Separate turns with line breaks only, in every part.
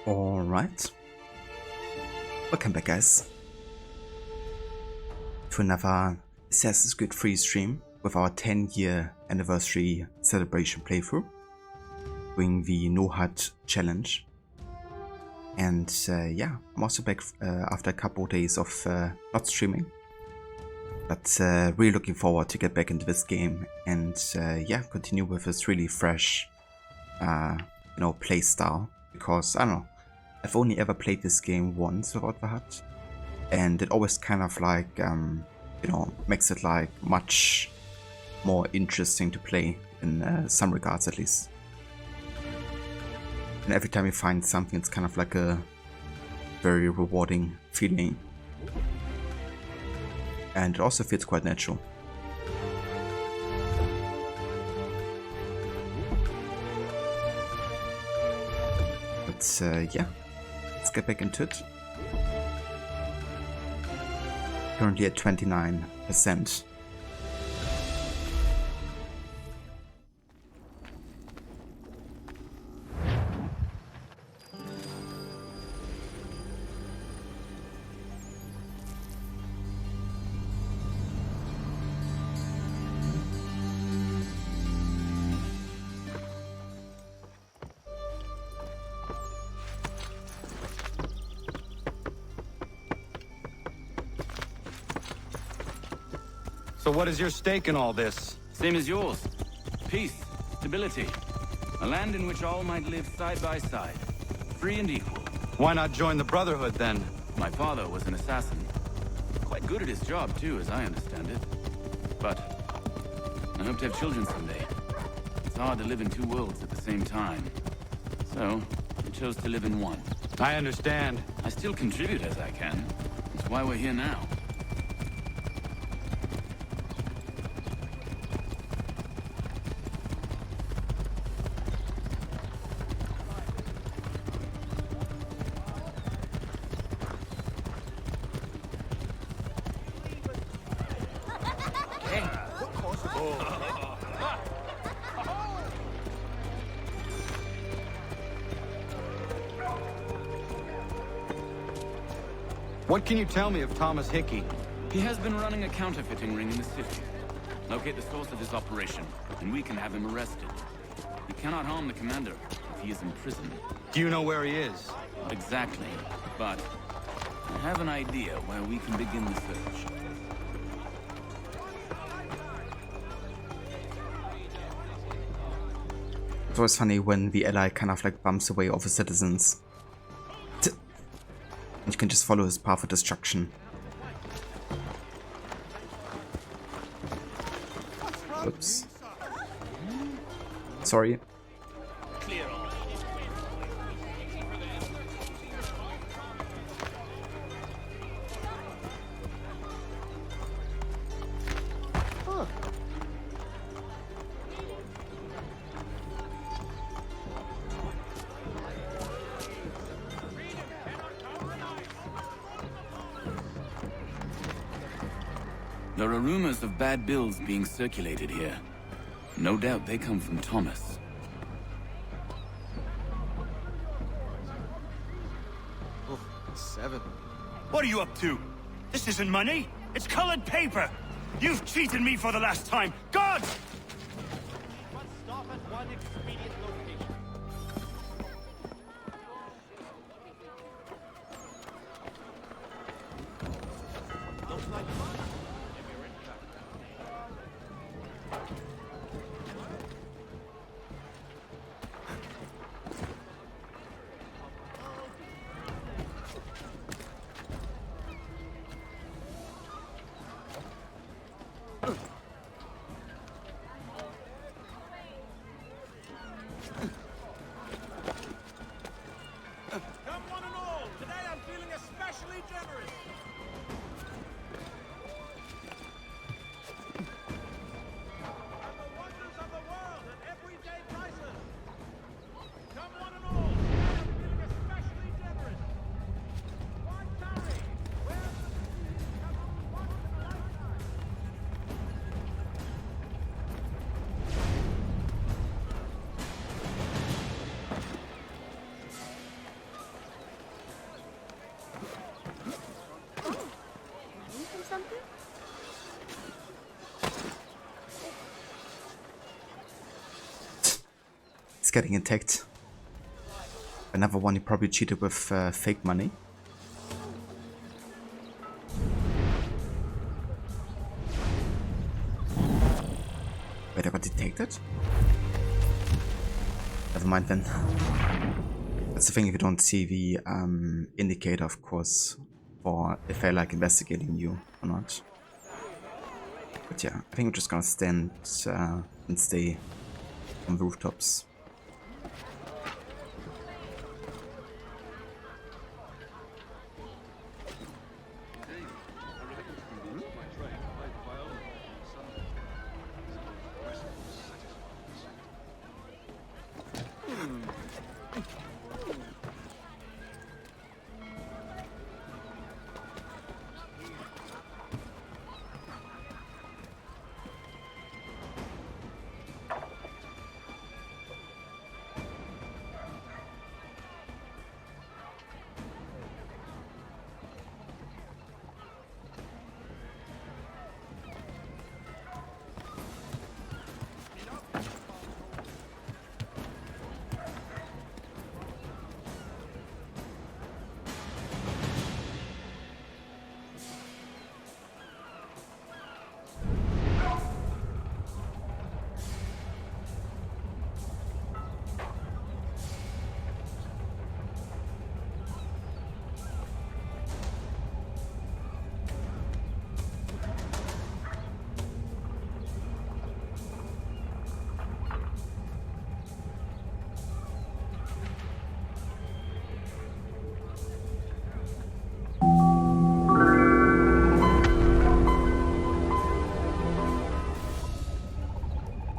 Alright, welcome back guys to another Assassin's Creed 3 stream with our 10-year anniversary celebration playthrough, doing the No-HUD challenge. And yeah, I'm also back after a couple of days of not streaming, but really looking forward to get back into this game and yeah, continue with this really fresh play style, because I don't know, I've only ever played this game once without the HUD, and it always kind of like makes it like much more interesting to play in some regards at least. And every time you find something, it's kind of like a very rewarding feeling, and it also feels quite natural. But yeah, let's get back into it. Currently at 29%.
So what is your stake in all this?
Same as yours. Peace, stability. A land in which all might live side by side, free and equal.
Why not join the Brotherhood then?
My father was an assassin. Quite good at his job too, as I understand it. But I hope to have children someday. It's hard to live in two worlds at the same time. So I chose to live in one.
I understand.
I still contribute as I can. That's why we're here now.
What can you tell me of Thomas Hickey?
He has been running a counterfeiting ring in the city. Locate the source of his operation, and we can have him arrested. He cannot harm the commander if he is in prison.
Do you know where he is?
Not exactly, but I have an idea where we can begin the search.
It's always funny when the ally kind of like bumps away other citizens. And you can just follow his path of destruction. Oops. Sorry.
There are rumors of bad bills being circulated here. No doubt they come from Thomas.
Oh, 7.
What are you up to? This isn't money. It's colored paper. You've cheated me for the last time. God!
Must stop at one expedient location. Looks like fun. If you're in fact. Come one and all. Today I'm feeling especially generous. And the wonders of the world at everyday prices. Come one and all. Today I'm feeling especially generous. Why tarry? Where the seas come once in a lifetime.
Something?
It's getting attacked. Another one he probably cheated with fake money. Wait, I got detected? Never mind then. That's the thing if you don't see the indicator, of course, for if I like investigating you or not. But yeah, I think we're just gonna stand and stay on the rooftops.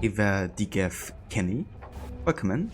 Eva DGF Kenny, welcome in.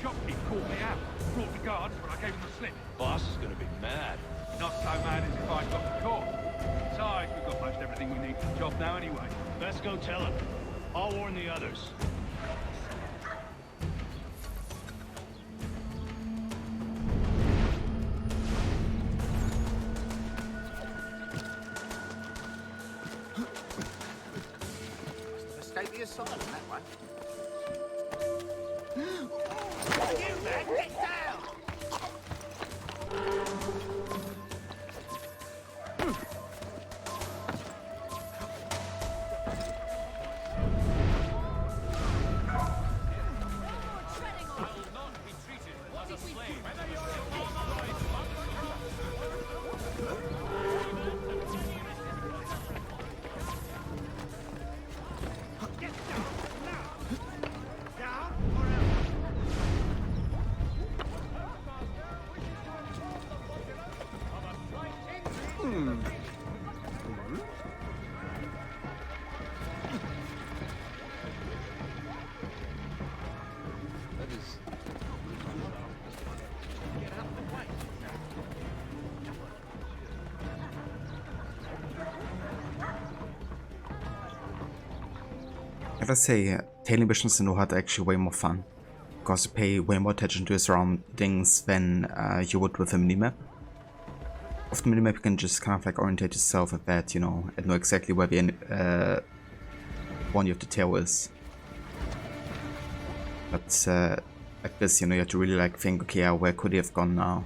shopkeep called me out. Brought the guards, but I gave him the slip.
Boss is gonna be mad.
Not so mad as if I'd got the caught. Besides, we've got most everything we need for the job now anyway.
Best go tell him. I'll warn the others.
Escape the asylum that way. You man, get down!
I gotta say, tailing missions in No-HUD are actually way more fun, because you pay way more attention to your surroundings than you would with a minimap. With the minimap you can just kind of like orientate yourself at that, you know, and know exactly where the one you have to tail is. But like this, you know, you have to really like think, okay, where could he have gone now?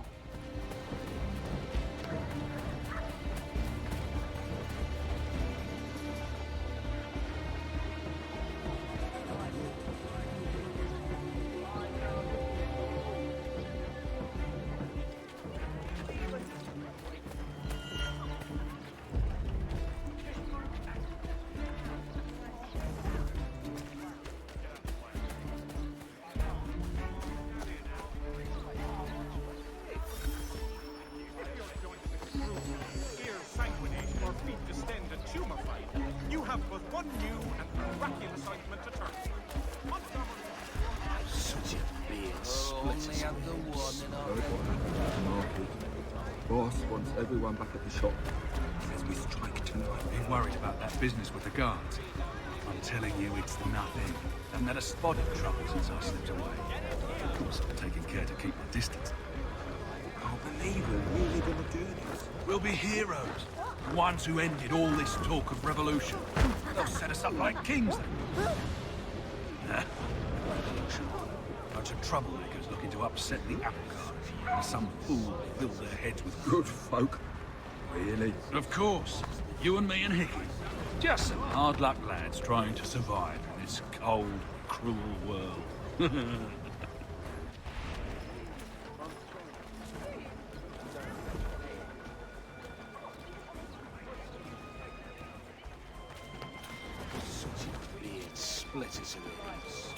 Boss wants everyone back at the shop. Says we strike tonight.
Been worried about that business with the guards. I'm telling you, it's nothing. Haven't had a spot of trouble since I slipped away. Of course, I'm taking care to keep my distance.
Can't believe we're really gonna do this.
We'll be heroes. The ones who ended all this talk of revolution. They'll set us up like kings then. Nah, revolution. Bunch of troublemakers looking to upset the apple cart. Some fool filled their heads with
Good folk. Really?
Of course. You and me and Hickey. Just some hard luck lads trying to survive in this cold, cruel world.
Being split as it is.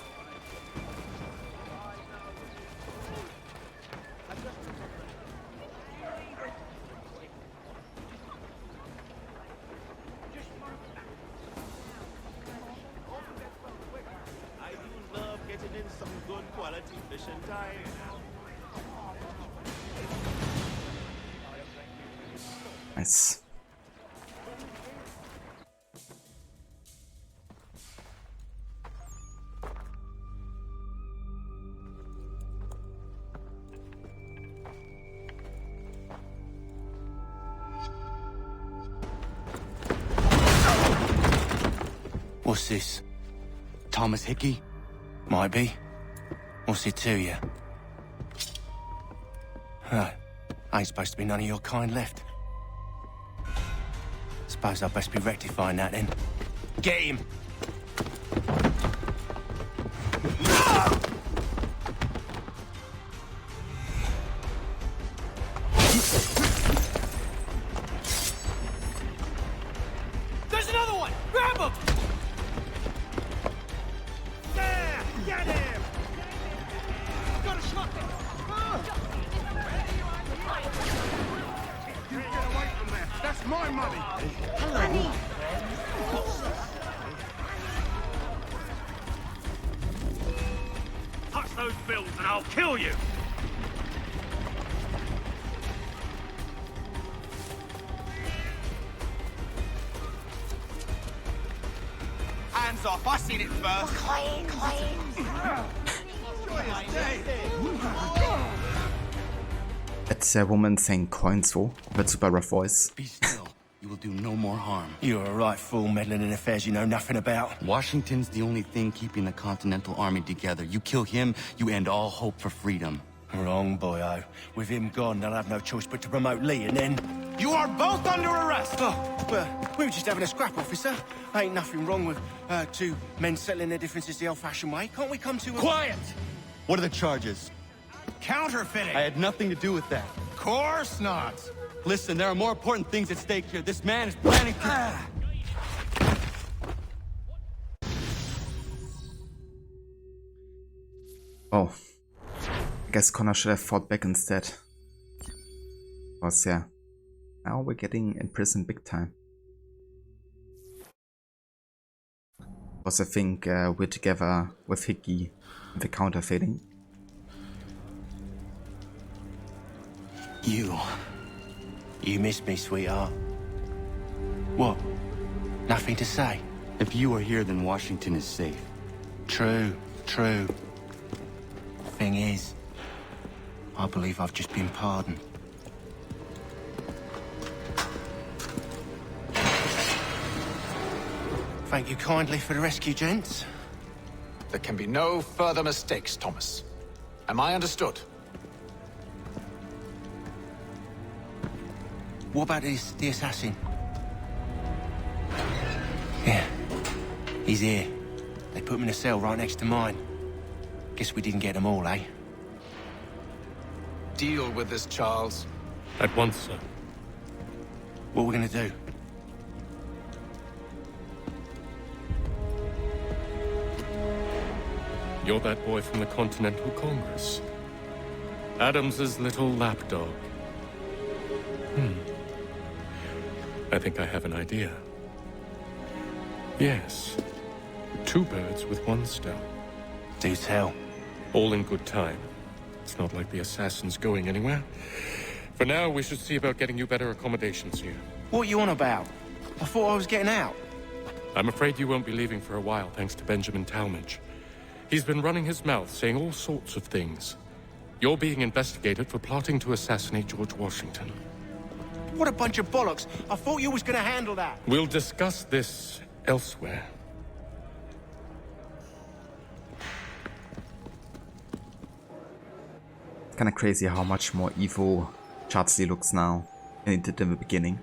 I do love getting in some good quality fish and time.
Nice.
What's this? Thomas Hickey? Might be. What's it to you? Huh. Ain't supposed to be none of your kind left. Suppose I'd best be rectifying that then. Get him!
There's another one! Grab him! There! Get him! Got a shot! You get away from there! That's my money!
Money!
Hush! those bills and I'll kill you!
Hands off, I seen it first.
That's a woman saying coins for, with super rough voice.
Be still. You will do no more harm.
You're a right fool meddling in affairs you know nothing about.
Washington's the only thing keeping the Continental Army together. You kill him, you end all hope for freedom.
Wrong, boyo. With him gone, they'll have no choice but to promote Lee, and then...
You are both under arrest!
Oh, but we were just having a scrap, officer. Ain't nothing wrong with two men settling their differences the old-fashioned way. Can't we come to a...
Quiet! What are the charges?
Counterfeiting!
I had nothing to do with that.
Course not!
Listen, there are more important things at stake here. This man is planning to...
Oh. I guess Connor should have fought back instead. Because, yeah. Now we're getting in prison big time. Because I think we're together with Hickey and the counterfeiting.
You miss me, sweetheart. What? Nothing to say?
If you are here, then Washington is safe.
True. Thing is, I believe I've just been pardoned. Thank you kindly for the rescue, gents.
There can be no further mistakes, Thomas. Am I understood?
What about the assassin? Yeah, he's here. They put him in a cell right next to mine. Guess we didn't get them all, eh?
Deal with this, Charles.
At once, sir.
What are we gonna do?
You're that boy from the Continental Congress. Adams's little lapdog. I think I have an idea. Yes. 2 birds with 1 stone.
Do tell.
All in good time. It's not like the assassin's going anywhere. For now, we should see about getting you better accommodations here.
What are you on about? I thought I was getting out.
I'm afraid you won't be leaving for a while, thanks to Benjamin Talmadge. He's been running his mouth, saying all sorts of things. You're being investigated for plotting to assassinate George Washington.
What a bunch of bollocks. I thought you was gonna handle that.
We'll discuss this elsewhere.
It's kinda crazy how much more evil Charles Lee looks now than he did in the beginning.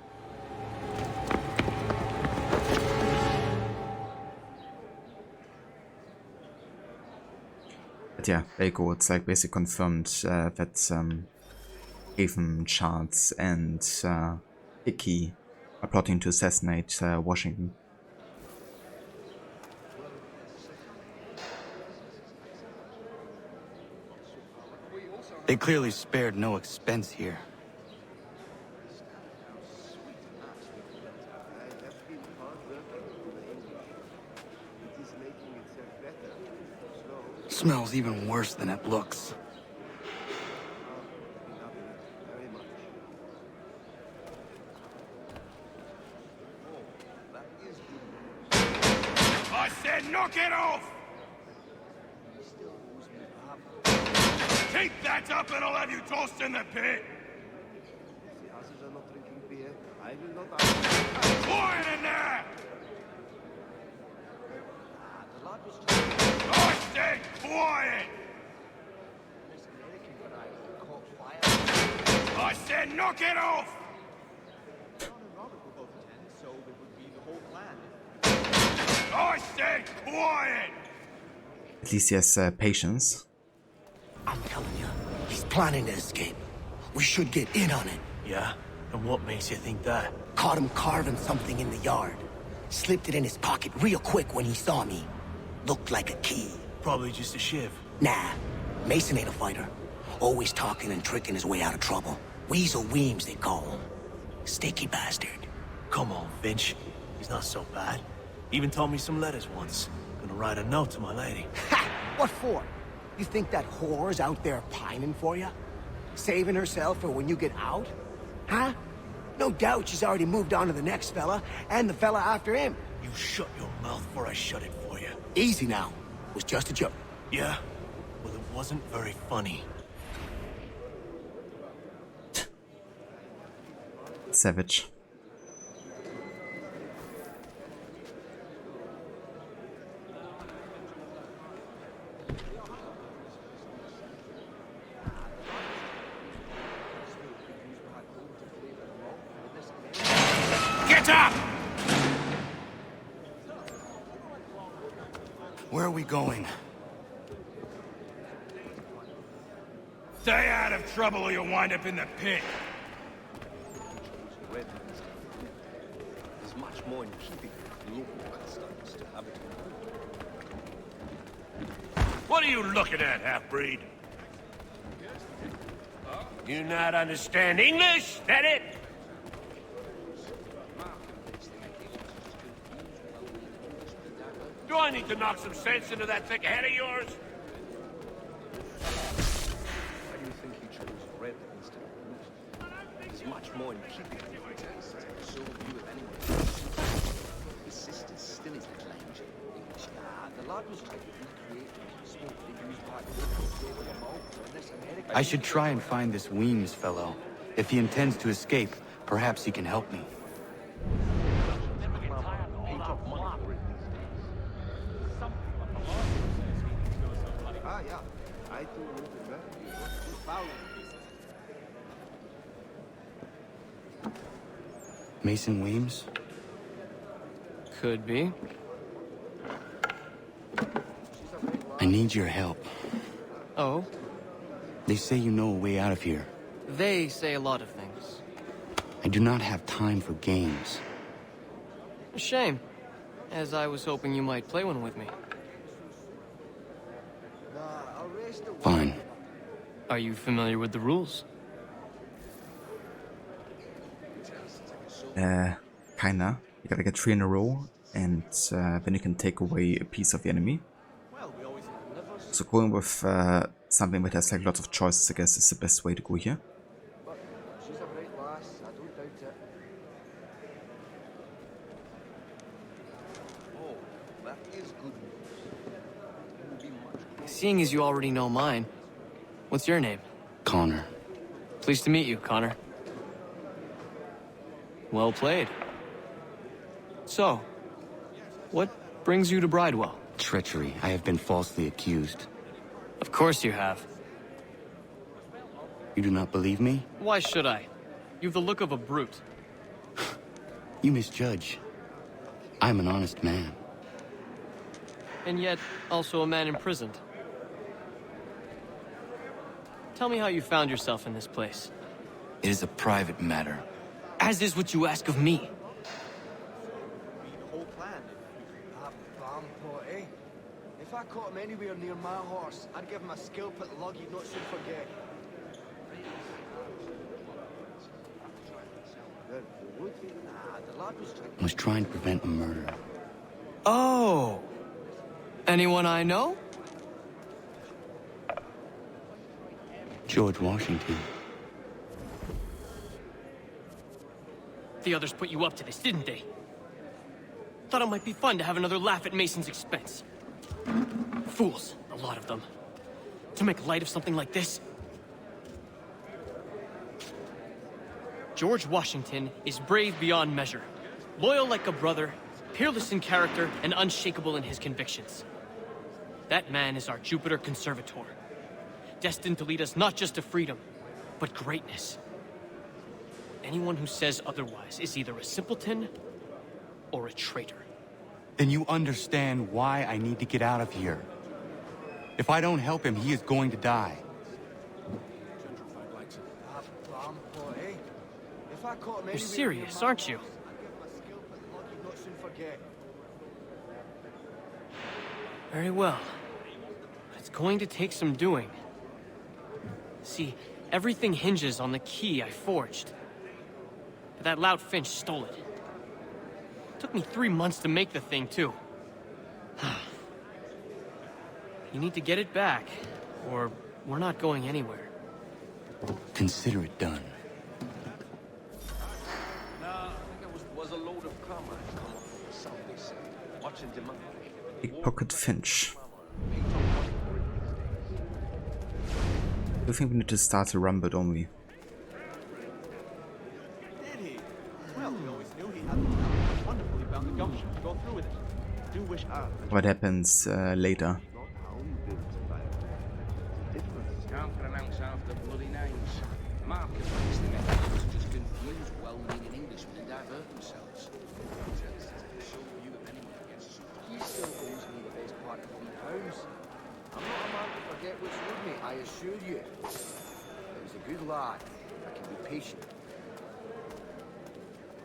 But yeah, there you go. It's like basically confirmed that even Charles and Hickey are plotting to assassinate Washington.
They clearly spared no expense here. Smells even worse than it looks.
I said knock it off! Keep that up and I'll have you tossed in the pit! Quiet in there! I said quiet! I said knock it off! I said quiet!
At least he has patience.
I'm telling you, he's planning to escape. We should get in on it.
Yeah? And what makes you think that?
Caught him carving something in the yard. Slipped it in his pocket real quick when he saw me. Looked like a key.
Probably just a shiv.
Nah, Mason ain't a fighter. Always talking and tricking his way out of trouble. Weasel Weems, they call him. Sticky bastard.
Come on, Finch. He's not so bad. Even told me some letters once. Gonna write a note to my lady.
Ha! What for? You think that whore's out there pining for you? Saving herself for when you get out? Huh? No doubt she's already moved on to the next fella, and the fella after him.
You shut your mouth before I shut it for you.
Easy now. It was just a joke.
Yeah? Well, it wasn't very funny.
Savage.
Get up!
Where are we going?
Stay out of trouble or you'll wind up in the pit.
There's much more in keeping the local customs to have it.
What are you looking at, half-breed? You not understand English? That it? Do I need to knock some sense into that thick head of yours?
Why do you think he chose red instead of blue? There's much more in keeping the taste. So view of anyone. His sister's still his little angel. The lad was trying to recreate the smoke they used back over the mall.
I should try and find this Weems fellow. If he intends to escape, perhaps he can help me. Mason Weems?
Could be.
I need your help.
Oh?
They say you know a way out of here.
They say a lot of things.
I do not have time for games.
A shame, as I was hoping you might play one with me.
Fine.
Are you familiar with the rules?
Kinda. You gotta get 3 in a row, and then you can take away a piece of the enemy. So going with something that has like lots of choices, I guess, is the best way to go here.
Seeing as you already know mine, what's your name?
Connor.
Pleased to meet you, Connor. Well played. So, what brings you to Bridewell?
Treachery. I have been falsely accused.
Of course you have.
You do not believe me?
Why should I? You've the look of a brute.
You misjudge. I'm an honest man.
And yet, also a man imprisoned. Tell me how you found yourself in this place.
It is a private matter.
As is what you ask of me.
If I caught him anywhere near my horse, I'd give him a scalp at the lug he'd not soon forget.
I was trying to prevent a murder.
Oh! Anyone I know?
George Washington.
The others put you up to this, didn't they? Thought it might be fun to have another laugh at Mason's expense. Fools, a lot of them. To make light of something like this. George Washington is brave beyond measure. Loyal like a brother, peerless in character, and unshakable in his convictions. That man is our Jupiter Conservator. Destined to lead us not just to freedom, but greatness. Anyone who says otherwise is either a simpleton or a traitor.
Then you understand why I need to get out of here. If I don't help him, he is going to die.
You're serious, aren't you? Very well. It's going to take some doing. See, everything hinges on the key I forged. But that lout Finch stole it. Took me 3 months to make the thing, too. You need to get it back, or we're not going anywhere.
Consider it done.
No, I think it was a load of comrades come up from the south, they said. Watching demand.
Pickpocket Finch. I think we need to start a run, but only.
Did he? Well, we always knew he had the talent. Wonderful he found the gumption to go through with it. Do wish
What happens later?
Can't pronounce half the bloody names. Mark and Max, the messages just confuse well-meaning Englishmen and divert themselves. Show you if anyone gets us. He still owes me the best part of £3. I'm not a man to forget what's owed me, I assure you. He was a good lad. I can be patient.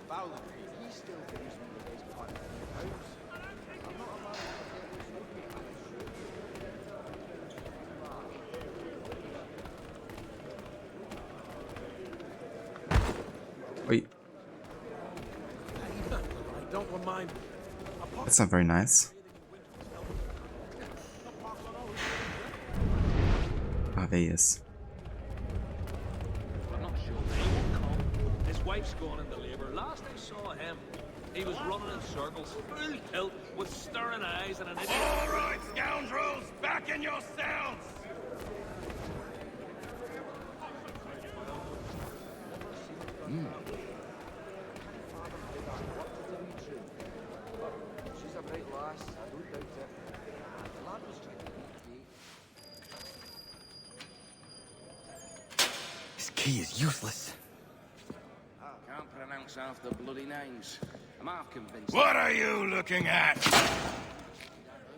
Fowler, he still owes me the best part of £3. I'm not a man to forget what's owed me, I assure you.
Wait,
Don't remind me.
that's not very nice. Ah, there he is.
I'm not sure they won't come. His wife's gone into labor. Last I saw him, he was running in circles, full tilt, with staring eyes and an idiot.
All right, scoundrels, back in your cells!
She's a bright lass, I don't doubt it. The lad was trying to be
This key is useless.
Can't pronounce half the bloody names. I'm half convinced.
What are you looking at?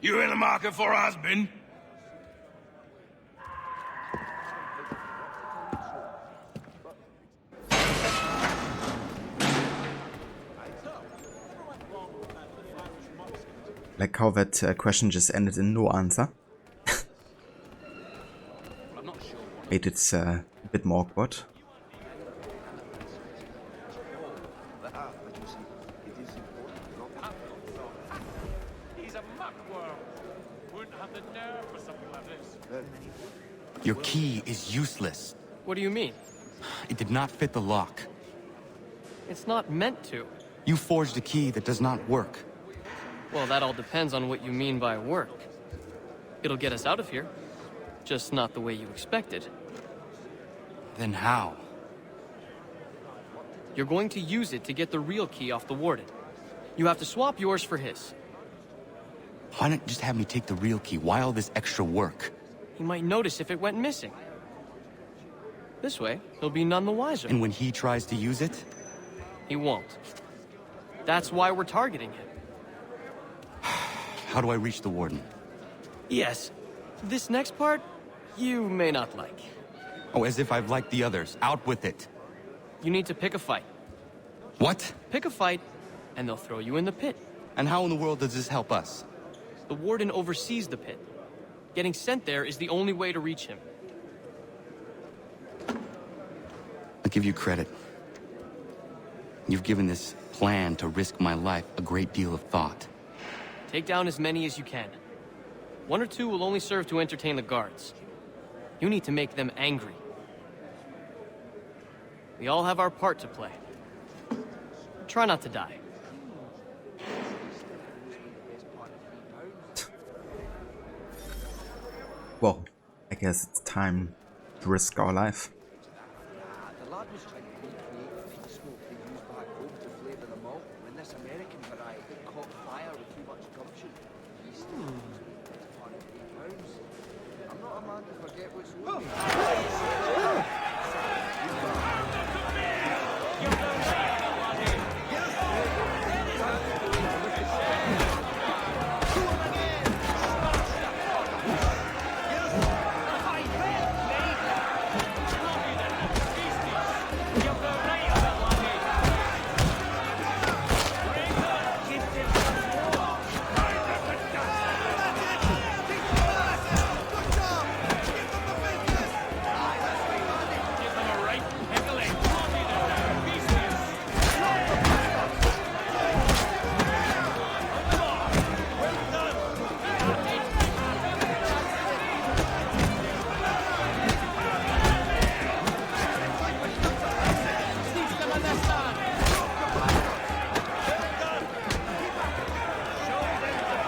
You in the market for a husband?
Like how that question just ended in no answer. Made it a bit more awkward.
He's a muckworm. Wouldn't have the nerve for something like this.
Your key is useless.
What do you mean?
It did not fit the lock.
It's not meant to.
You forged a key that does not work.
Well, that all depends on what you mean by work. It'll get us out of here. Just not the way you expected.
Then how?
You're going to use it to get the real key off the warden. You have to swap yours for his.
Why not just have me take the real key? Why all this extra work?
He might notice if it went missing. This way, he'll be none the wiser.
And when he tries to use it?
He won't. That's why we're targeting him.
How do I reach the warden?
Yes. This next part, you may not like.
Oh, as if I've liked the others. Out with it.
You need to pick a fight.
What?
Pick a fight, and they'll throw you in the pit.
And how in the world does this help us?
The warden oversees the pit. Getting sent there is the only way to reach him.
I'll give you credit. You've given this plan to risk my life a great deal of thought.
Take down as many as you can. 1 or 2 will only serve to entertain the guards. You need to make them angry. We all have our part to play. Try not to die.
Well, I guess it's time to risk our life.
The lad was trying to recreate the peat smoke they used back home to flavour the malt when this American variety caught fire with too much gumption. He still owes me the best part of £3. I'm not a man to forget what's owed me.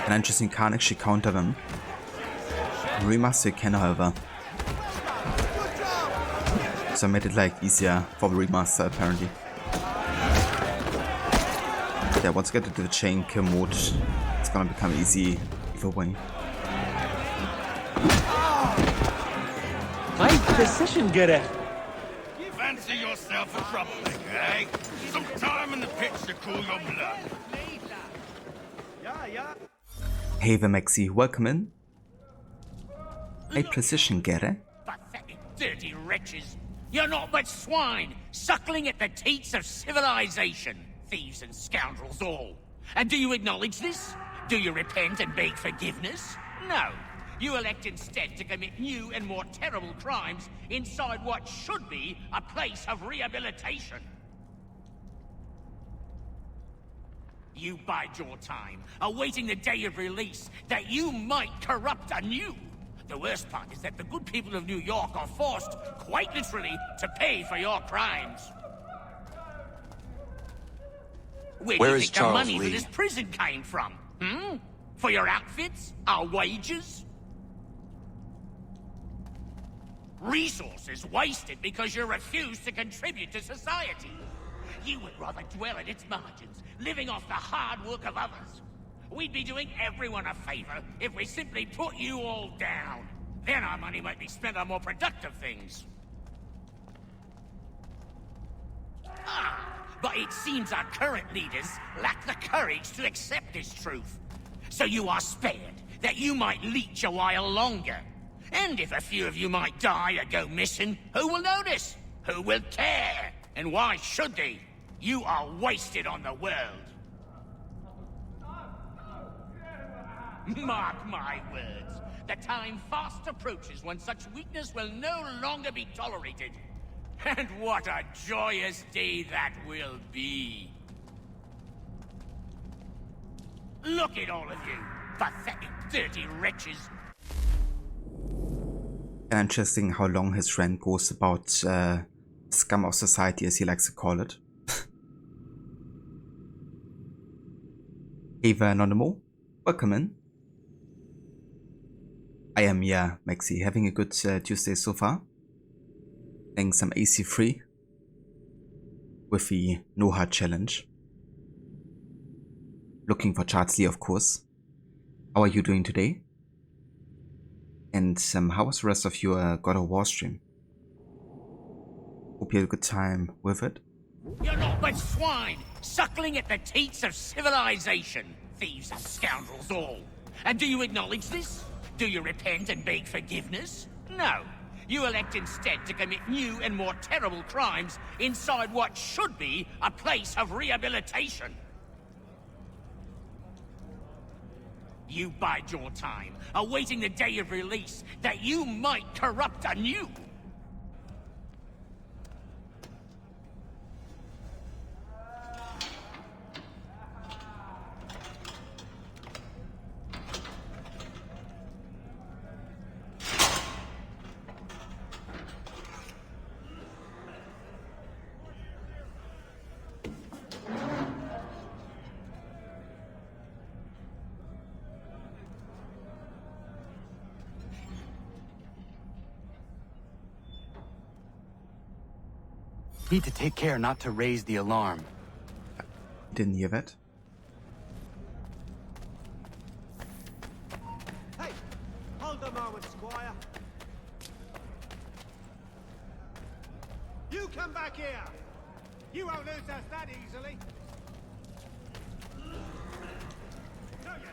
And interesting, can't actually counter them. Remaster you can, however. So I made it like easier for the remaster apparently. Yeah, once I get into the chain kill mode, it's gonna become easy either way.
My precision getter.
You fancy yourself a troublemaker, eh? Some time in the pits to cool your blood.
Hey there, Maxi, welcome in. A precision getter.
Pathetic, dirty wretches. You're not but swine, suckling at the teats of civilization. Thieves and scoundrels all. And do you acknowledge this? Do you repent and beg forgiveness? No. You elect instead to commit new and more terrible crimes inside what should be a place of rehabilitation. You bide your time, awaiting the day of release, that you might corrupt anew. The worst part is that the good people of New York are forced, quite literally, to pay for your crimes. Where do you think the money for this prison came from? Hmm? For your outfits? Our wages? Resources wasted because you refuse to contribute to society. You would rather dwell at its margins, living off the hard work of others. We'd be doing everyone a favor if we simply put you all down. Then our money might be spent on more productive things. But it seems our current leaders lack the courage to accept this truth. So you are spared, that you might leech a while longer. And if a few of you might die or go missing, who will notice? Who will care? And why should they? You are wasted on the world. Mark my words. The time fast approaches when such weakness will no longer be tolerated. And what a joyous day that will be. Look at all of you, pathetic, dirty wretches.
Interesting how long his rant goes about scum of society, as he likes to call it. Hey there, Anonymous. Welcome in. I am, yeah, Maxi, having a good Tuesday so far. Playing some AC3 with the No-HUD challenge. Looking for Charles Lee, of course. How are you doing today? And how was the rest of your God of War stream? Hope you had a good time with it.
You're not but swine, suckling at the teats of civilization. Thieves and scoundrels all. And do you acknowledge this? Do you repent and beg forgiveness? No. You elect instead to commit new and more terrible crimes inside what should be a place of rehabilitation. You bide your time, awaiting the day of release, that you might corrupt anew.
Need to take care not to raise the alarm.
Didn't hear that.
Hey, hold a moment, Squire. You come back here. You won't lose us that easily. No, you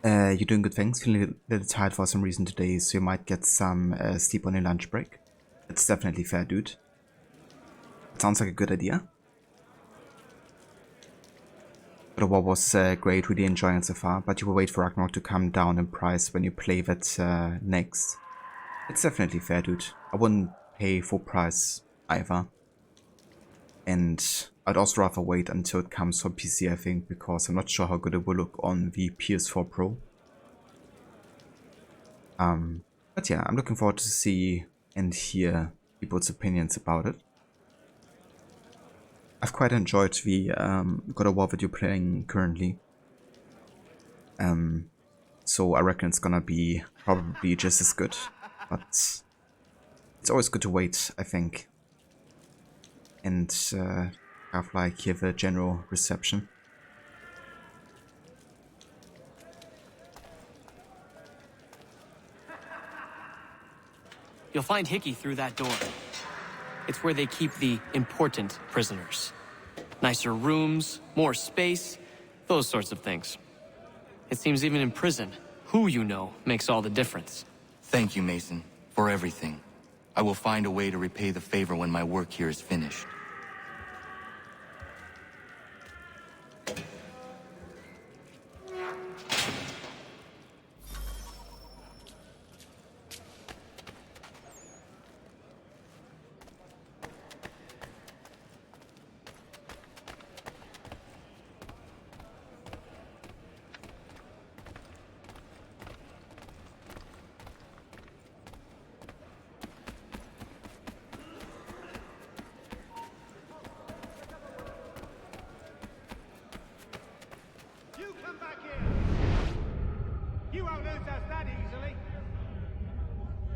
don't.
You're doing good, thanks. Feeling a little tired for some reason today, so you might get some sleep on your lunch break. That's definitely fair, dude. Sounds like a good idea. But what was great, really enjoying it so far, but you will wait for Ragnarok to come down in price when you play that next. It's definitely fair, dude. I wouldn't pay full price either. And I'd also rather wait until it comes for PC, I think, because I'm not sure how good it will look on the PS4 Pro. But yeah, I'm looking forward to see and hear people's opinions about it. I've quite enjoyed the God of War that you're playing currently. So I reckon it's gonna be probably just as good, but it's always good to wait, I think, and have like hear the general reception.
You'll find Hickey through that door. It's where they keep the important prisoners. Nicer rooms, more space, those sorts of things. It seems even in prison, who you know makes all the difference.
Thank you, Mason, for everything. I will find a way to repay the favor when my work here is finished.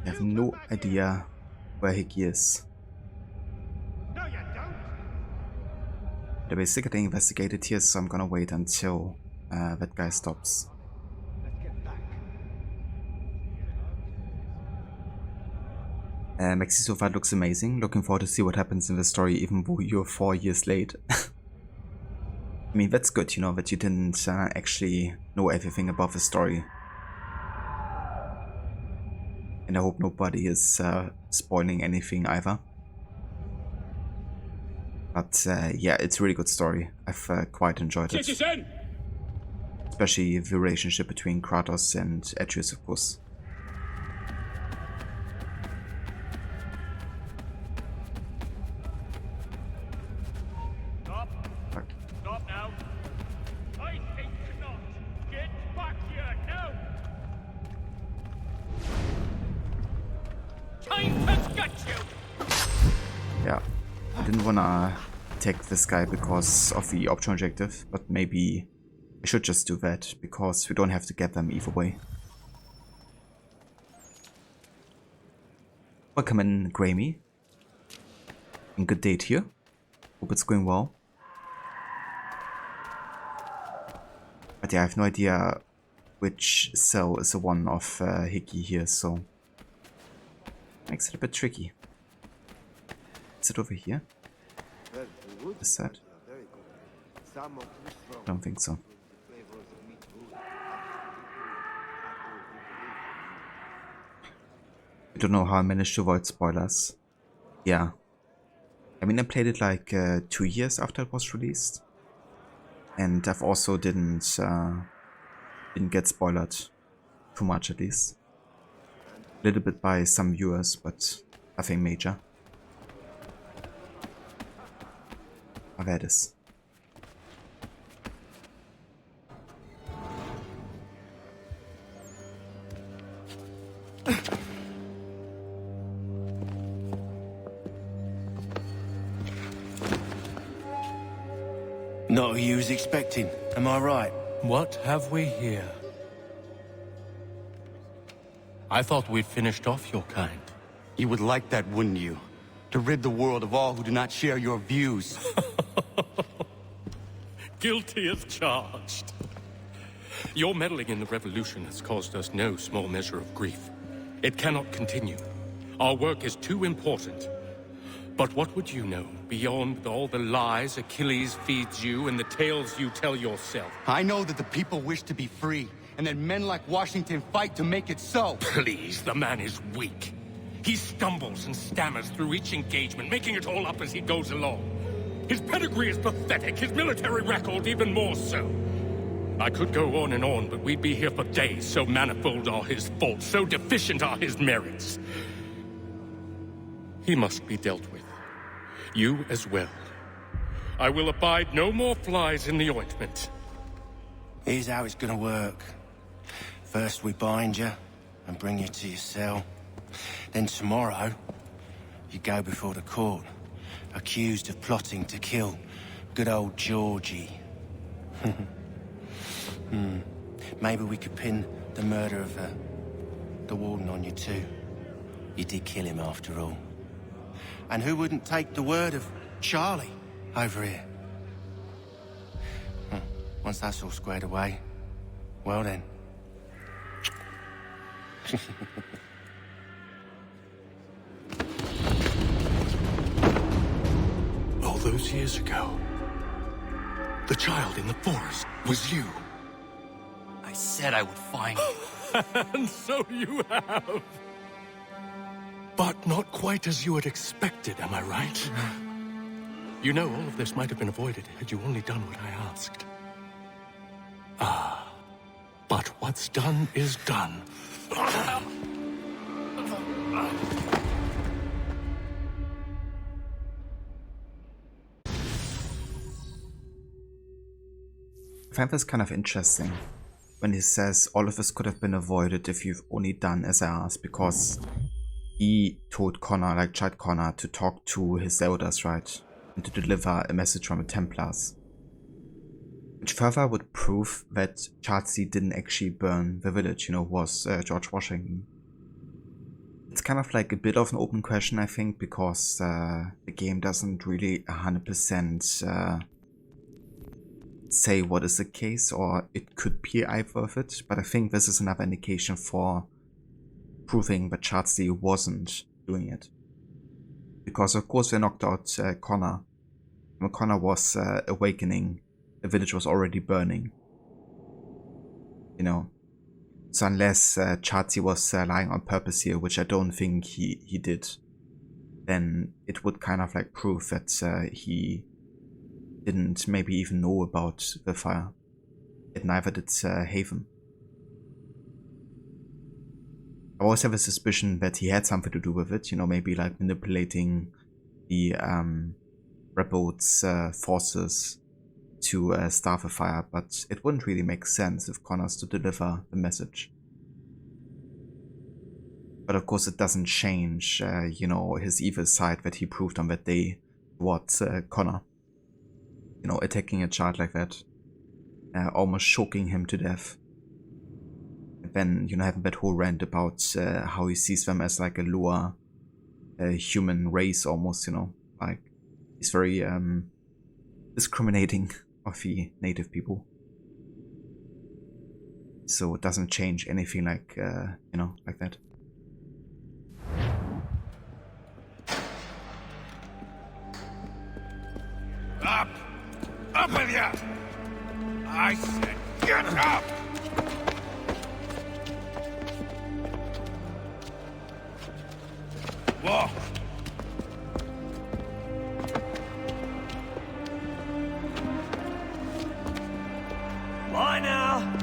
I have no idea where Hickey is. They're basically getting investigated here, so I'm gonna wait until that guy stops. Maxi so far looks amazing. Looking forward to see what happens in the story, even though you're 4 years late. I mean, that's good, you know, that you didn't actually know everything about the story. And I hope nobody is spoiling anything either. But yeah, it's a really good story. I've quite enjoyed it. Especially the relationship between Kratos and Atreus, of course.
Stop.
Fuck.
Stop now. I think not. Get back here now.
Time has got you.
Yeah, I didn't wanna attack this guy because of the optional objective, but maybe I should just do that, because we don't have to get them either way. Welcome in, Grammy. And good date here. Hope it's going well. But yeah, I have no idea which cell is the one of Hickey here, so makes it a bit tricky. Is it over here? Is that? I don't think so. I don't know how I managed to avoid spoilers. Yeah. I mean, I played it like 2 years after it was released. And I've also didn't get spoiled too much, at least. A little bit by some viewers, but nothing major. Oh, there it is.
Not who you was expecting, am I right?
What have we here? I thought we'd finished off your kind.
You would like that, wouldn't you? To rid the world of all who do not share your views.
Guilty as charged. Your meddling in the revolution has caused us no small measure of grief. It cannot continue. Our work is too important. But what would you know beyond all the lies Achilles feeds you and the tales you tell yourself?
I know that the people wish to be free, and that men like Washington fight to make it so.
Please, the man is weak. He stumbles and stammers through each engagement, making it all up as he goes along. His pedigree is pathetic, his military record even more so. I could go on, but we'd be here for days, so manifold are his faults, so deficient are his merits. He must be dealt with. You as well. I will abide no more flies in the ointment.
Here's how it's gonna work. First we bind you and bring you to your cell. Then tomorrow, you go before the court accused of plotting to kill good old Georgie. Maybe we could pin the murder of the warden on you too. You did kill him after all. And who wouldn't take the word of Charlie over here? Once that's all squared away, well then.
All those years ago, the child in the forest was you.
I said I would find you.
And so you have. But not quite as you had expected, am I right? You know, all of this might have been avoided had you only done what I asked. Ah, but what's done is done.
I find this kind of interesting when he says all of this could have been avoided if you've only done as I asked, because he told Connor, like Chad Connor, to talk to his elders, right? And to deliver a message from the Templars. Which further would prove that Chartsy didn't actually burn the village, you know, was George Washington. It's kind of like a bit of an open question, I think, because the game doesn't really 100% say what is the case, or it could be either of it, but I think this is another indication for proving that Chartsy wasn't doing it. Because of course they knocked out Connor. When Connor was awakening, the village was already burning. You know. So unless Chartsy was lying on purpose here, which I don't think he did, then it would kind of like prove that he didn't maybe even know about the fire. Yet neither did Haven. I always have a suspicion that he had something to do with it, you know, maybe like manipulating the rebels' forces to start a fire, but it wouldn't really make sense if Connor's to deliver the message. But of course it doesn't change, you know, his evil side that he proved on that day towards Connor. You know, attacking a child like that, almost choking him to death. And then, you know, having that whole rant about how he sees them as like a lower human race almost, you know, like he's very discriminating of the native people. So it doesn't change anything like, you know, like that.
Up! Up with you! I said get up! Walk!
Bye now!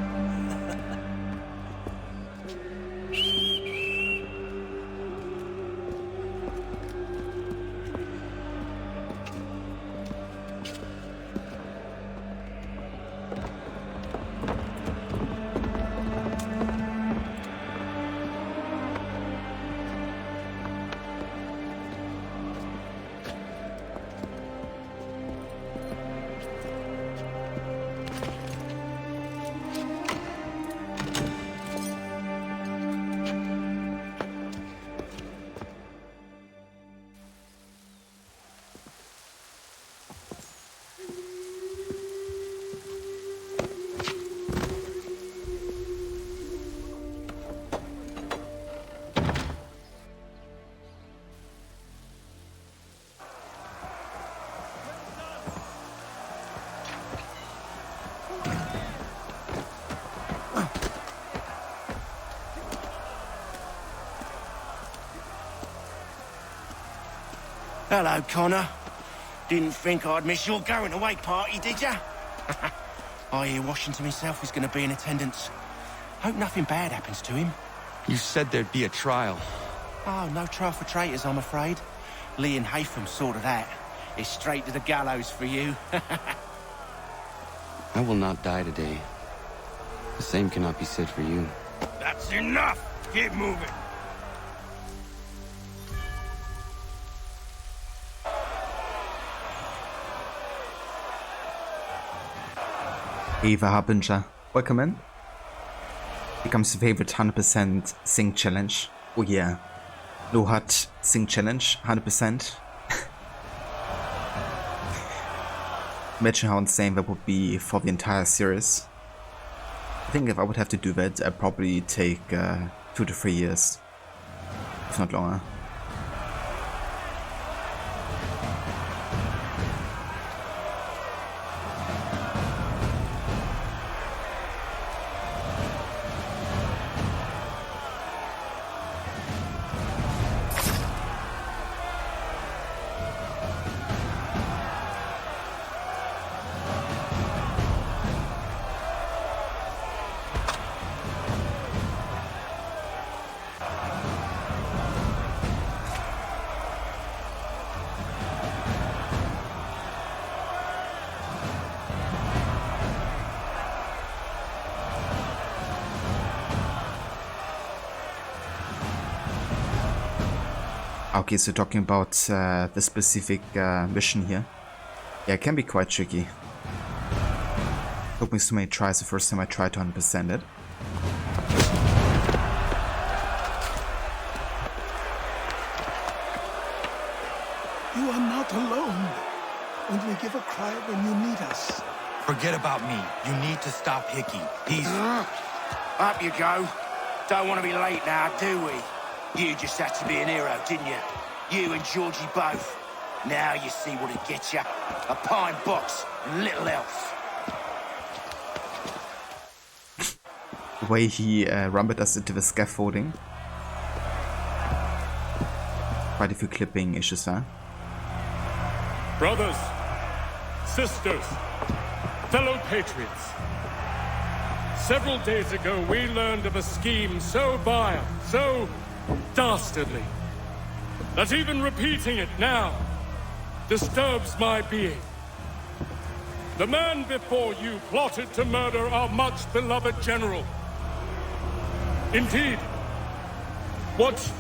Hello, Connor. Didn't think I'd miss your going away party, did ya? I hear Washington himself is going to be in attendance. Hope nothing bad happens to him.
You said there'd be a trial.
Oh, no trial for traitors, I'm afraid. Lee and Haytham sorted that. It's straight to the gallows for you.
I will not die today. The same cannot be said for you.
That's enough! Keep moving!
Ava Harbinger, welcome in. Becomes your favorite 100% Sing Challenge. Oh yeah. No-HUD Sing Challenge, 100%. Imagine how insane that would be for the entire series. I think if I would have to do that, I'd probably take 2 to 3 years. If not longer. Okay, so talking about the specific mission here. Yeah, it can be quite tricky. Took me so many tries the first time I tried to 100% it.
You are not alone. Only give a cry when you need us.
Forget about me. You need to stop Hickey. He's...
Up you go. Don't want to be late now, do we? You just had to be an hero, didn't you? You and Georgie both. Now you see what it gets you. A pine box and little else.
The way he rumbled us into the scaffolding. Quite a few clipping issues, huh?
Brothers, sisters, fellow patriots. Several days ago, we learned of a scheme so vile, so dastardly, that even repeating it now disturbs my being. The man before you plotted to murder our much-beloved general. Indeed, what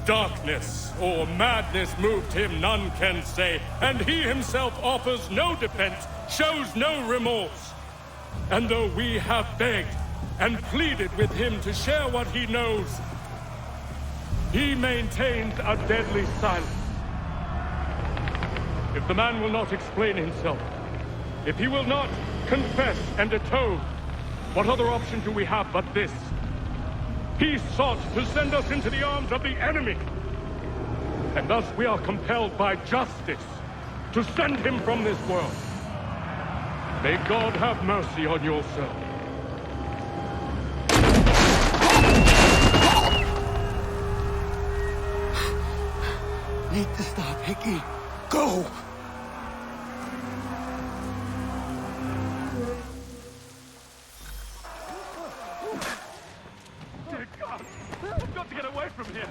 darkness or madness moved him, none can say, and he himself offers no defense, shows no remorse. And though we have begged and pleaded with him to share what he knows, he maintains a deadly silence. If the man will not explain himself, if he will not confess and atone, what other option do we have but this? He sought to send us into the arms of the enemy. And thus we are compelled by justice to send him from this world. May God have mercy on your soul.
Need to stop Hickey. Go!
Dear God, I've got to get away from here.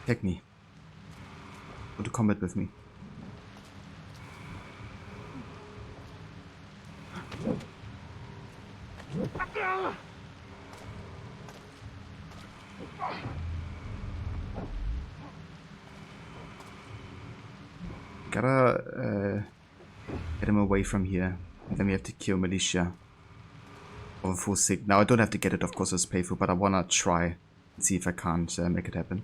Take me. Go to combat with me. Gotta get him away from here. And then we have to kill Militia. Or full sig. Now I don't have to get it, of course, as playthrough, but I wanna try and see if I can't make it happen.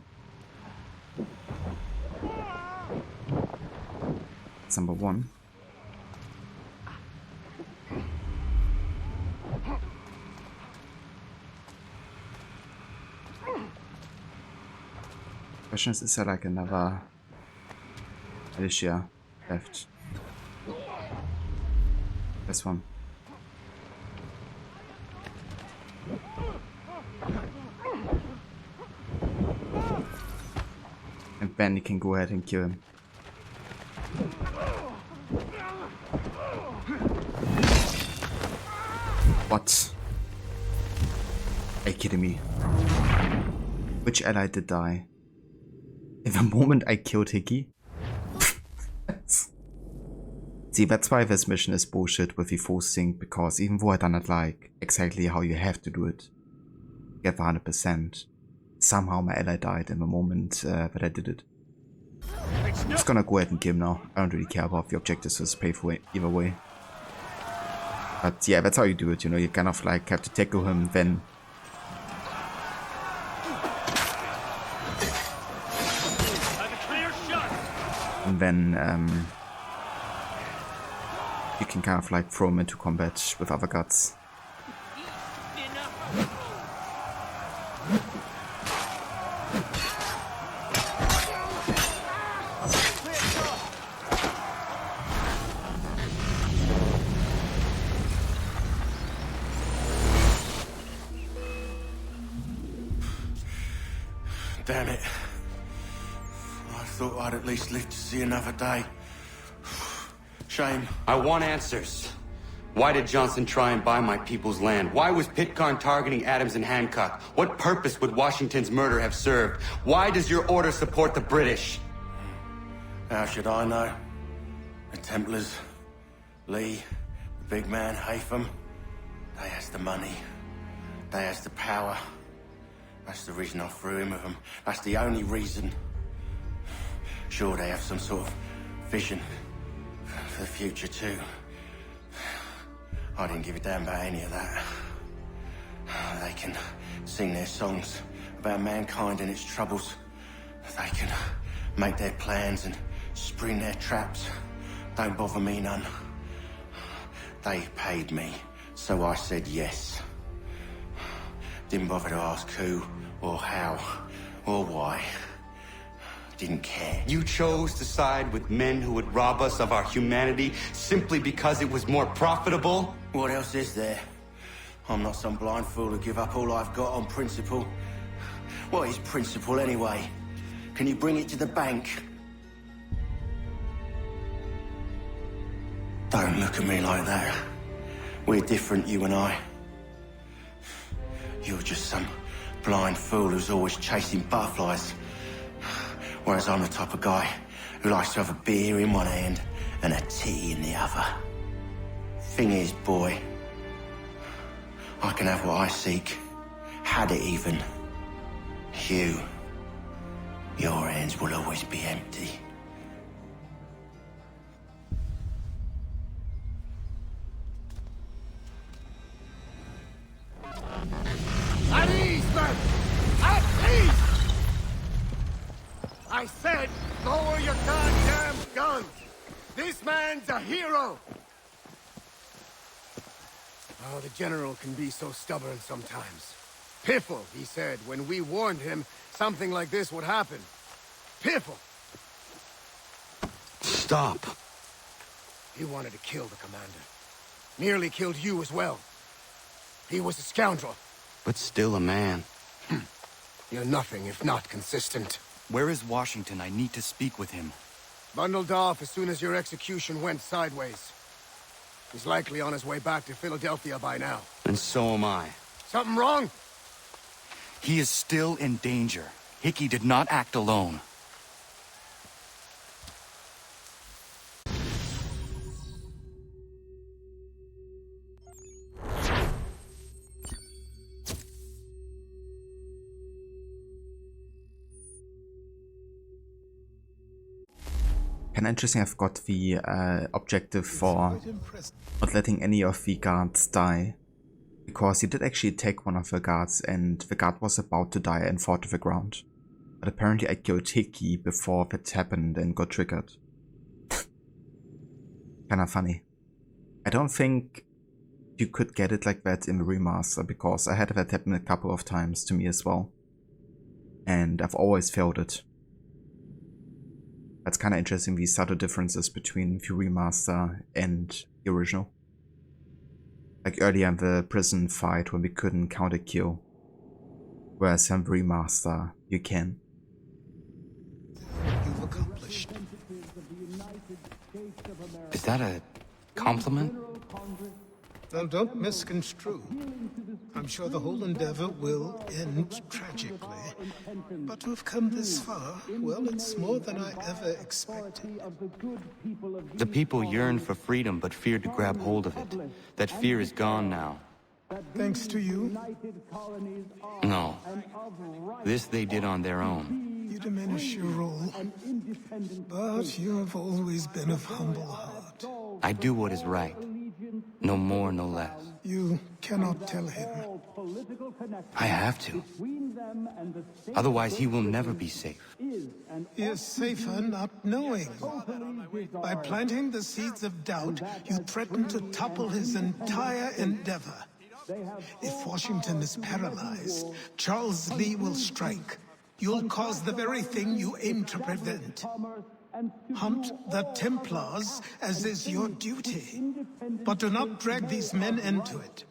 That's number one. Question is there like another Militia left? This one. And Ben, you can go ahead and kill him. What? Are you kidding me? Which ally did die? In the moment I killed Hickey? See, that's why this mission is bullshit with the force sync, because even though I done it like exactly how you have to do it, get the 100%, somehow my ally died in the moment that I did it. I'm just gonna go ahead and kill him now. I don't really care about the objectives for this playthrough either way. But yeah, that's how you do it, you know, you kind of like have to tackle him, then and then you can kind of like throw him into combat with other guards.
Damn it. I thought I'd at least live to see another day. Shame.
I want answers. Why did Johnson try and buy my people's land? Why was Pitcairn targeting Adams and Hancock? What purpose would Washington's murder have served? Why does your order support the British?
How should I know? The Templars, Lee, the big man, Haytham, they has the money. They has the power. That's the reason I threw in with them. That's the only reason. Sure, they have some sort of vision for the future too. I didn't give a damn about any of that. They can sing their songs about mankind and its troubles. They can make their plans and spring their traps. Don't bother me none. They paid me, so I said yes. Didn't bother to ask who, or how, or why. Didn't care.
You chose to side with men who would rob us of our humanity simply because it was more profitable?
What else is there? I'm not some blind fool to give up all I've got on principle. What is principle anyway? Can you bring it to the bank? Don't look at me like that. We're different, you and I. You're just some blind fool who's always chasing butterflies. Whereas I'm the type of guy who likes to have a beer in one hand and a tea in the other. Thing is, boy, I can have what I seek. Had it even. Your hands will always be empty.
At ease, men! At ease! I said, lower your goddamn guns! This man's a hero! Oh, the General can be so stubborn sometimes. Piffle, he said, when we warned him something like this would happen. Piffle!
Stop.
He wanted to kill the commander. Nearly killed you as well. He was a scoundrel.
But still a man.
You're nothing if not consistent.
Where is Washington? I need to speak with him.
Bundled off as soon as your execution went sideways. He's likely on his way back to Philadelphia by now.
And so am I.
Something wrong?
He is still in danger. Hickey did not act alone.
Kinda interesting, I've got the objective for not letting any of the guards die. Because he did actually take one of the guards and the guard was about to die and fall to the ground. But apparently I killed Hickey before that happened and got triggered. Kinda funny. I don't think you could get it like that in the remaster because I had that happen a couple of times to me as well. And I've always failed it. That's kind of interesting, these subtle differences between the remaster and the original. Like earlier in the prison fight when we couldn't counter kill. Whereas in the remaster, you can.
You've accomplished.
Is that a compliment?
Now, don't misconstrue. I'm sure the whole endeavor will end tragically. But to have come this far, well, it's more than I ever expected.
The people yearn for freedom but feared to grab hold of it. That fear is gone now.
Thanks to you?
No. This they did on their own.
You diminish your role. But you have always been of humble heart.
I do what is right. No more, no less.
You cannot tell him.
I have to. Otherwise, he will never be safe.
He is safer not knowing. By planting the seeds of doubt, you threaten to topple his entire endeavor. If Washington is paralyzed, Charles Lee will strike. You'll cause the very thing you aim to prevent. Hunt the Templars, as is your duty. But do not drag these men into it.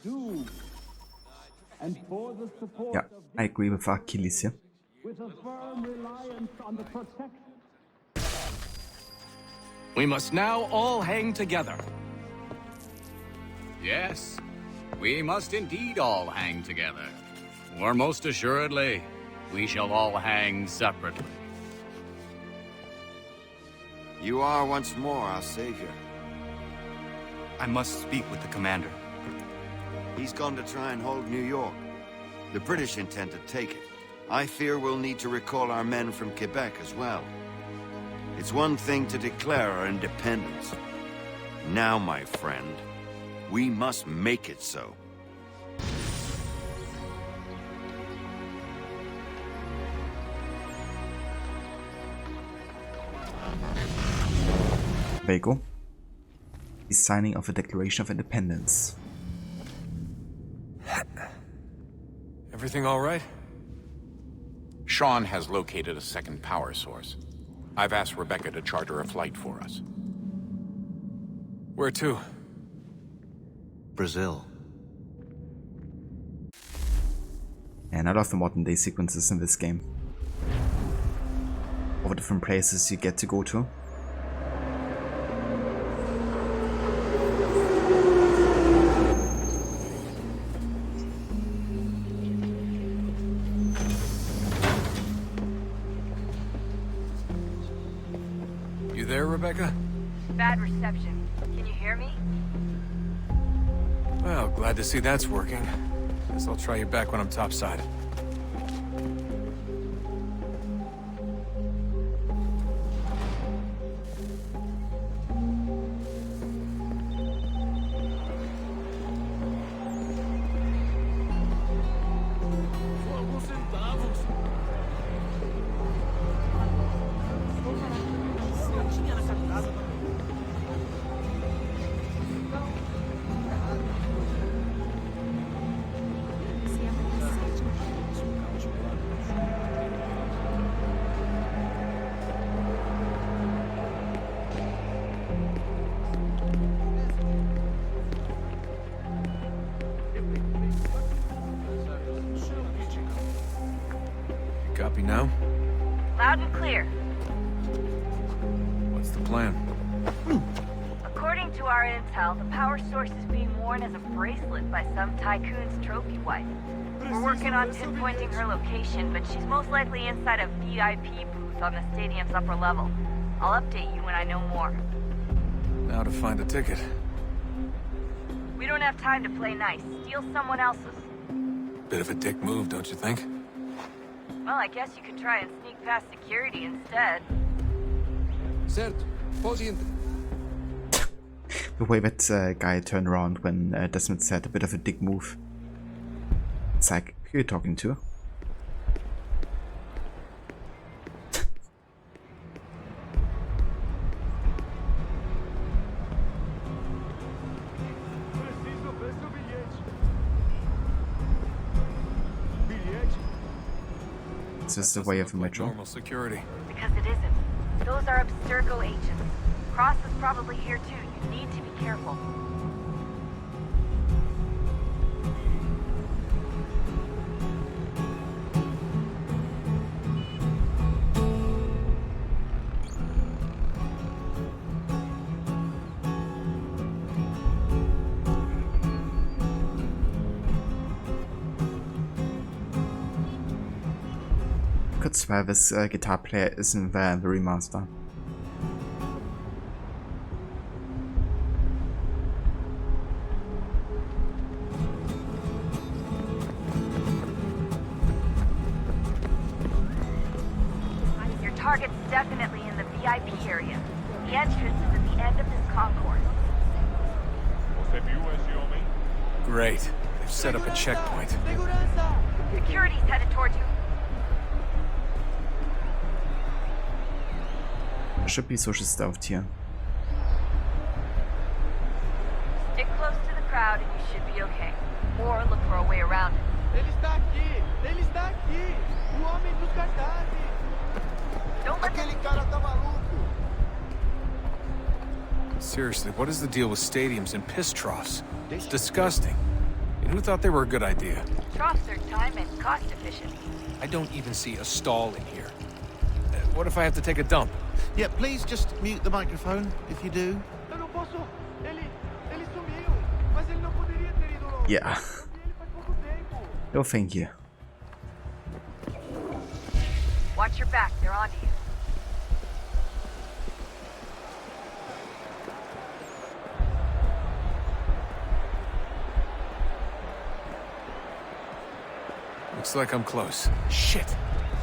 Yeah, I agree with Achilles here.
We must now all hang together. Yes, we must indeed all hang together. Or most assuredly, we shall all hang separately.
You are once more our savior.
I must speak with the commander.
He's gone to try and hold New York. The British intend to take it. I fear we'll need to recall our men from Quebec as well. It's one thing to declare our independence. Now, my friend, we must make it so.
There you go. The signing of a Declaration of Independence.
Everything all right?
Sean has located a second power source. I've asked Rebecca to charter a flight for us.
Where to?
Brazil.
And I love the modern day sequences in this game. All the different places you get to go to.
You there, Rebecca?
Bad reception. Can you hear me?
Well, glad to see that's working. Guess I'll try you back when I'm topside. Copy now?
Loud and clear.
What's the plan?
According to our intel, the power source is being worn as a bracelet by some tycoon's trophy wife. We're working on pinpointing her location, but she's most likely inside a VIP booth on the stadium's upper level. I'll update you when I know more.
Now to find a ticket.
We don't have time to play nice. Steal someone else's.
Bit of a dick move, don't you think?
Well, I guess you could try and sneak past security instead.
The way that guy turned around when Desmond said a bit of a dick move. It's like, who are you talking to? Is this the way of the metro?
Normal security.
Because it isn't. Those are Abstergo agents. Cross is probably here too. You need to be careful.
could swear this guitar player isn't the remaster.
Your target's definitely in the VIP area. The entrance is at the end of this concourse.
Great. They've set up a checkpoint.
Security's headed towards you.
There should be social stealth here.
Stick close to the crowd and you should be okay. Or look for a way around it.
Ele está aqui! Ele está aqui! O homem dos cartazes! Aquele cara tá maluco!
Seriously, what is the deal with stadiums and piss troughs? It's disgusting. And who thought they were a good idea?
Troughs are time and cost efficient.
I don't even see a stall in here. What if I have to take a dump?
Yeah, please just mute the microphone if you do.
Eu não posso. Ele sumiu, mas ele não poderia ter ido logo.
Yeah. No, thank you.
Watch your back, they're onto you.
Looks like I'm close. Shit!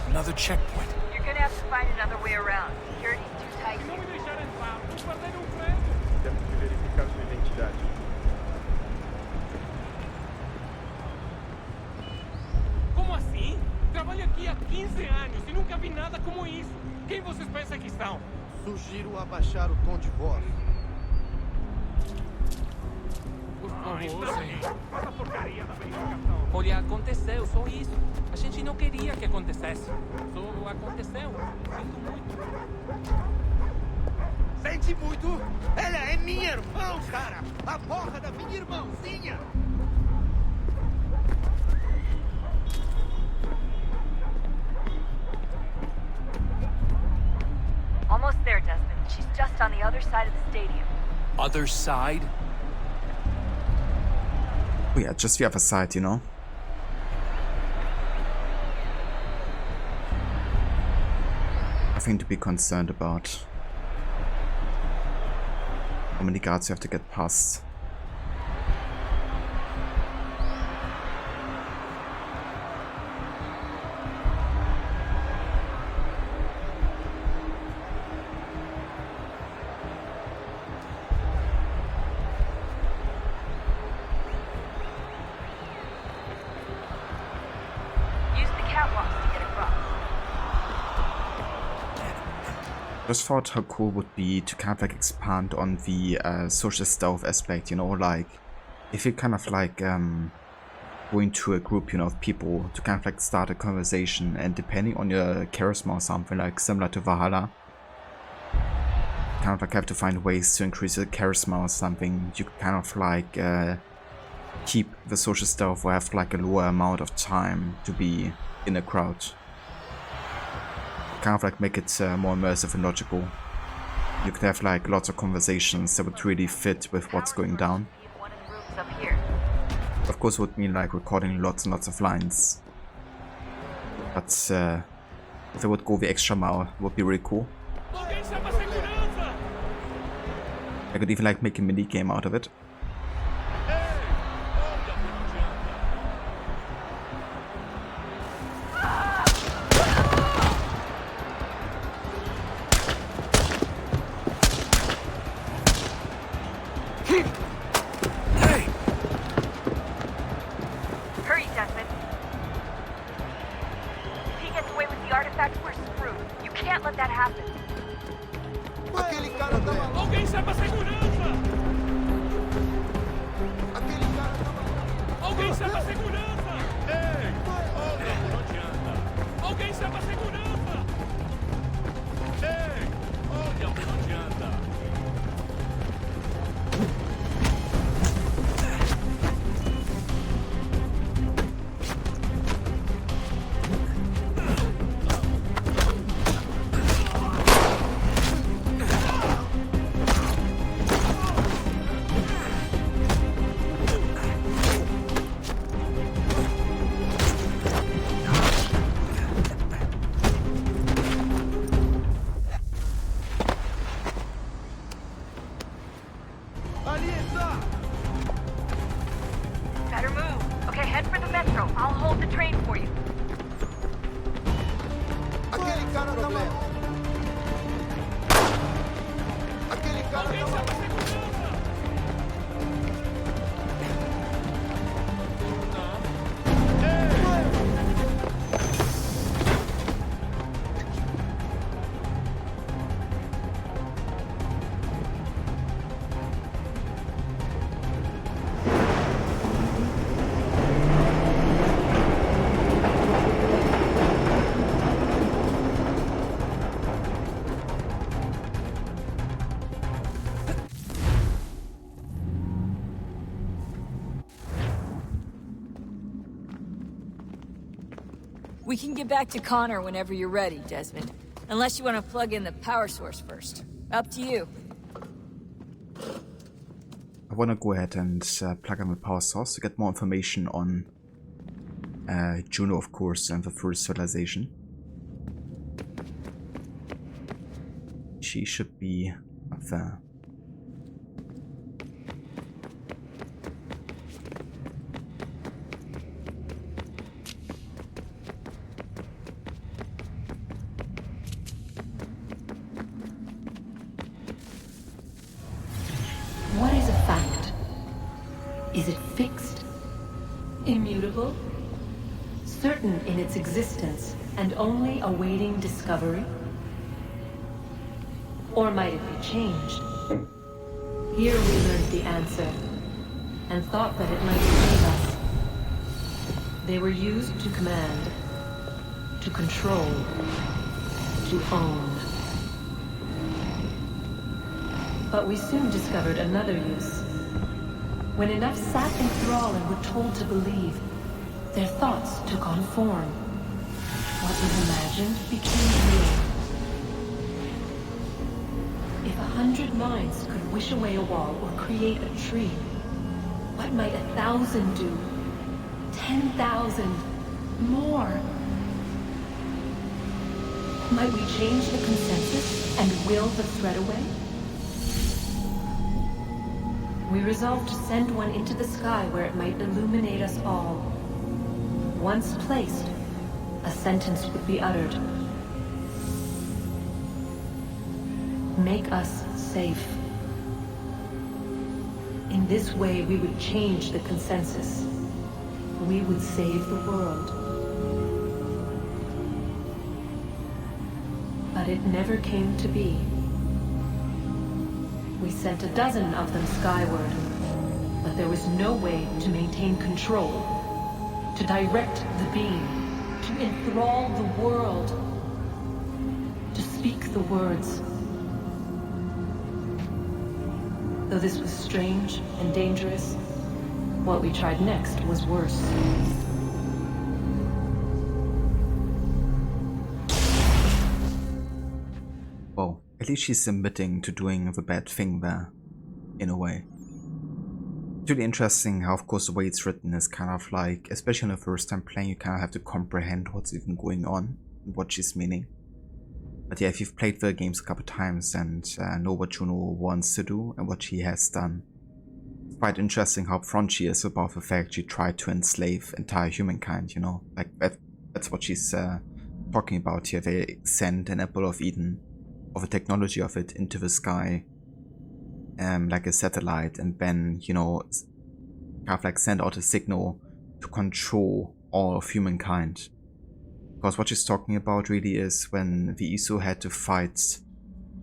Another checkpoint.
You're gonna have to find another way around. Security's too tight here.
Temos que verificar sua identidade.
Como assim? Trabalho aqui há 15 anos e nunca vi nada como isso. Quem vocês pensam que estão?
Sugiro abaixar o tom de voz.
Por favor, senhor.
Essa porcaria da verificação.
Olha, aconteceu, só isso. A gente não queria que acontecesse. Só aconteceu. Sinto muito.
Sente muito? Ela é minha irmã, cara! A porra da minha irmãzinha!
Almost there, Desmond. She's just on the other side of the stadium.
Other side?
Oh yeah, just the other side, you know. Nothing to be concerned about. How many guards you have to get past? Just thought how cool would be to kind of like expand on the social stealth aspect, you know, like if you kind of like go into a group, you know, of people to kind of like start a conversation, and depending on your charisma or something like similar to Valhalla, kind of like have to find ways to increase your charisma or something. You kind of like keep the social stealth or have like a lower amount of time to be in a crowd. Kind of like make it more immersive and logical. You could have like lots of conversations that would really fit with what's going down. Of course, it would mean like recording lots and lots of lines. But if they would go the extra mile, it would be really cool. I could even like make a mini game out of it.
Better move. Okay, head for the metro. I'll hold the train for you.
Aquele cara tá maluco. Aquele cara tá maluco.
We can get back to Connor whenever you're ready, Desmond. Unless you want to plug in the power source first. Up to you.
I want to go ahead and plug in the power source to get more information on Juno, of course, and the first civilization. She should be up there.
What is a fact? Is it fixed? Immutable? Certain in its existence and only awaiting discovery? Or might it be changed? Here we learned the answer, and thought that it might save us. They were used to command, to control, to own. But we soon discovered another use. When enough sat in thrall and were told to believe, their thoughts took on form. What was imagined became real. If 100 minds could wish away a wall or create a tree, what might 1,000 do? 10,000? More? Might we change the consensus and will the threat away? We resolved to send one into the sky where it might illuminate us all. Once placed, a sentence would be uttered. Make us safe. In this way, we would change the consensus. We would save the world. But it never came to be. We sent a dozen of them skyward, but there was no way to maintain control, to direct the beam, to enthrall the world, to speak the words. Though this was strange and dangerous, what we tried next was worse.
Well, at least she's admitting to doing the bad thing there, in a way. It's really interesting how, of course, the way it's written is kind of like, especially on the first time playing, you kind of have to comprehend what's even going on, and what she's meaning. But yeah, if you've played the games a couple times and know what Juno wants to do and what she has done, it's quite interesting how upfront she is about the fact she tried to enslave entire humankind, you know? Like, that's what she's talking about here. They sent an apple of Eden, of the technology of it, into the sky, like a satellite, and then, you know, kind of like send out a signal to control all of humankind. Because what she's talking about really is when the ISO had to fight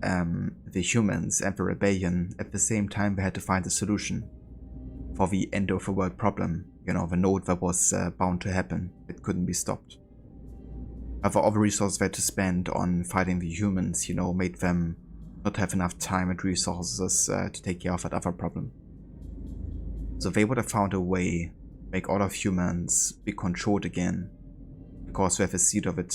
the humans and the rebellion, at the same time they had to find a solution for the end of the world problem, you know, the node that was bound to happen. It couldn't be stopped. However, all the resources they had to spend on fighting the humans, you know, made them not have enough time and resources to take care of that other problem. So they would have found a way to make all of humans be controlled again, because they have a seed of it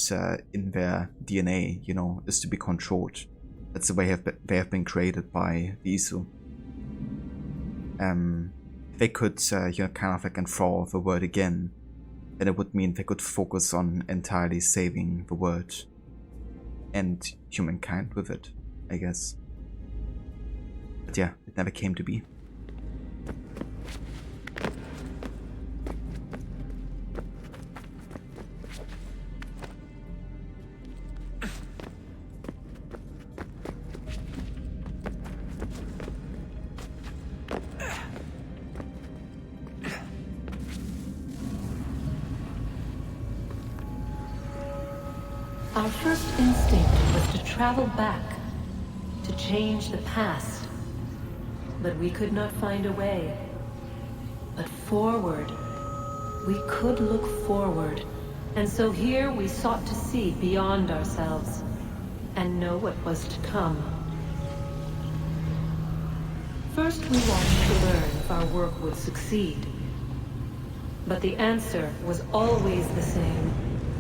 in their DNA, you know, is to be controlled. That's the way they have been created by the ISO. If they could, you know, kind of like enthrall the world again, then it would mean they could focus on entirely saving the world and humankind with it, I guess. But yeah, it never came to be.
Our first instinct was to travel back, to change the past. But we could not find a way. But forward, we could look forward. And so here we sought to see beyond ourselves and know what was to come. First we wanted to learn if our work would succeed. But the answer was always the same.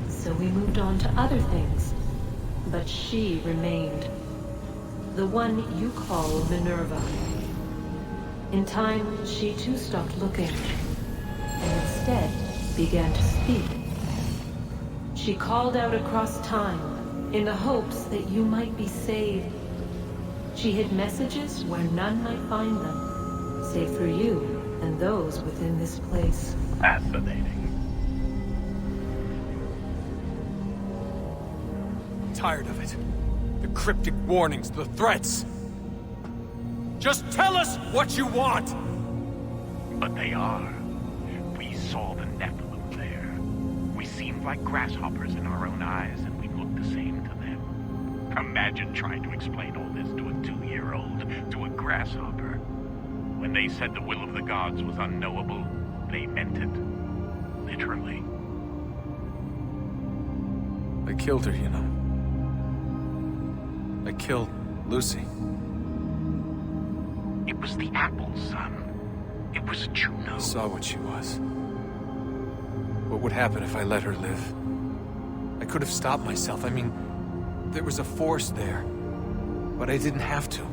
So we moved on to other things. But she remained. The one you call Minerva. In time, she too stopped looking. And instead began to speak. She called out across time, in the hopes that you might be saved. She hid messages where none might find them, save for you and those within this place.
Fascinating.
Tired of it. The cryptic warnings, the threats. Just tell us what you want!
But they are. We saw the Nephilim there. We seemed like grasshoppers in our own eyes, and we looked the same to them. Imagine trying to explain all this to a 2-year-old, to a grasshopper. When they said the will of the gods was unknowable, they meant it. Literally.
I killed her, you know. I killed Lucy.
It was the apple, son. It was Juno.
I saw what she was. What would happen if I let her live? I could have stopped myself. I mean, there was a force there. But I didn't have to.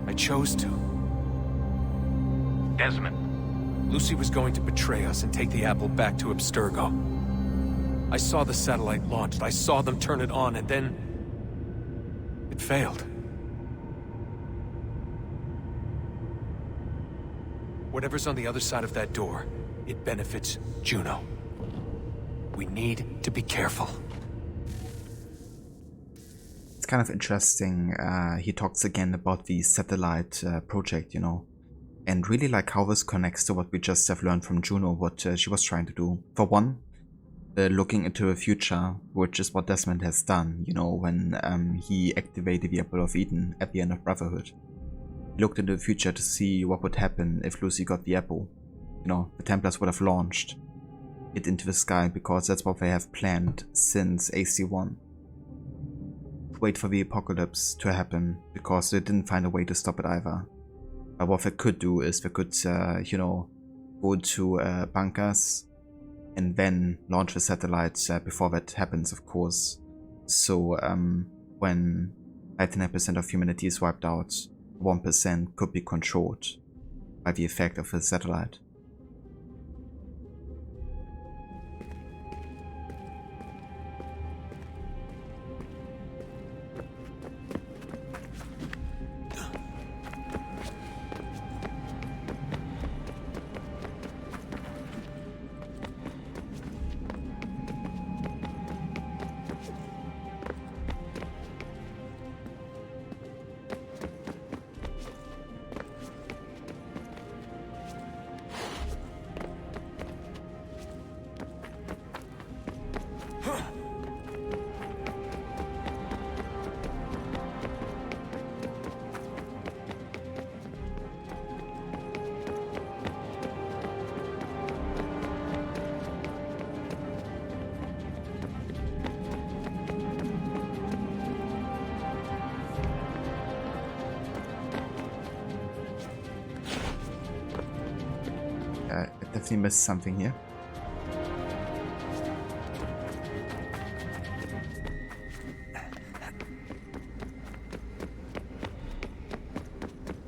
I chose to.
Desmond.
Lucy was going to betray us and take the apple back to Abstergo. I saw the satellite launched. I saw them turn it on, and then it failed. Whatever's on the other side of that door, it benefits Juno. We need to be careful.
It's kind of interesting. He talks again about the satellite project, you know, and really like how this connects to what we just have learned from Juno, what she was trying to do. For one, looking into the future, which is what Desmond has done, you know, when he activated the Apple of Eden at the end of Brotherhood. He looked into the future to see what would happen if Lucy got the apple. You know, the Templars would have launched it into the sky because that's what they have planned since AC1. Wait for the apocalypse to happen because they didn't find a way to stop it either. But what they could do is they could, you know, go to bunkers and then launch the satellites before that happens, of course. So when 99% of humanity is wiped out, 1% could be controlled by the effect of the satellite. I definitely missed something here.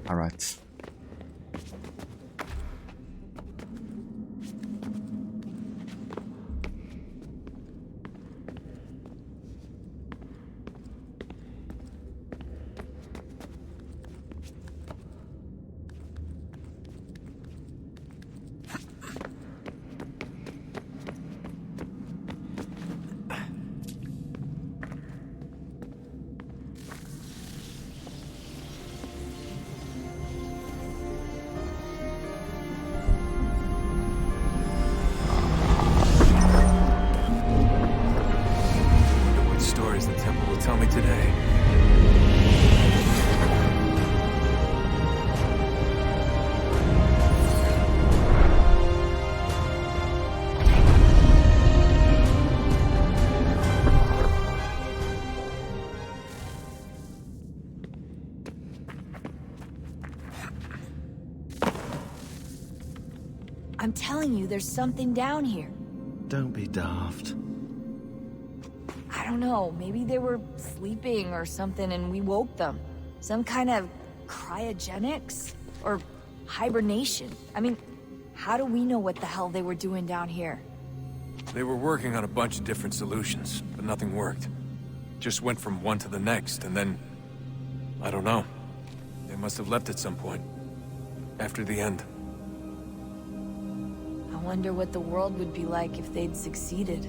All right.
I'm telling you, there's something down here.
Don't be daft.
I don't know, maybe they were sleeping or something and we woke them. Some kind of cryogenics? Or hibernation? I mean, how do we know what the hell they were doing down here?
They were working on a bunch of different solutions, but nothing worked. Just went from one to the next, and then... I don't know. They must have left at some point. After the end.
I wonder what the world would be like if they'd succeeded.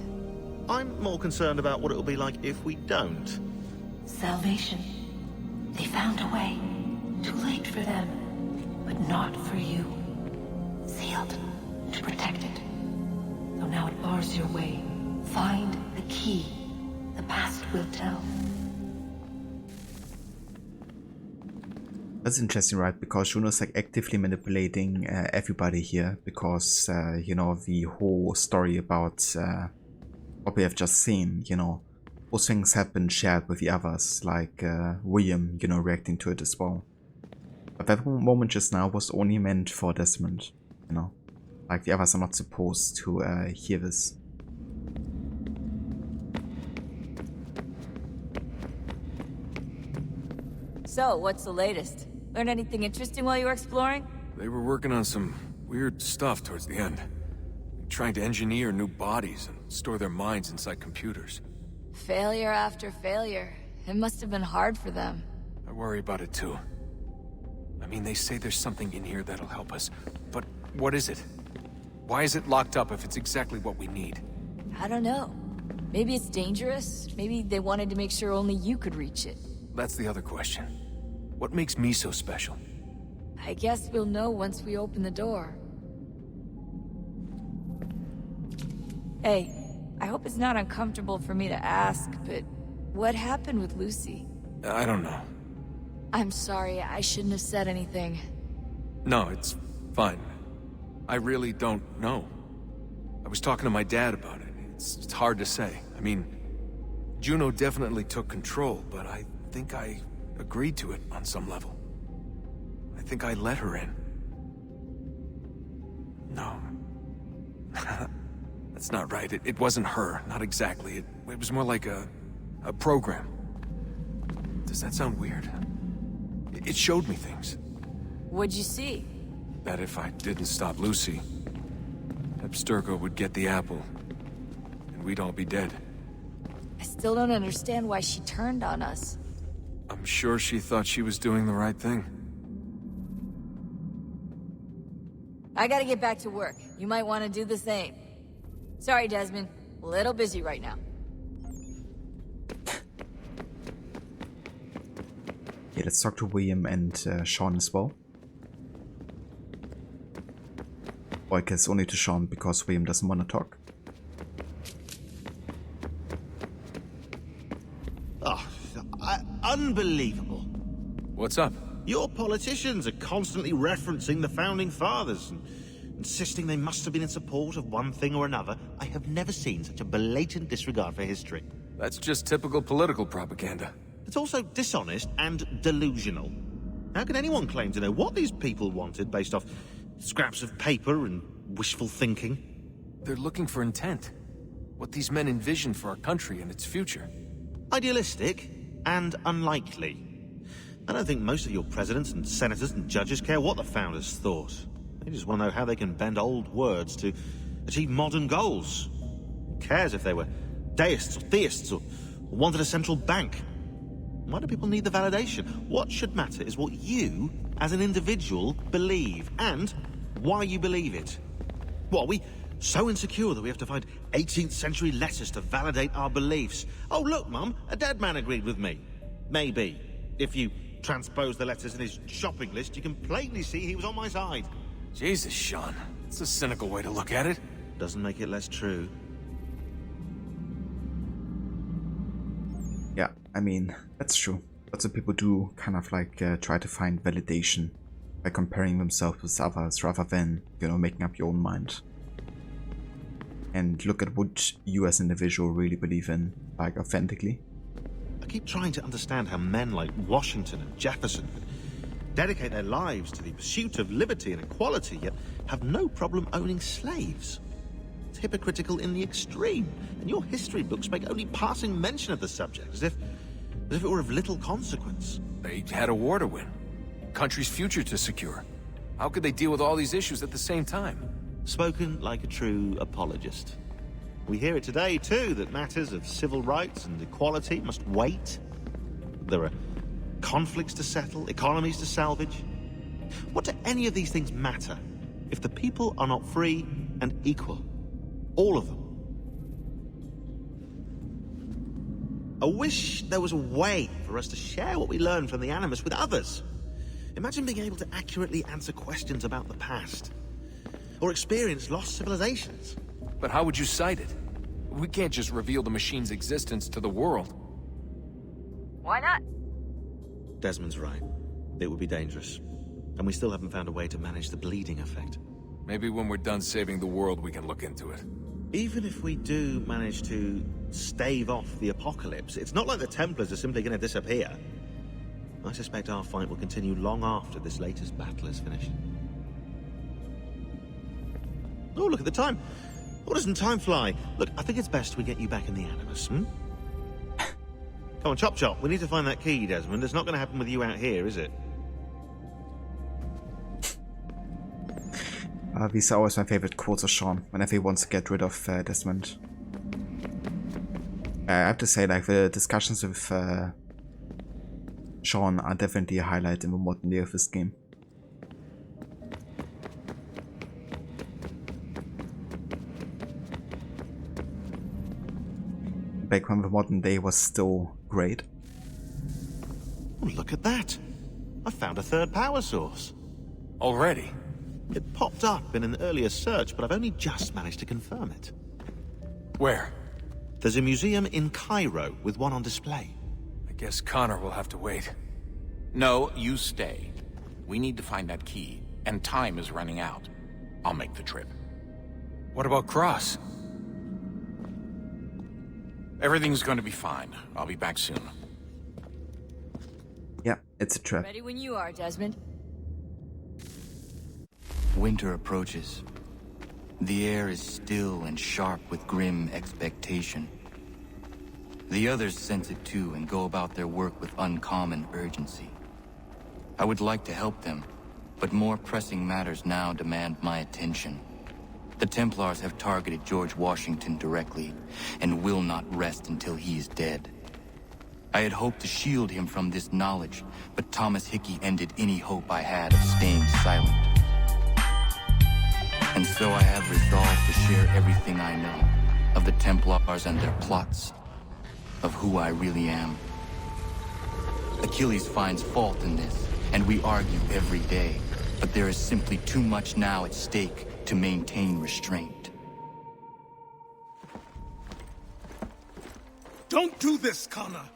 I'm more concerned about what it'll be like if we don't.
Salvation. They found a way. Too late for them, but not for you. Sealed to protect it. So now it bars your way. Find the key. The past will tell.
That's interesting, right? Because Juno's like actively manipulating everybody here, because you know, the whole story about what we have just seen, you know, those things have been shared with the others, like William, you know, reacting to it as well. But that moment just now was only meant for Desmond, you know, like the others are not supposed to hear this.
So, what's the latest? Learn anything interesting while you were exploring?
They were working on some weird stuff towards the end. Trying to engineer new bodies and store their minds inside computers.
Failure after failure. It must have been hard for them.
I worry about it too. I mean, they say there's something in here that'll help us. But what is it? Why is it locked up if it's exactly what we need?
I don't know. Maybe it's dangerous. Maybe they wanted to make sure only you could reach it.
That's the other question. What makes me so special?
I guess we'll know once we open the door. Hey, I hope it's not uncomfortable for me to ask, but what happened with Lucy?
I don't know.
I'm sorry, I shouldn't have said anything.
No, it's fine. I really don't know. I was talking to my dad about it. It's hard to say. I mean, Juno definitely took control, but I think I agreed to it on some level. I think I let her in. No. That's not right. It wasn't her. Not exactly. It was more like a program. Does that sound weird? It showed me things.
What'd you see?
That if I didn't stop Lucy, Abstergo would get the apple, and we'd all be dead.
I still don't understand why she turned on us.
I'm sure she thought she was doing the right thing.
I gotta get back to work. You might want to do the same. Sorry, Desmond. A little busy right now.
Yeah, let's talk to William and Sean as well. Or I guess only to Sean, because William doesn't want to talk.
Oh, unbelievable.
What's up?
Your politicians are constantly referencing the Founding Fathers and insisting they must have been in support of one thing or another. I have never seen such a blatant disregard for history.
That's just typical political propaganda.
It's also dishonest and delusional. How can anyone claim to know what these people wanted based off scraps of paper and wishful thinking?
They're looking for intent. What these men envision for our country and its future.
Idealistic and unlikely. I don't think most of your presidents and senators and judges care what the founders thought. They just want to know how they can bend old words to achieve modern goals. Who cares if they were deists or theists or wanted a central bank? Why do people need the validation? What should matter is what you, as an individual, believe, and why you believe it. What, are we so insecure that we have to find 18th century letters to validate our beliefs? Oh, look, Mum, a dead man agreed with me. Maybe. If you transpose the letters in his shopping list, you can plainly see he was on my side.
Jesus, Sean. It's a cynical way to look at it.
Doesn't make it less true.
Yeah, I mean, that's true. Lots of people do kind of like try to find validation by comparing themselves with others rather than, you know, making up your own mind. And look at what you as an individual really believe in, like authentically.
I keep trying to understand how men like Washington and Jefferson could dedicate their lives to the pursuit of liberty and equality, yet have no problem owning slaves. It's hypocritical in the extreme, and your history books make only passing mention of the subject, as if it were of little consequence.
They had a war to win, country's future to secure. How could they deal with all these issues at the same time?
Spoken like a true apologist. We hear it today, too, that matters of civil rights and equality must wait. There are conflicts to settle, economies to salvage. What do any of these things matter if the people are not free and equal? All of them. I wish there was a way for us to share what we learn from the Animus with others. Imagine being able to accurately answer questions about the past, or experience lost civilizations.
But how would you cite it? We can't just reveal the machine's existence to the world.
Why not?
Desmond's right. It would be dangerous. And we still haven't found a way to manage the bleeding effect.
Maybe when we're done saving the world, we can look into it.
Even if we do manage to stave off the apocalypse, it's not like the Templars are simply going to disappear. I suspect our fight will continue long after this latest battle is finished. Oh, look at the time. Oh, doesn't time fly? Look, I think it's best we get you back in the Animus, Come on, chop chop. We need to find that key, Desmond. It's not going to happen with you out here, is it?
These are always my favorite quotes of Sean, whenever he wants to get rid of Desmond. I have to say, like, the discussions with Sean are definitely a highlight in the modern day of this game. Back when the modern day was still great.
Oh, look at that! I found a third power source.
Already?
It popped up in an earlier search, but I've only just managed to confirm it.
Where?
There's a museum in Cairo with one on display.
I guess Connor will have to wait.
No, you stay. We need to find that key, and time is running out. I'll make the trip.
What about Cross?
Everything's going to be fine. I'll be back soon.
Yeah, it's a trap.
Ready when you are, Desmond.
Winter approaches. The air is still and sharp with grim expectation. The others sense it too and go about their work with uncommon urgency. I would like to help them, but more pressing matters now demand my attention. The Templars have targeted George Washington directly, and will not rest until he is dead. I had hoped to shield him from this knowledge, but Thomas Hickey ended any hope I had of staying silent. And so I have resolved to share everything I know of the Templars and their plots, of who I really am. Achilles finds fault in this, and we argue every day, but there is simply too much now at stake to maintain restraint.
Don't do this, Connor!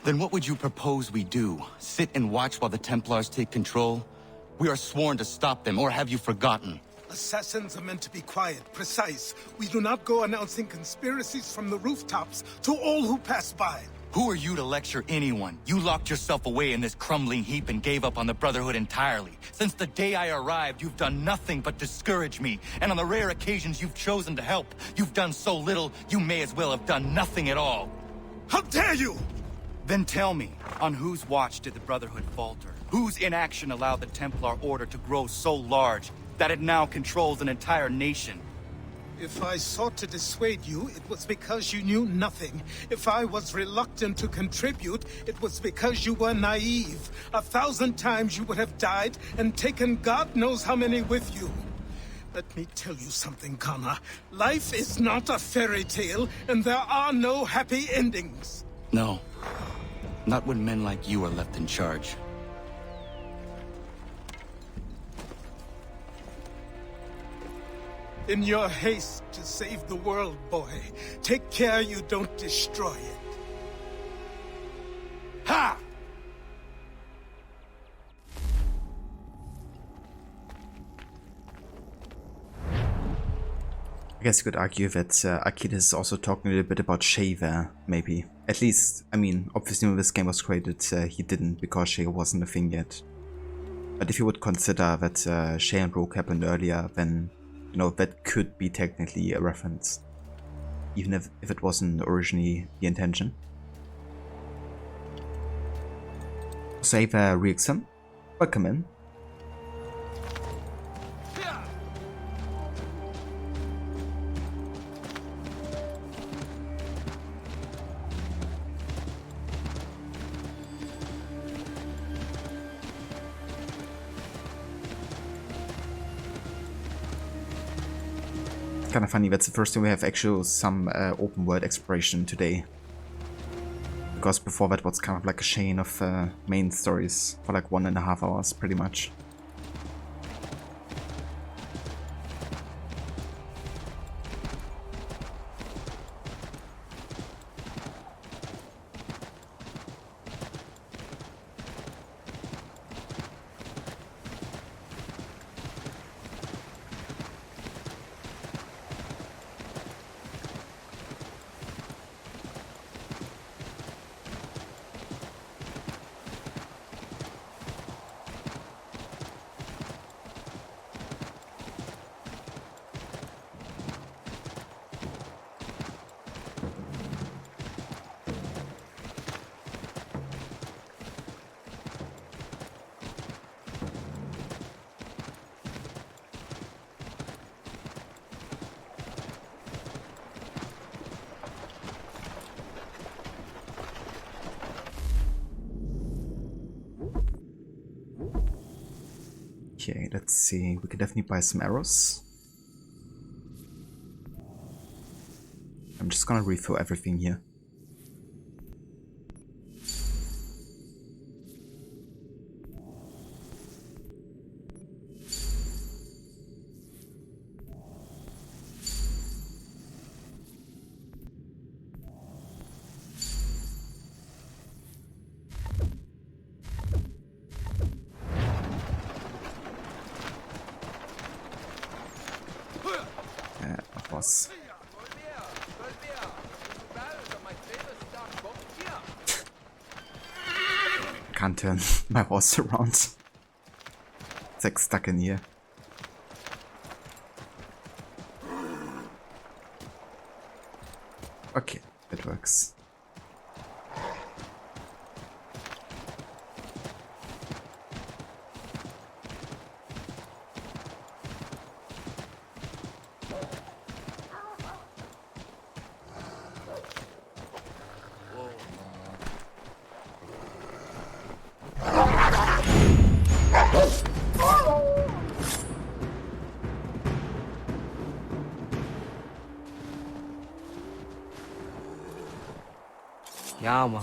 Then what would you propose we do? Sit and watch while the Templars take control? We are sworn to stop them, or have you forgotten?
Assassins are meant to be quiet, precise. We do not go announcing conspiracies from the rooftops to all who pass by.
Who are you to lecture anyone? You locked yourself away in this crumbling heap and gave up on the Brotherhood entirely. Since the day I arrived, you've done nothing but discourage me. And on the rare occasions you've chosen to help, you've done so little, you may as well have done nothing at all.
How dare you!
Then tell me, on whose watch did the Brotherhood falter? Whose inaction allowed the Templar Order to grow so large that it now controls an entire nation?
If I sought to dissuade you, it was because you knew nothing. If I was reluctant to contribute, it was because you were naive. 1,000 times you would have died and taken God knows how many with you. Let me tell you something, Connor. Life is not a fairy tale, and there are no happy endings.
No. Not when men like you are left in charge.
In your haste to save the world, boy, take care you don't destroy it. Ha!
I guess you could argue that Achilles is also talking a little bit about Shay there, maybe. At least, I mean, obviously when this game was created, he didn't, because Shay wasn't a thing yet. But if you would consider that Shay and Rogue happened earlier, then, you know, that could be technically a reference. Even if it wasn't originally the intention. Save Riexon. Welcome in. Kind of funny, that's the first time we have actually some open world exploration today. Because before that was kind of like a chain of main stories for like 1.5 hours pretty much. Okay, let's see. We can definitely buy some arrows. I'm just gonna refill everything here. Can't turn my horse around. It's like stuck in here. Okay, it works.
Ja, man.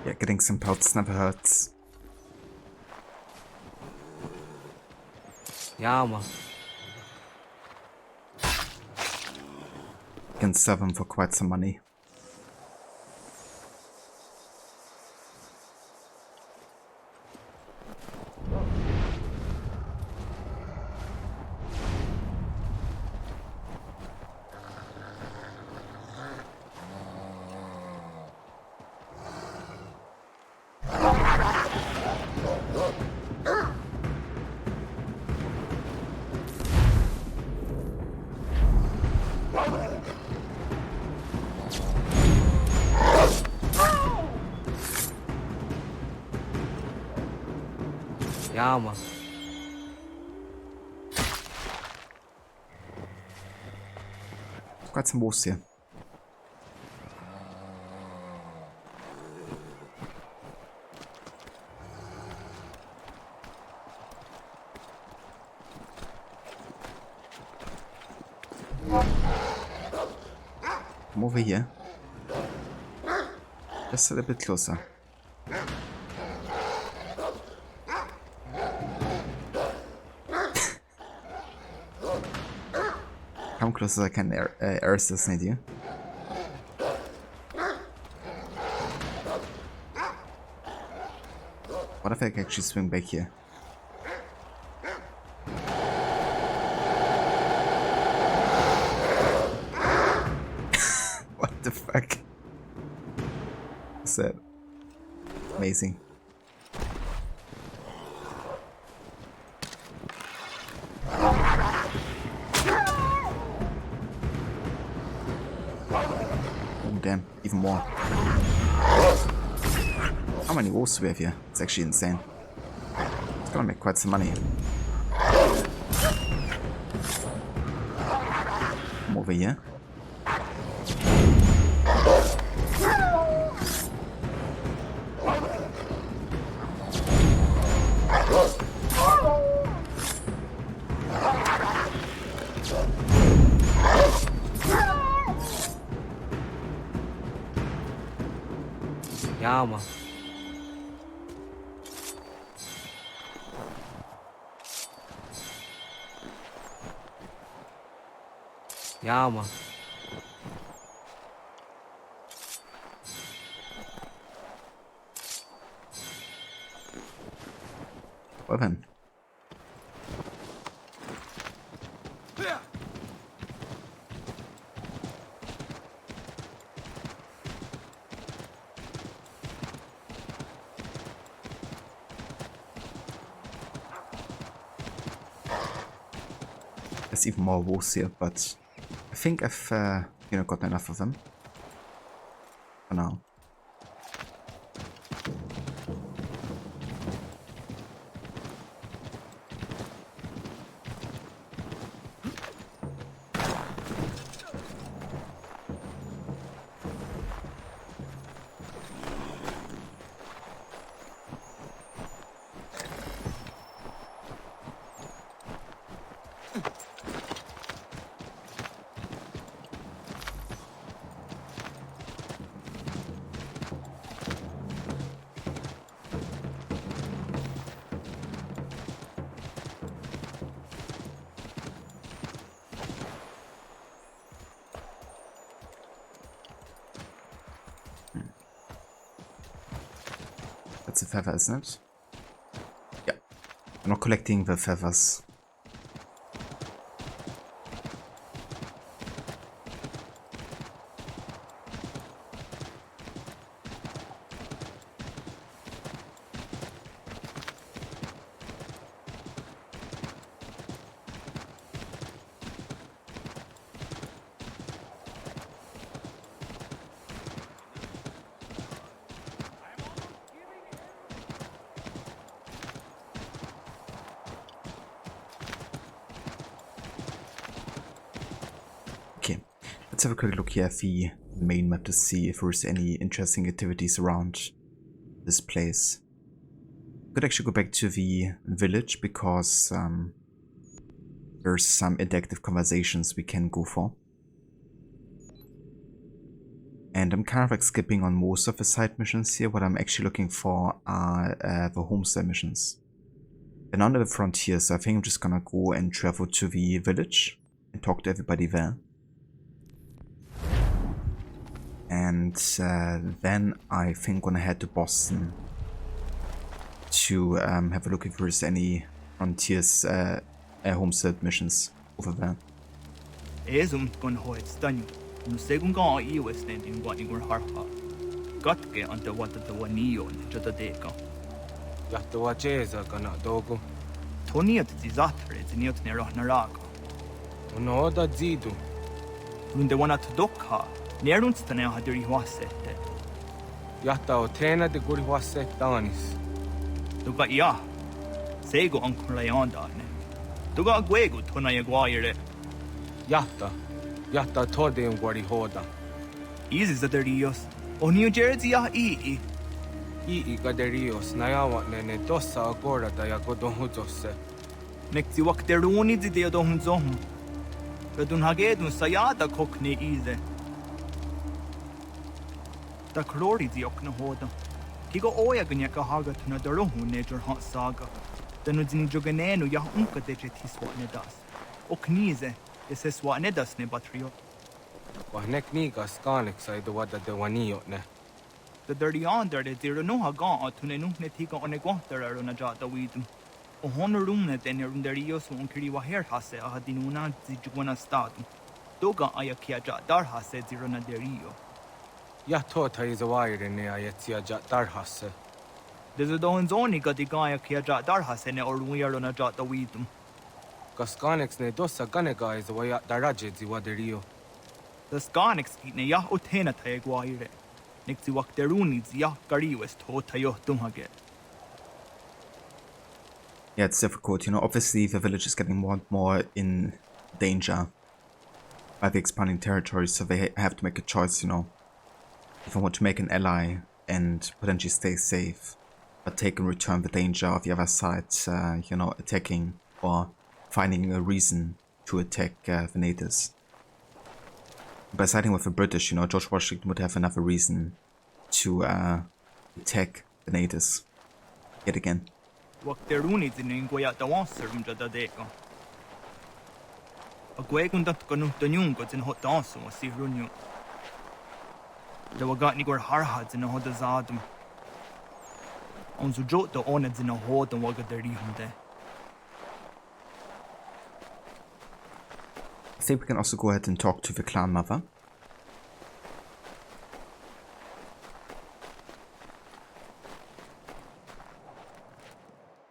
Yeah, getting some pelts never hurts. Ja, man.
You can sell them for quite some money.
Ja, man.
Got some wolves here. Come over here. Just a little bit closer. Come closer so I can air assassinate you. What if I can actually swing back here? What the fuck? What's that? Amazing. Oh damn, even more. How many wolves do we have here? It's actually insane. It's gonna make quite some money. Come over here.
Ja, man. Ja, man.
Well then. There's even more wolves here, but I think I've got enough of them for now. That's a feather, isn't it? Yeah. I'm not collecting the feathers. Okay, let's have a quick look here at the main map to see if there's any interesting activities around this place. Could actually go back to the village because there's some interactive conversations we can go for. And I'm kind of like skipping on most of the side missions here. What I'm actually looking for are the Homestead missions. They're not at the frontier, so I think I'm just gonna go and travel to the village and talk to everybody there. And then I think gonna head to Boston to have a look if there's any frontiers Homestead missions over there.
No según gá íwas na dín gwain gur harcha. Gatge an da wata da wanio in jota deka.
Yatta wacheza kana dogo.
Toniat zi zatr it's niot ne roh naraka.
No da zidu.
Run de wana tdokha. Nerun stane ha diri wasette.
Yatta o tena de guri wasette danis.
Duga ya. Sego Uncle Leonda. Do got Guego Tona Yaguire.
Yatta Todin Guari Hoda.
Easy the Rios. O New Jersey, E.
Gaderios, Nayawa Nene Dossa Agora Dayagodonhutose.
Next you walk the Runi the Deodonzom. But don't Hagedun Sayada Cockney easy. The Crori the Oknahoda. Kigo Oyaganyaka Haga to Nadarohu, Nature Hot Saga. The Nudin Joganenu Yahunka de Jetiswanedas. Oknize, this is what Nedas Nebatrio.
Wahnekniga Scarnix, I do what the Wanio.
The dirty under the Dironoha gone to Nenuknetika on a guater on a jata weedum. O Honorumne then the Rios on Kiriwa hair hase a Hadinuna Zijuana Statum. Doga Ayakia Dar hase Zirona de Rio.
Yatota is a wire in the Ayatia Jat Darhase.
There's a Donzoni got the Gaia Kia Dar hase or we are on a jata weedum.
Gasconix ne dosa Ganega is the way at Daraji wa de Rio.
The Scarnix eat ne Yah Otena Taguire. Next you walk the Runi's Yah Gari West Hotayo Dumhage.
Yeah, it's difficult. You know, obviously the village is getting more and more in danger by the expanding territory, so they have to make a choice, you know. If I want to make an ally and potentially stay safe, but take in return the danger of the other side, you know, attacking or finding a reason to attack the natives. By siding with the British, you know, George Washington would have another reason to attack the natives yet again.
Walk the Runi's in Goya the Wanser from Jadadeco. A Guegunda Canutanium in hot dance was see Runyu. There were got Nigor Harhads in a hot Zadum. On the joke the honors in a hot and walk at the Rihum there.
I think we can also go ahead and talk to the clan mother.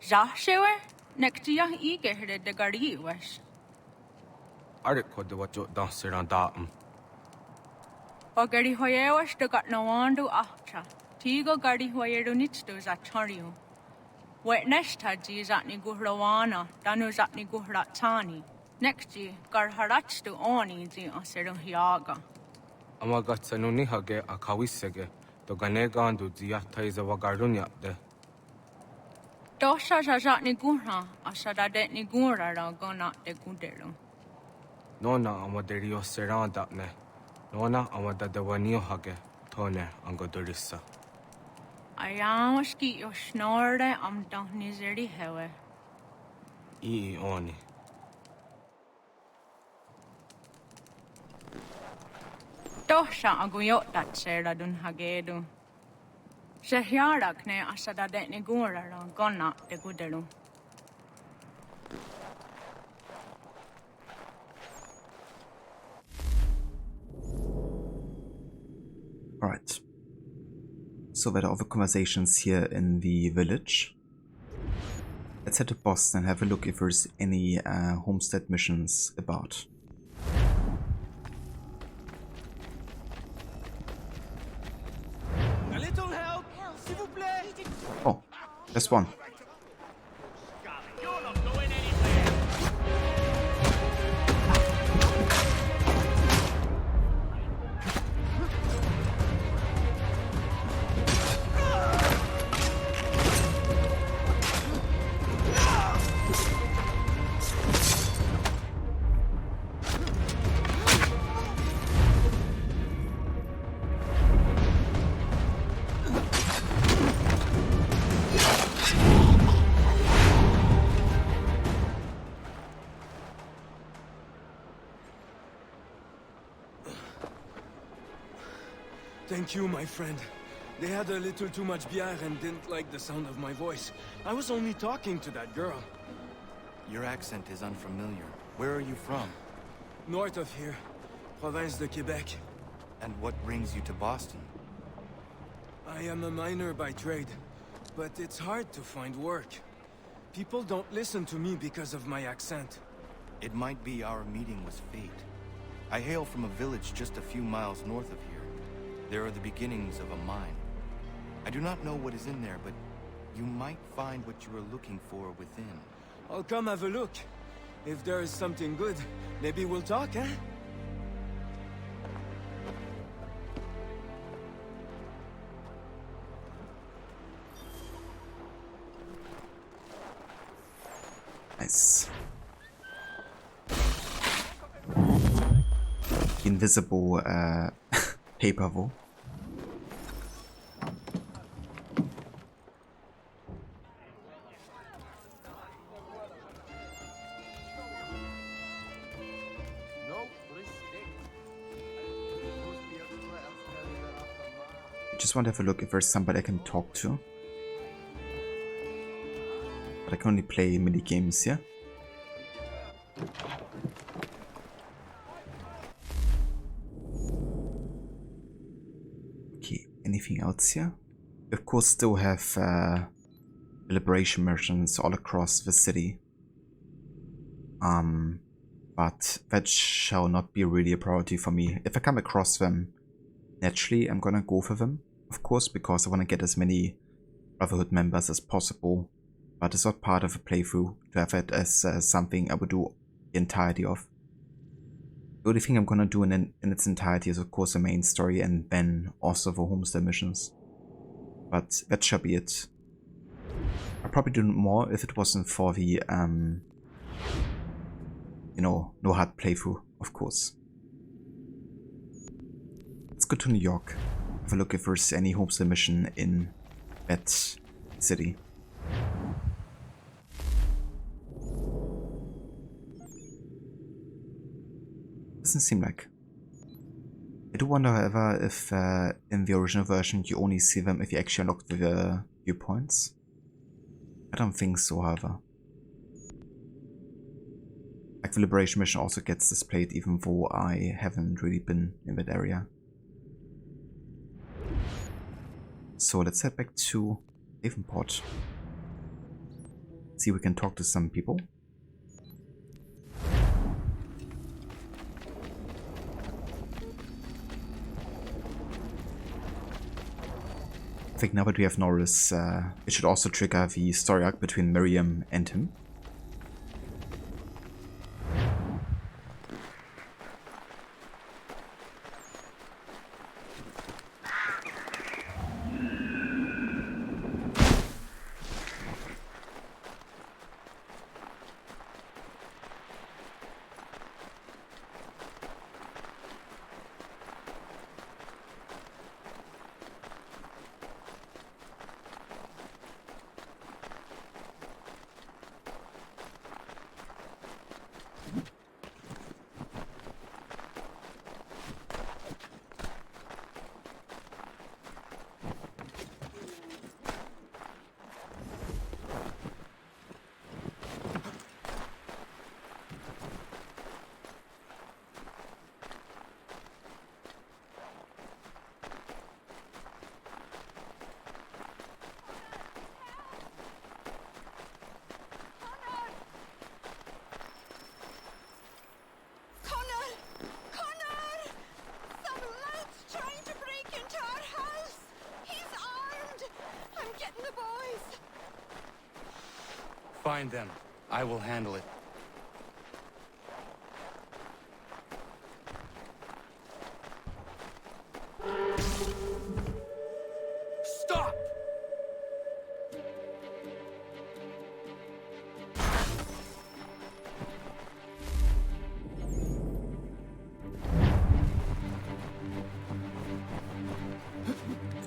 Joshua, next to young eager headed the Gardie was.
Ariko de what you dancer on Datum.
O Gardie Hoyewas to got no one to after. Tigo Gardie Hoyer to nits to Zachario. Wet nest had these at Niguhrawana, Danus at Niguhratani. Next year, Garharach to Oni the Asero Hiaga.
Amagatsanunihage a Kawisege, the Ganegandu Ziata is a Wagarunya de.
Dosha Jajat Nigura, Asadadet Nigura, Gona de Gudero.
Nona Amaderio Serandapne, Nona Amada de Waniohage, Tone, Angodorissa.
I am ski your snore, I'm down Nizeri Hewe.
Oni.
Dosha aguyot that Sarah dun Hagedu. Shahiarak ne Asadadet Nigura, Gona de Gudero.
Alright. So there are other conversations here in the village. Let's head to Boston and have a look if there's any Homestead missions about.
A little help, s'il vous plaît.
Oh, there's one.
Thank you, my friend. They had a little too much bière and didn't like the sound of my voice. I was only talking to that girl.
Your accent is unfamiliar. Where are you from?
North of here. Province de Quebec.
And what brings you to Boston?
I am a miner by trade, but it's hard to find work. People don't listen to me because of my accent.
It might be our meeting was fate. I hail from a village just a few miles north of here. There are the beginnings of a mine. I do not know what is in there, but
You might find what you are looking for within.
I'll come have a look. If there is something good, maybe we'll talk, eh?
Nice. Invisible paper wall. Just want to have a look if there's somebody I can talk to. But I can only play mini games here. Okay, anything else here? We of course still have liberation missions all across the city. But that shall not be really a priority for me. If I come across them, naturally I'm gonna go for them, of course, because I want to get as many Brotherhood members as possible. But it's not part of a playthrough to have it as something I would do the entirety of. The only thing I'm gonna do in its entirety is of course the main story and then also the Homestead missions. But that shall be it. I'd probably do more if it wasn't for the you know, No-HUD playthrough, of course. Let's go to New York. Have a look if there's any Homestead mission in that city. Doesn't seem like. I do wonder, however, if in the original version you only see them if you actually unlock the viewpoints. I don't think so, however. Like the Liberation mission also gets displayed even though I haven't really been in that area. So let's head back to Avonport. See if we can talk to some people. I think now that we have Norris, it should also trigger the story arc between Miriam and him.
Find them. I will handle it.
Stop!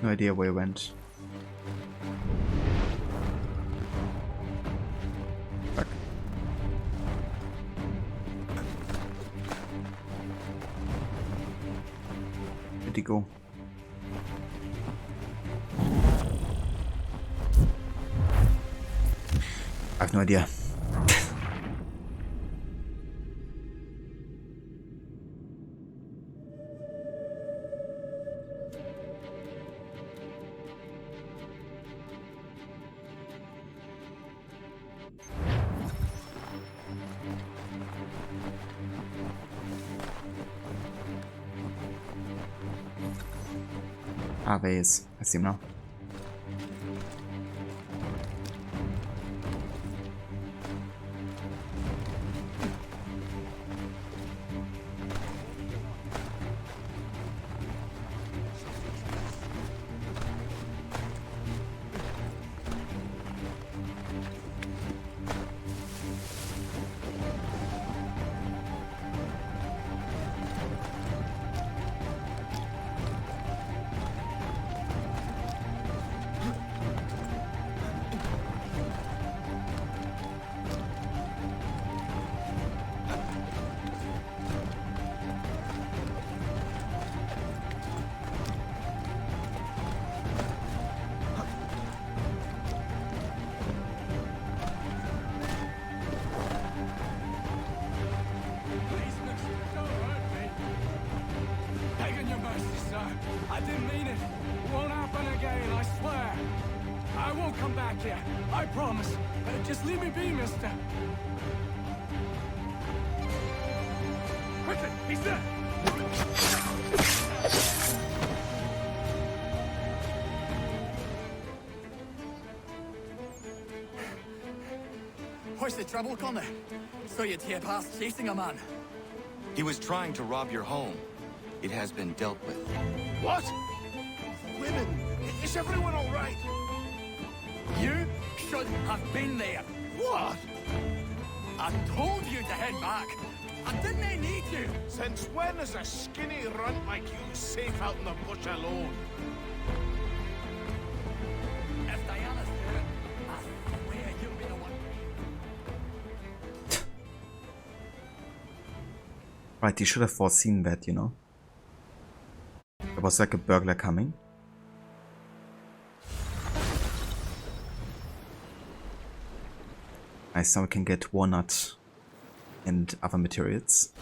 No idea where he went. Fuck. Where'd he go? I have no idea. Ah, there he is. I see him now.
come back here. I promise. Just leave me be, mister.
Quickly, he's there!
What's the trouble, Connor? So you'd hear past chasing a man?
He was trying to rob your home. It has been dealt with.
What? Women! Is everyone all right?
You should have been there.
What?
I told you to head back. I didn't need you.
Since when is a skinny runt like you safe out in the bush alone?
If Diana's there, I swear you'll be the one.
Right, you should have foreseen that, you know. There was like a burglar coming. Nice, now we can get walnut and other materials.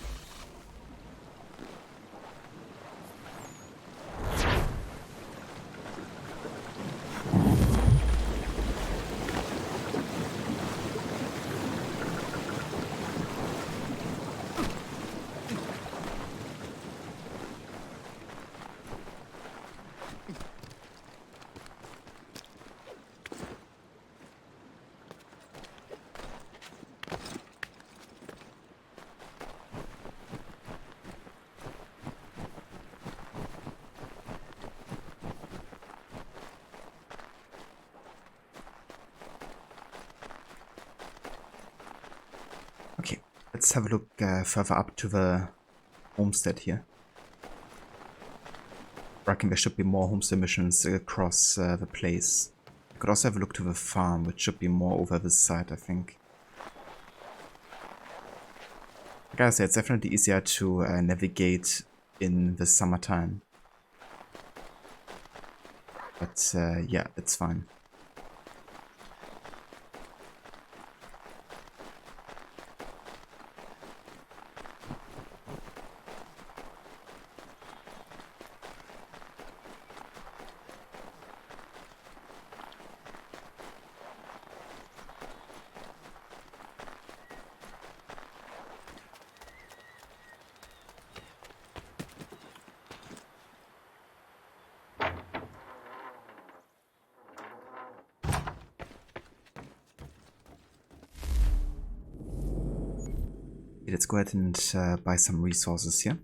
Okay, let's have a look further up to the homestead here. I reckon there should be more homestead missions across the place. I could also have a look to the farm, which should be more over this side, I think. Like I said, it's definitely easier to navigate in the summertime. But yeah, it's fine. Let's go ahead and buy some resources here.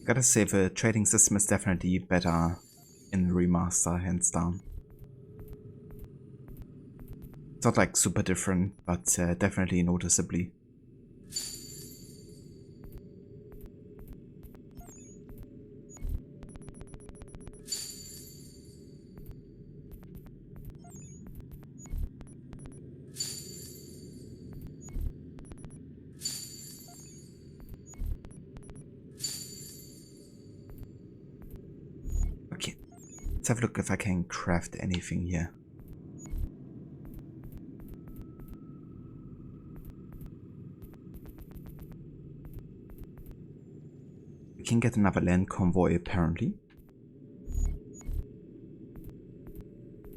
Gotta say, the trading system is definitely better in remaster, hands down. It's not like super different, but definitely noticeably. Let's have a look if I can craft anything here. We can get another land convoy apparently.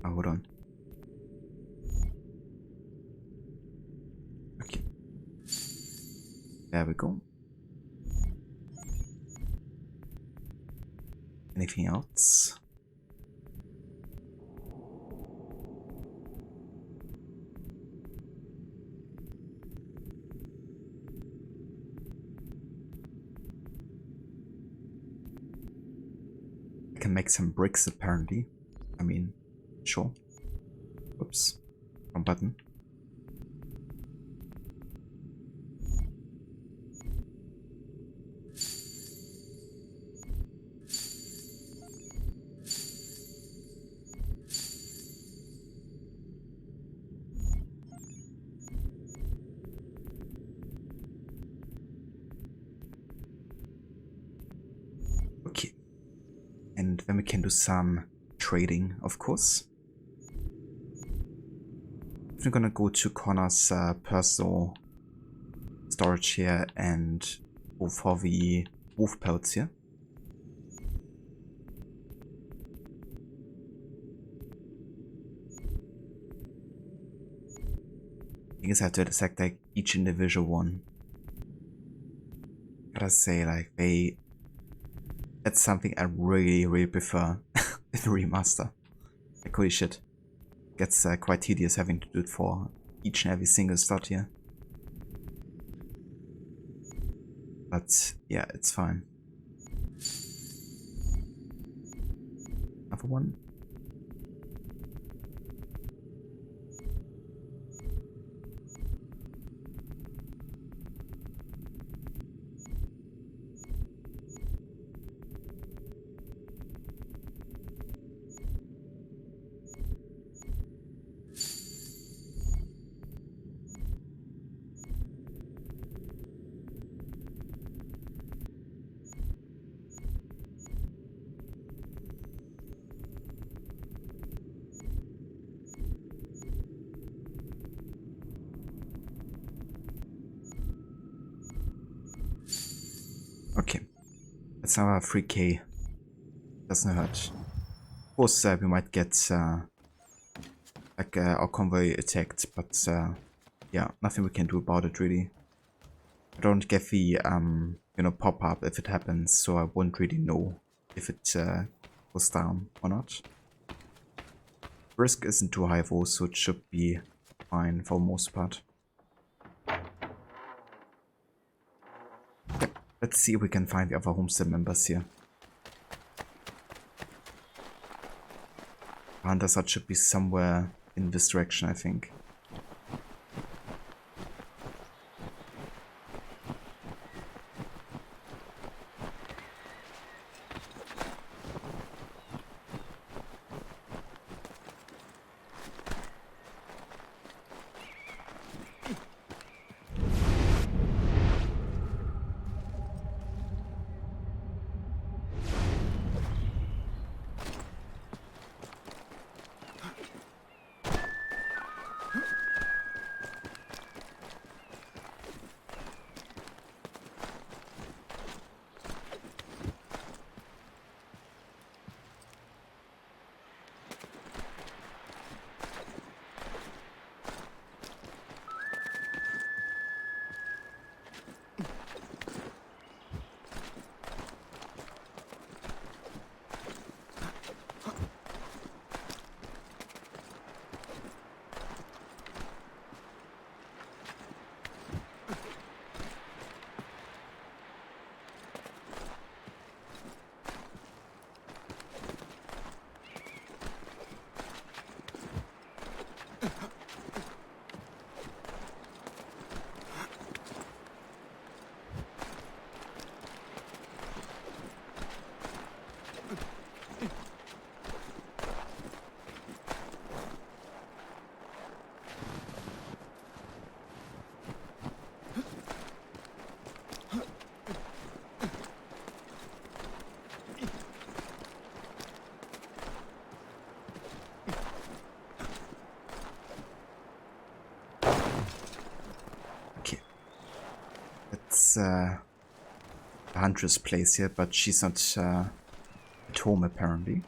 Oh, hold on. Okay. There we go. Anything else? Can make some bricks apparently. I mean, sure. Oops, wrong button. And then we can do some trading, of course. I'm gonna go to Connor's personal storage here and go for the wolf pelts here. I guess I have to dissect like each individual one. Gotta say, like, that's something I really prefer in remaster. Like, holy shit. Gets quite tedious having to do it for each and every single slot here. But yeah, it's fine. Another one. Okay, that's our 3k. Doesn't hurt. Of course, we might get like our convoy attacked, but yeah, nothing we can do about it really. I don't get the you know, pop up if it happens, so I won't really know if it goes down or not. Risk isn't too high though, so it should be fine for the most part. Let's see if we can find the other Homestead members here. Hunter's hut should be somewhere in this direction, I think. The Huntress place here, but she's not at home apparently.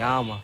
Yama.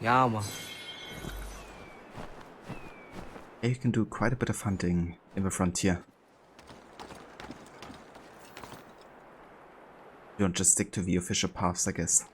Yama.
You can do quite a bit of hunting in the frontier. You don't just stick to the official paths, I guess.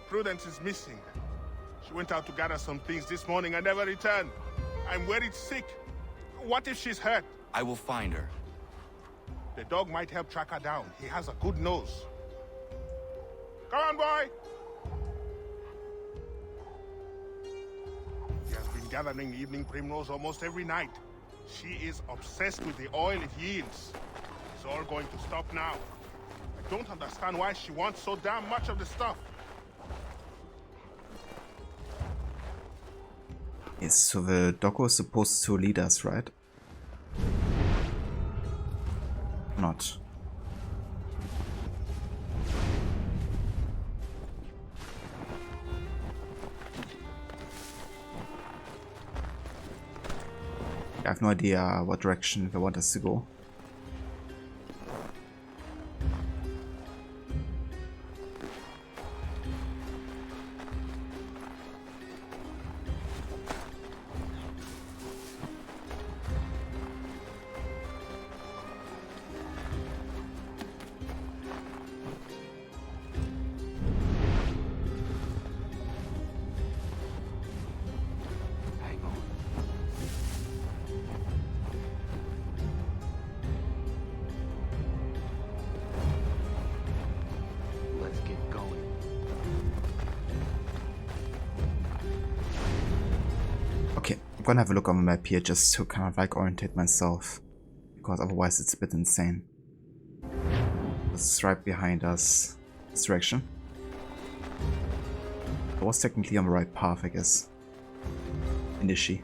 Prudence is missing. She went out to gather some things this morning and never returned. I'm worried sick. What if she's hurt?
I will find her.
The dog might help track her down. He has a good nose. Come on, boy! He has been gathering evening primrose almost every night. She is obsessed with the oil it yields. It's all going to stop now. I don't understand why she wants so damn much of the stuff.
Yes, so the dog was supposed to lead us, right? Not. I have no idea what direction they want us to go. I'm gonna have a look on the map here just to kind of like orientate myself, because otherwise it's a bit insane. It's right behind us, this direction. I was technically on the right path, I guess. Initially.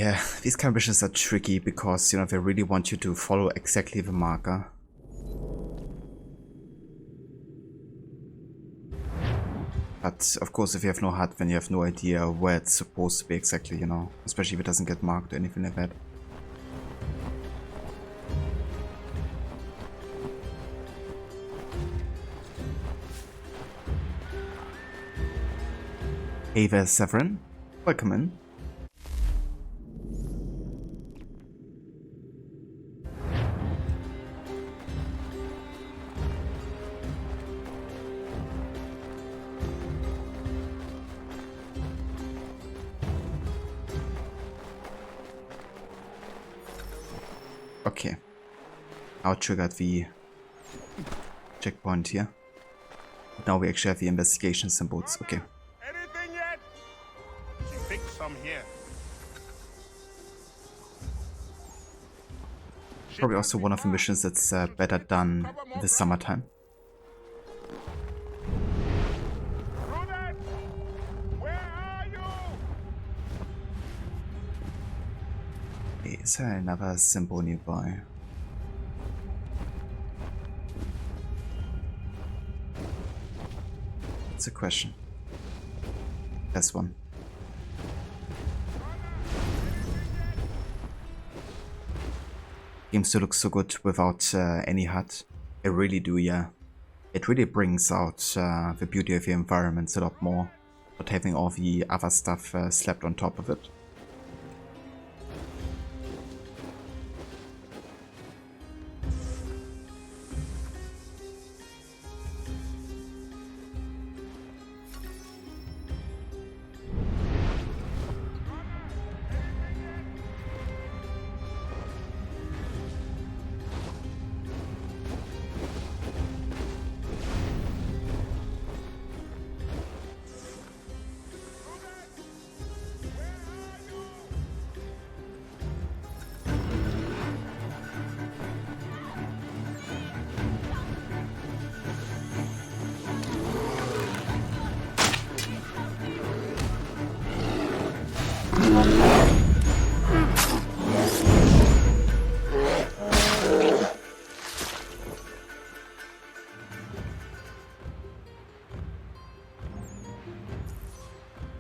Yeah, these kind of missions are tricky because, you know, they really want you to follow exactly the marker. But, of course, if you have no HUD, then you have no idea where it's supposed to be exactly, you know. Especially if it doesn't get marked or anything like that. Hey there, Severin. Welcome in. Okay. Now triggered the checkpoint here. Now we actually have the investigation symbols. Okay.
Anything yet? She fixed some here.
Probably also one of the missions that's better done in the summertime.
Prudence! Where are you?
Okay, is there another symbol nearby? That's a question. There's one. Games still look so good without any HUD. They really do, yeah. It really brings out the beauty of the environments a lot more, not having all the other stuff slapped on top of it.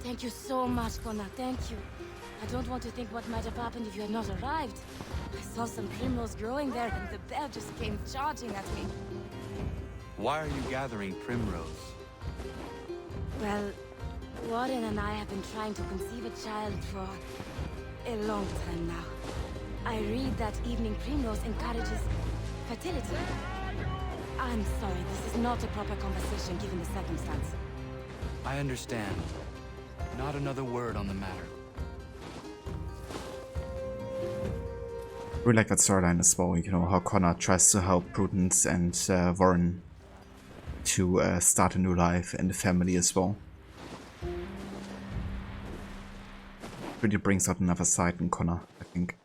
Thank you so much, Connor. Thank you. I don't want to think what might have happened if you had not arrived. I saw some primrose growing there, and the bear just came charging at me.
Why are you gathering primrose?
Well, Warren and I have been trying to conceive a child for a long time now. I read that evening primrose encourages fertility. I'm sorry, this is not a proper conversation given the circumstance.
I understand. Not another word on the matter.
I really like that storyline as well, you know, how Connor tries to help Prudence and Warren to start a new life and a family as well. Really brings out another side in Connor, I think.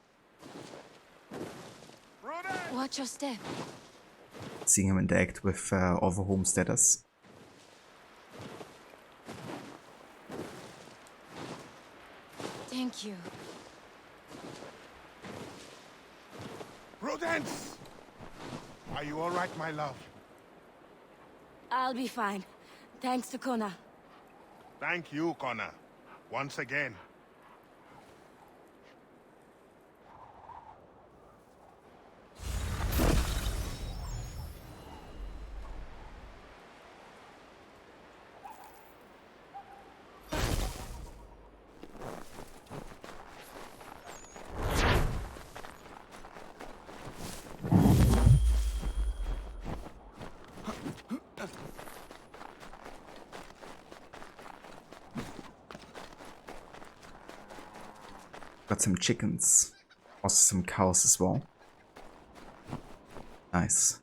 Watch your step.
Seeing him interact with all the homesteaders.
Thank you.
Prudence! Are you all right, my love?
I'll be fine. Thanks to Connor.
Thank you, Connor. Once again.
Got some chickens, also some cows as well. Nice.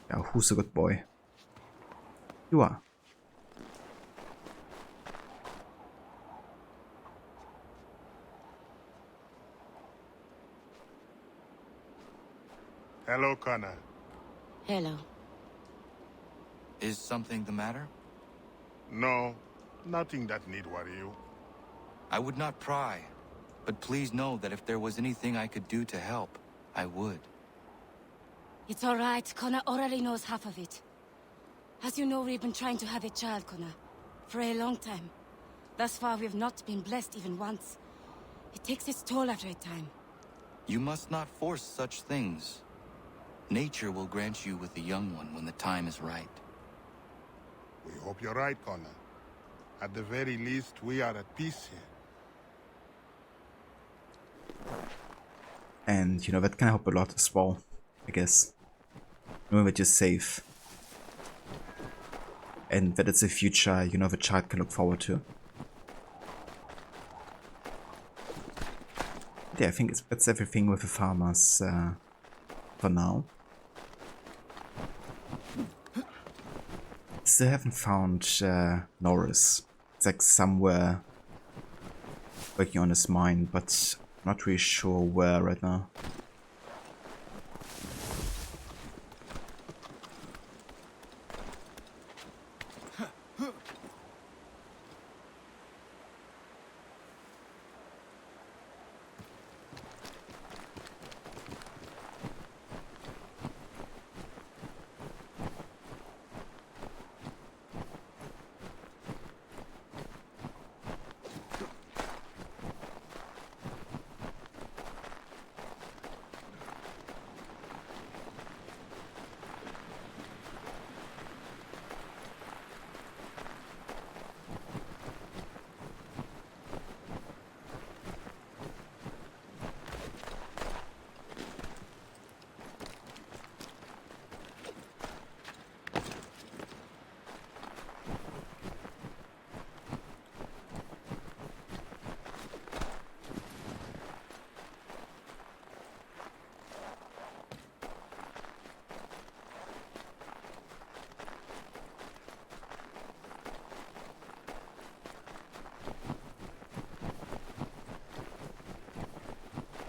Yeah, who's a good boy? You are.
Hello, Connor.
Hello.
Is something the matter?
No, nothing that need worry you.
I would not pry, but please know that if there was anything I could do to help, I would.
It's all right. Connor already knows half of it. As you know, we've been trying to have a child, Connor, for a long time. Thus far, we've not been blessed even once. It takes its toll after a time.
You must not force such things. Nature will grant you with a young one when the time is right.
We hope you're right, Connor. At the very least, we are at peace here.
And, you know, that can help a lot as well, I guess. Knowing that you're safe. And that it's a future, you know, the child can look forward to. Yeah, I think that's everything with the farmers for now. Still haven't found Norris. It's like somewhere working on his mine, but not really sure where right now.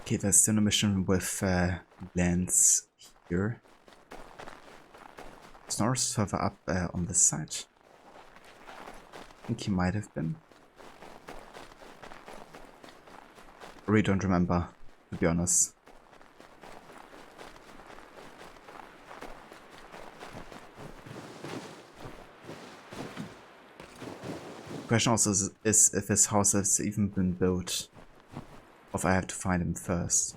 Okay, there's still a mission with Lance here. Is Norris further up on this side? I think he might have been. I really don't remember, to be honest. The question also is if his house has even been built. Or if I have to find him first.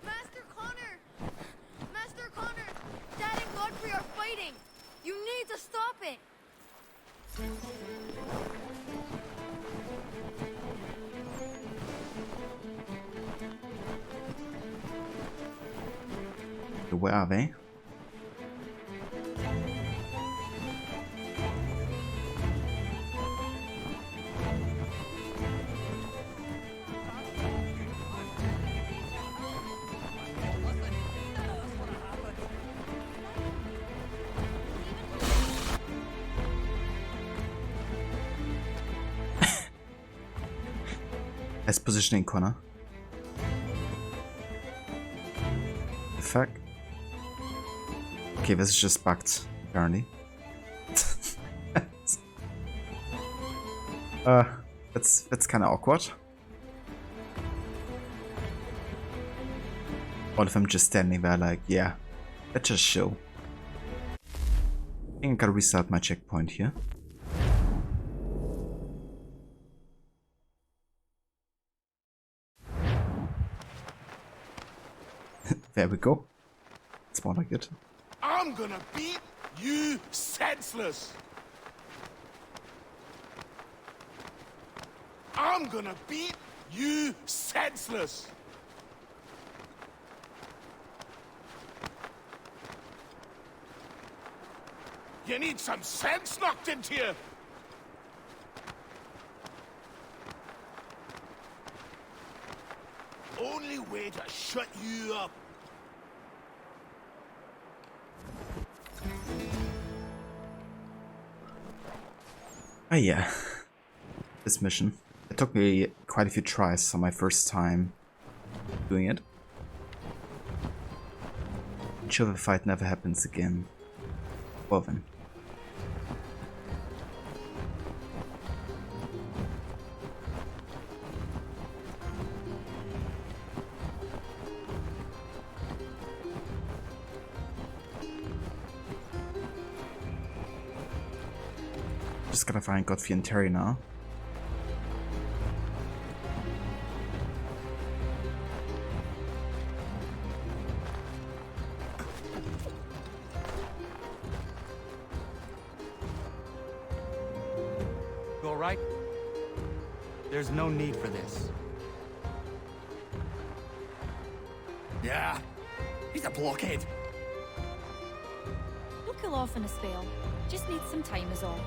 Master Connor! Master Connor! Dad and Godfrey are fighting! You need to stop it!
Where are they? Nice positioning, Connor. The fuck? Okay, this is just bugged, apparently. That's kind of awkward. All of them just standing there like, yeah, let's just show. I think I gotta restart my checkpoint here. There we go. It's more like it.
I'm gonna beat you senseless. I'm gonna beat you senseless. You need some sense knocked into you. Only way to shut you up.
Oh yeah, this mission. It took me quite a few tries on my first time doing it. I'm sure the fight never happens again. Well then. Just gotta find Godfrey and Terry now.
You all right? There's no need for this.
Yeah, he's a blockhead.
He'll cool off in a spell. Just needs some time is all.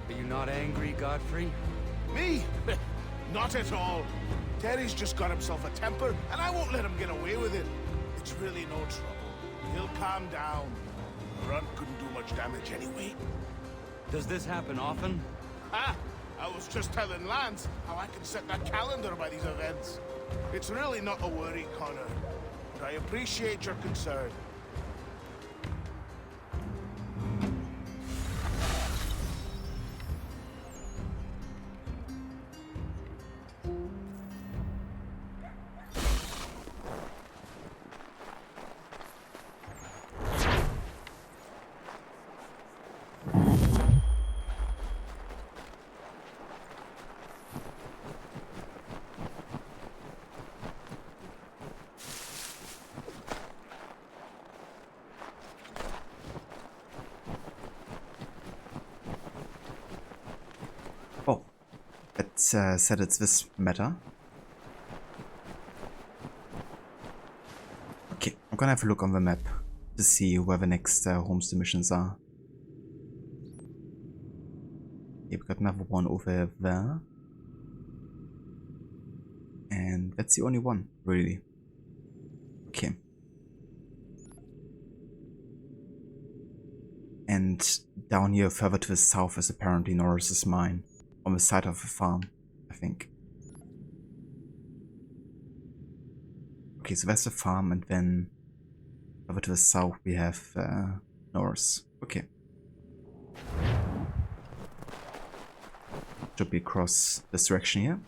Are you not angry, Godfrey?
Me? Not at all. Terry's just got himself a temper, and I won't let him get away with it. It's really no trouble. He'll calm down. Runt couldn't do much damage anyway.
Does this happen often?
Ah! I was just telling Lance how I can set that calendar by these events. It's really not a worry, Connor. But I appreciate your concern.
Said it's this matter. Okay, I'm gonna have a look on the map to see where the next Homestead missions are. Okay, we got another one over there. And that's the only one, really. Okay. And down here further to the south is apparently Norris's mine. On the side of the farm, I think. Okay, so that's the farm, and then over to the south we have Norris. Okay. Should be across this direction here.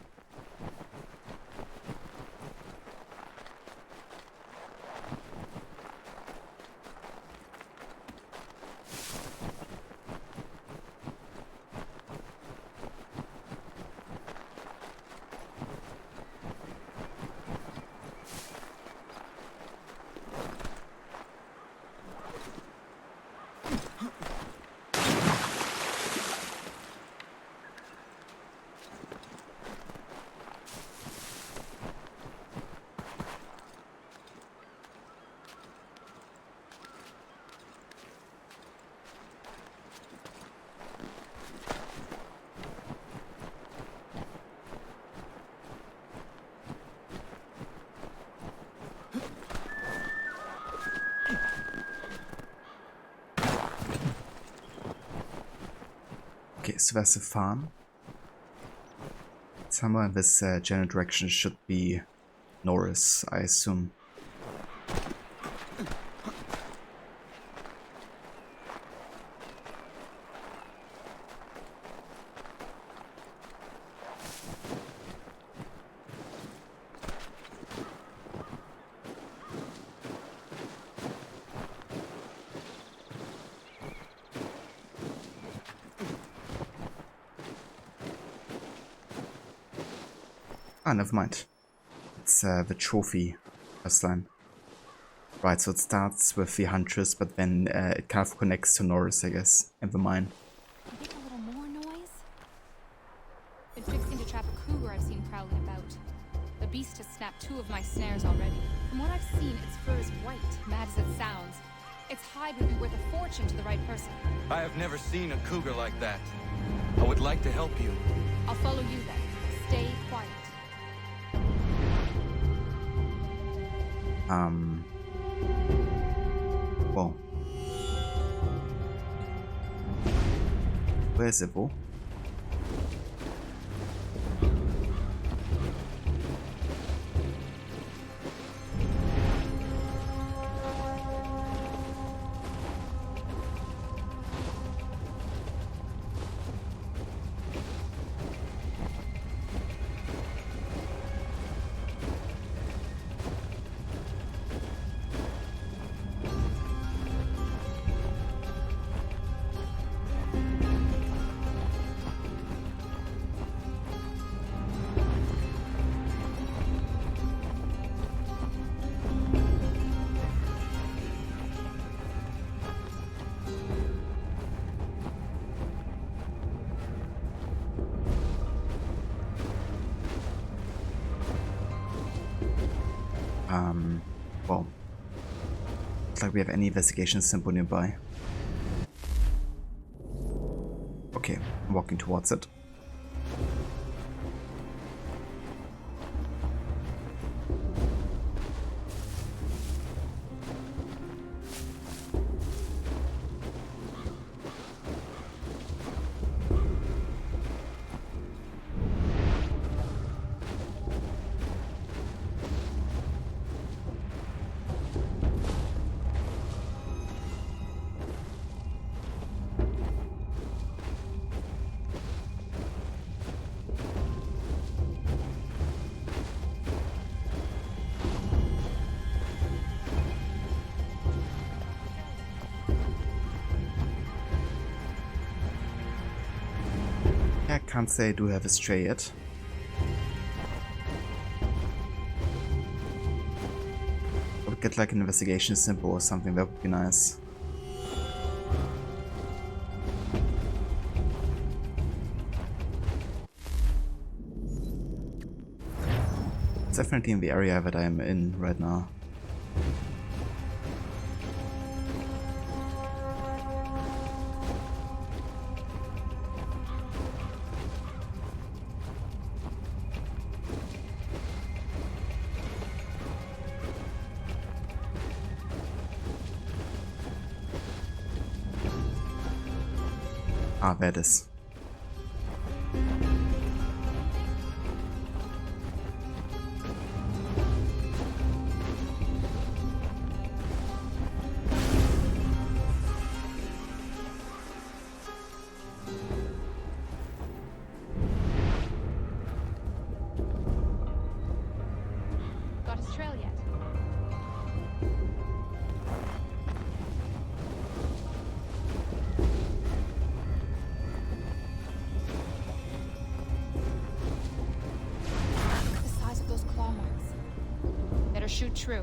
Okay, so that's a farm. Somewhere in this general direction should be Norris, I assume. Ah, never mind. It's the trophy questline. Right, so it starts with the Huntress, but then it kind of connects to Norris, I guess, and the mine.
Make a little more noise? Been fixing to trap a cougar I've seen prowling about. The beast has snapped 2 of my snares already. From what I've seen, its fur is white, mad as it sounds. Its hide would be worth a fortune to the right person.
I have never seen a cougar like that. I would like to help you.
I'll
Well, where's it, Bo? Well, looks like we have any investigation symbol nearby. Okay, I'm walking towards it. I can't say I do have a stray yet. I would get like an investigation symbol or something, that would be nice. It's definitely in the area that I am in right now. Ah, there it is.
Got his trail yet? Shoot true.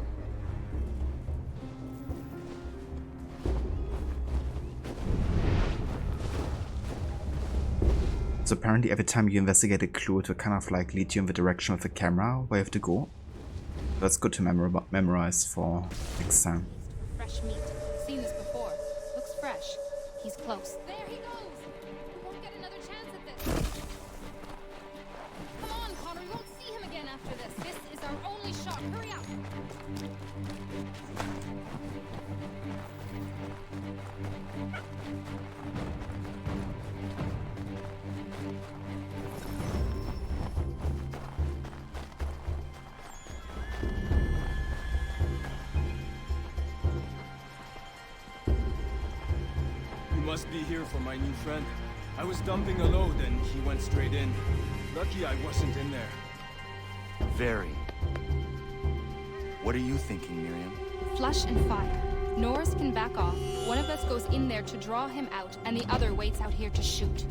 So apparently every time you investigate a clue, it will kind of like lead you in the direction of the camera where you have to go. That's good to memorize for next time.
Fresh meat. Seen this before. Looks fresh. He's close. There he goes! We won't get another chance at this. Come on, Connor. We won't see him again after this. This is our only shot. Hurry up!
You must be here for my new friend. I was dumping a load and he went straight in. Lucky I wasn't in there.
Very. What are you thinking, Miriam?
Flush and fire. Norris can back off. One of us goes in there to draw him out, and the other waits out here to shoot.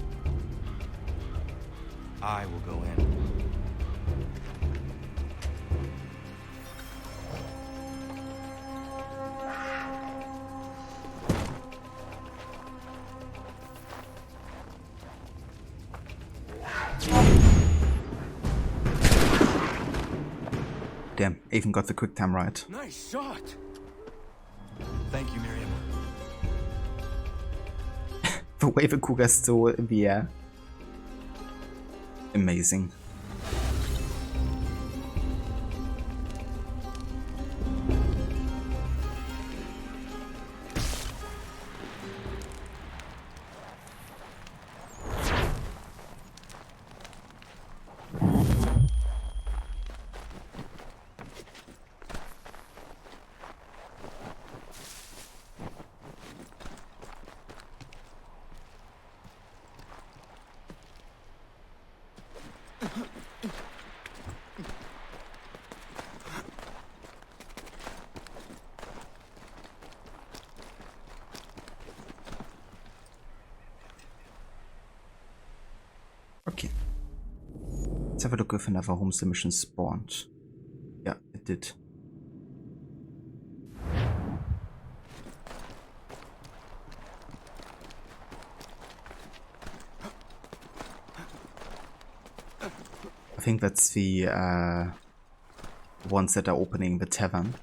I will go in.
Damn, I even got the quick time right.
Nice shot.
Thank you, Miriam.
The way the cougar is still in the air. Amazing. Okay. Let's have a look if another Homestead mission spawned. Yeah, it did. I think that's the ones that are opening the tavern.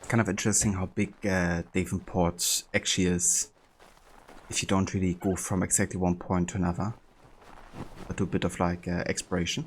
Kind of interesting how big Davenport actually is if you don't really go from exactly one point to another, but do a bit of like exploration.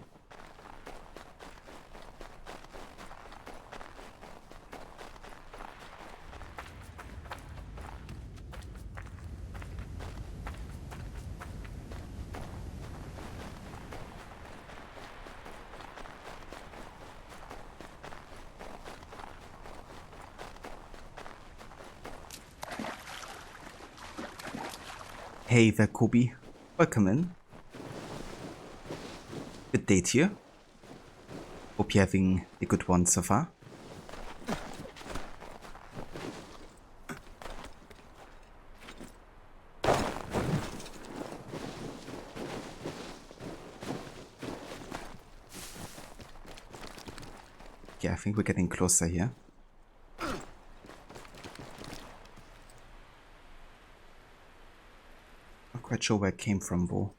Hey there, Kobe. Welcome in. Good day to you. Hope you're having a good one so far. Yeah, I think we're getting closer here. quite sure where it came from though.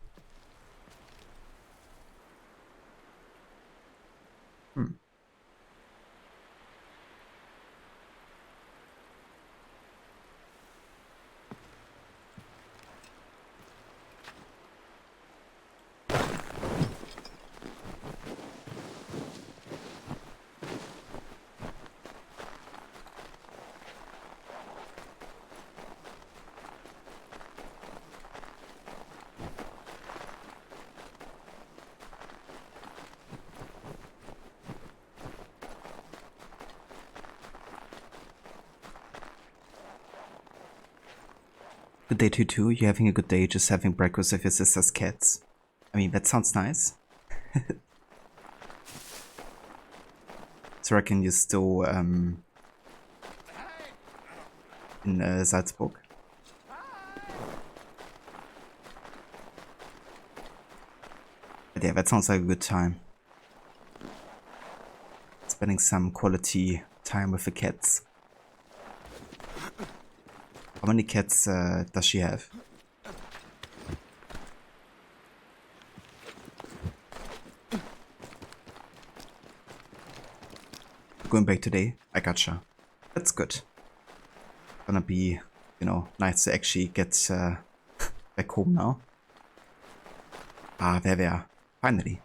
Good day to you too. You're having a good day just having breakfast with your sister's cats. I mean, that sounds nice. So I reckon you're still in Salzburg. But yeah, that sounds like a good time. Spending some quality time with the cats. How many cats does she have? Going back today? I gotcha. That's good. Gonna be, you know, nice to actually get back home now. Ah, there they are. Finally.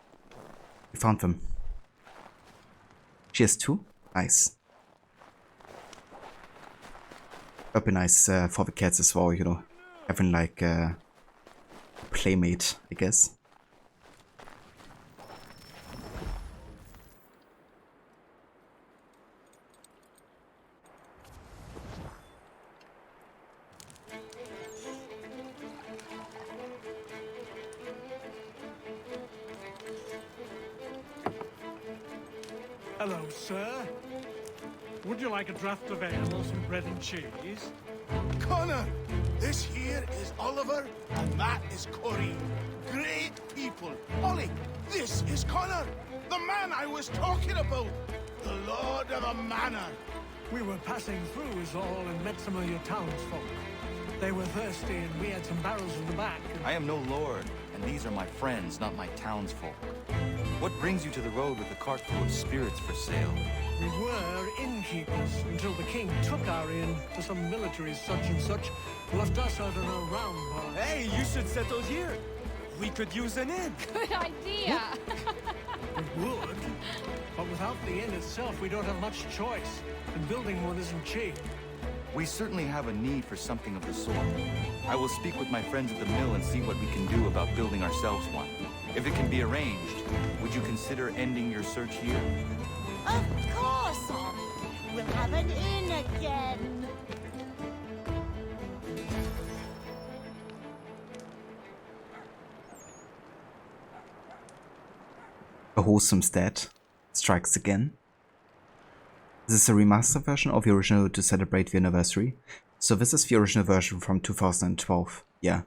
We found them. She has 2? Nice. That'd be nice for the cats as well, you know, having like a playmate, I guess.
Hello, sir. Would you like a draft of ale or some bread and cheese?
Connor, this here is Oliver, and that is Corey. Great people. Ollie, this is Connor, the man I was talking about. The Lord of the Manor.
We were passing through is all and met some of your townsfolk. They were thirsty and we had some barrels in the back.
I am no lord, and these are my friends, not my townsfolk. What brings you to the road with a cart full of spirits for sale?
We were innkeepers until the king took our inn to some military such and such, left us out on a round bar.
Hey, you should settle here. We could use an inn.
Good idea.
We would, but without the inn itself, we don't have much choice, and building one isn't cheap.
We certainly have a need for something of the sort. I will speak with my friends at the mill and see what we can do about building ourselves one. If it can be arranged, would you consider ending your search here?
Of course, we'll have an inn again.
A Homestead strikes again. This is a remaster version of the original to celebrate the anniversary. So this is the original version from 2012. Yeah.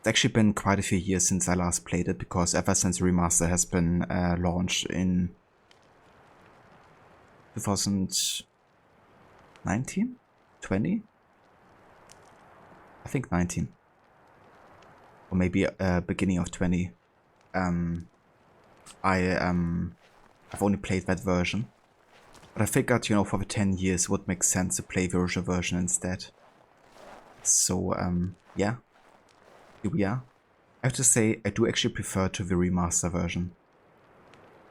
It's actually been quite a few years since I last played it, because ever since the remaster has been launched in 2019? 20? I think 19. Or maybe beginning of 20. I've only played that version. But I figured, you know, for the 10 years it would make sense to play the original version instead. So, yeah. Here we are. I have to say, I do actually prefer to the remaster version.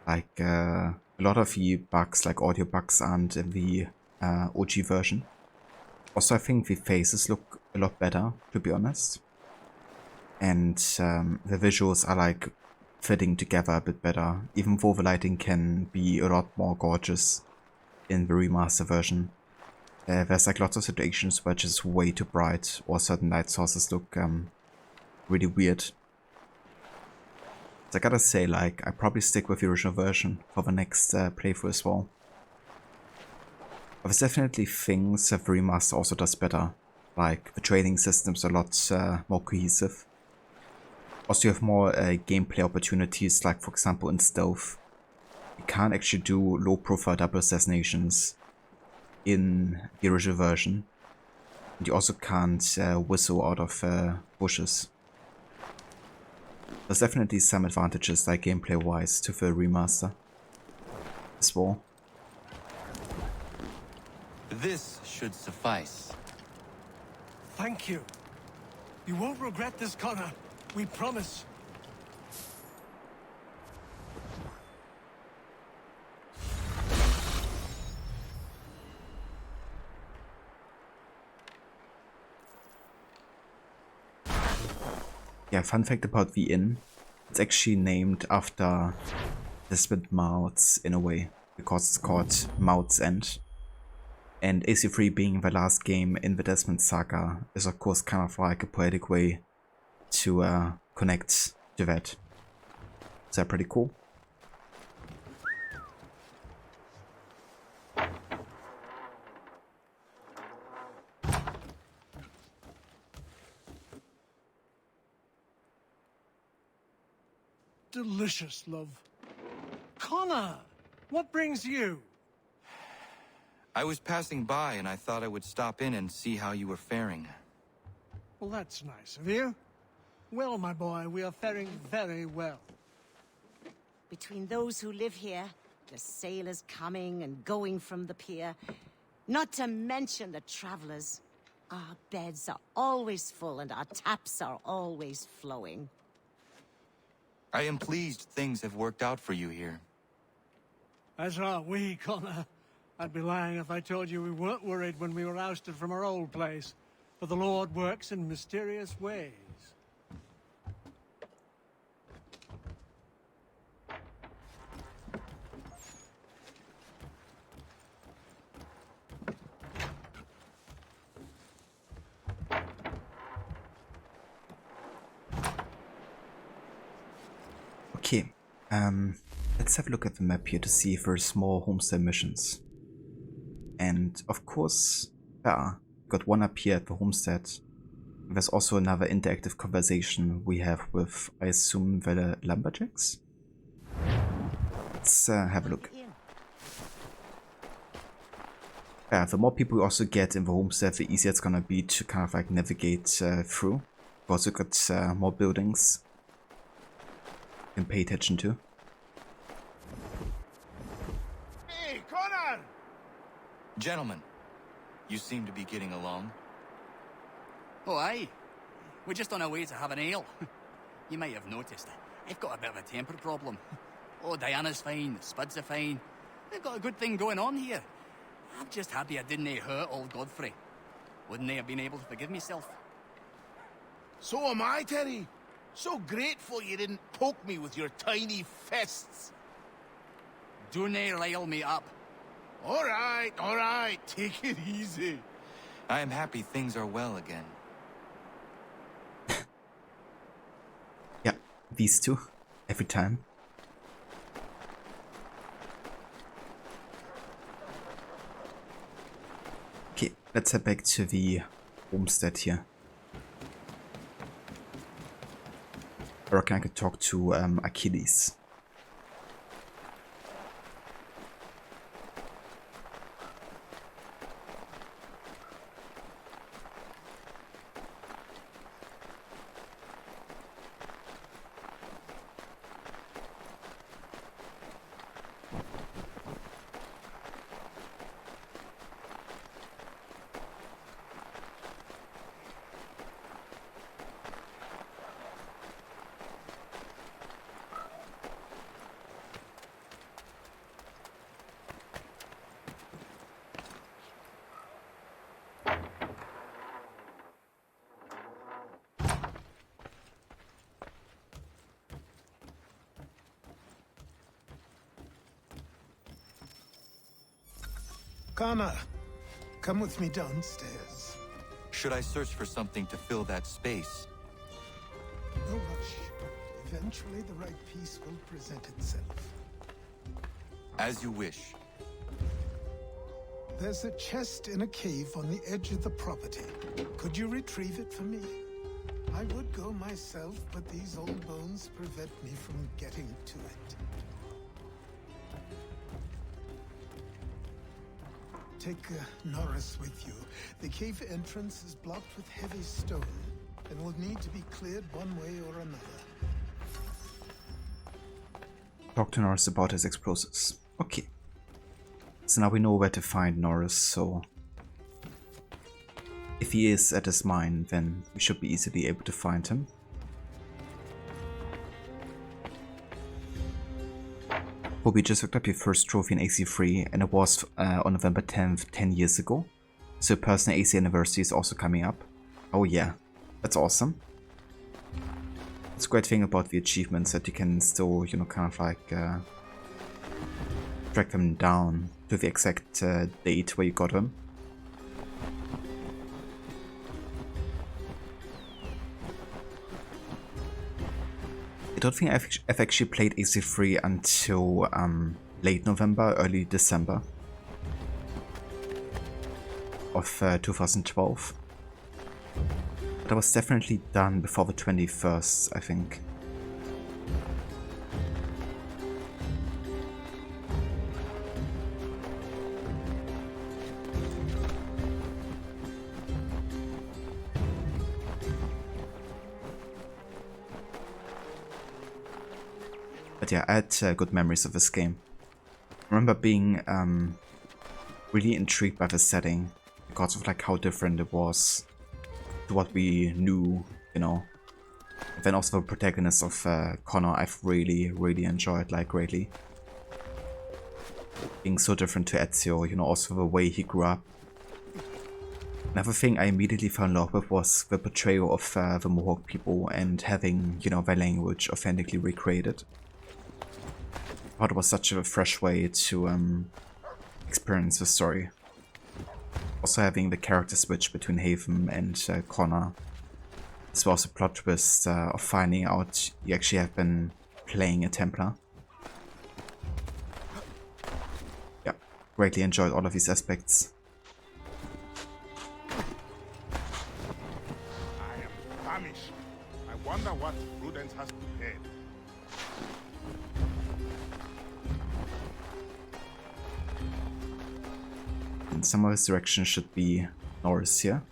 Like, a lot of the bugs, like audio bugs, aren't in the OG version. Also, I think the faces look a lot better, to be honest. And the visuals are like fitting together a bit better, even though the lighting can be a lot more gorgeous in the remaster version. There's like lots of situations where it's just way too bright, or certain light sources look really weird. So I gotta say, like, I probably stick with the original version for the next playthrough as well. But there's definitely things that the remaster also does better. Like, the trading system's a lot more cohesive. Also, you have more gameplay opportunities, like for example in stealth. You can't actually do low profile double assassinations in the original version. And you also can't whistle out of bushes. There's definitely some advantages, like gameplay-wise, to the remaster as well.
This should suffice.
Thank you. You won't regret this, Connor. We promise.
Yeah, fun fact about the inn. It's actually named after Desmond Mouth's in a way, because it's called Mouth's End. And AC3 being the last game in the Desmond saga is of course kind of like a poetic way to connect to that. Is that pretty cool?
Delicious, love. Connor, what brings you?
I was passing by and I thought I would stop in and see how you were faring.
Well, that's nice of you. Well, my boy, we are faring very well.
Between those who live here, the sailors coming and going from the pier, not to mention the travelers, our beds are always full and our taps are always flowing.
I am pleased things have worked out for you here.
As are we, Connor. I'd be lying if I told you we weren't worried when we were ousted from our old place. For the Lord works in mysterious ways.
Okay, let's have a look at the map here to see if there's more Homestead missions. And of course, got one up here at the Homestead. There's also another interactive conversation we have with, I assume, the lumberjacks? Let's have a look. The more people we also get in the Homestead, the easier it's gonna be to kind of like navigate through. We've also got more buildings you can pay attention to.
Hey, Connor!
Gentlemen, you seem to be getting along.
Oh, aye. We're just on our way to have an ale. You might have noticed, I've got a bit of a temper problem. Oh, Diana's fine, the Spuds are fine. They've got a good thing going on here. I'm just happy I didn't hurt old Godfrey. Wouldn't they have been able to forgive myself?
So am I, Terry. So grateful you didn't poke me with your tiny fists.
Do nae rile me up.
All right. Take it easy.
I am happy things are well again.
Yeah, these two. Every time. Okay, let's head back to the Homestead here. I reckon I could talk to Achilles.
Connor, come with me downstairs.
Should I search for something to fill that space?
No rush. Eventually the right piece will present itself.
As you wish.
There's a chest in a cave on the edge of the property. Could you retrieve it for me? I would go myself, but these old bones prevent me from getting to it. Take Norris with you. The cave entrance is blocked with heavy stone and will need to be cleared one way or another.
Talk to Norris about his explosives. Okay. So now we know where to find Norris, so if he is at his mine, then we should be easily able to find him. Well, we just looked up your first trophy in AC3, and it was on November 10th, 10 years ago. So personal AC anniversary is also coming up. Oh yeah, that's awesome. It's a great thing about the achievements that you can still, you know, kind of like track them down to the exact date where you got them. I don't think I've actually played AC3 until late November, early December of 2012. But I was definitely done before the 21st, I think. But yeah, I had good memories of this game. I remember being really intrigued by the setting because of like how different it was to what we knew, you know. And then also the protagonist of Connor, I've really enjoyed like greatly. Being so different to Ezio, you know, also the way he grew up. Another thing I immediately fell in love with was the portrayal of the Mohawk people and having, you know, their language authentically recreated. I thought it was such a fresh way to experience the story. Also having the character switch between Haven and Connor, as well as the plot twist of finding out you actually have been playing a Templar. Yeah, greatly enjoyed all of these aspects.
I am famished. I wonder what Prudence has prepared.
In some of his direction should be Norris here.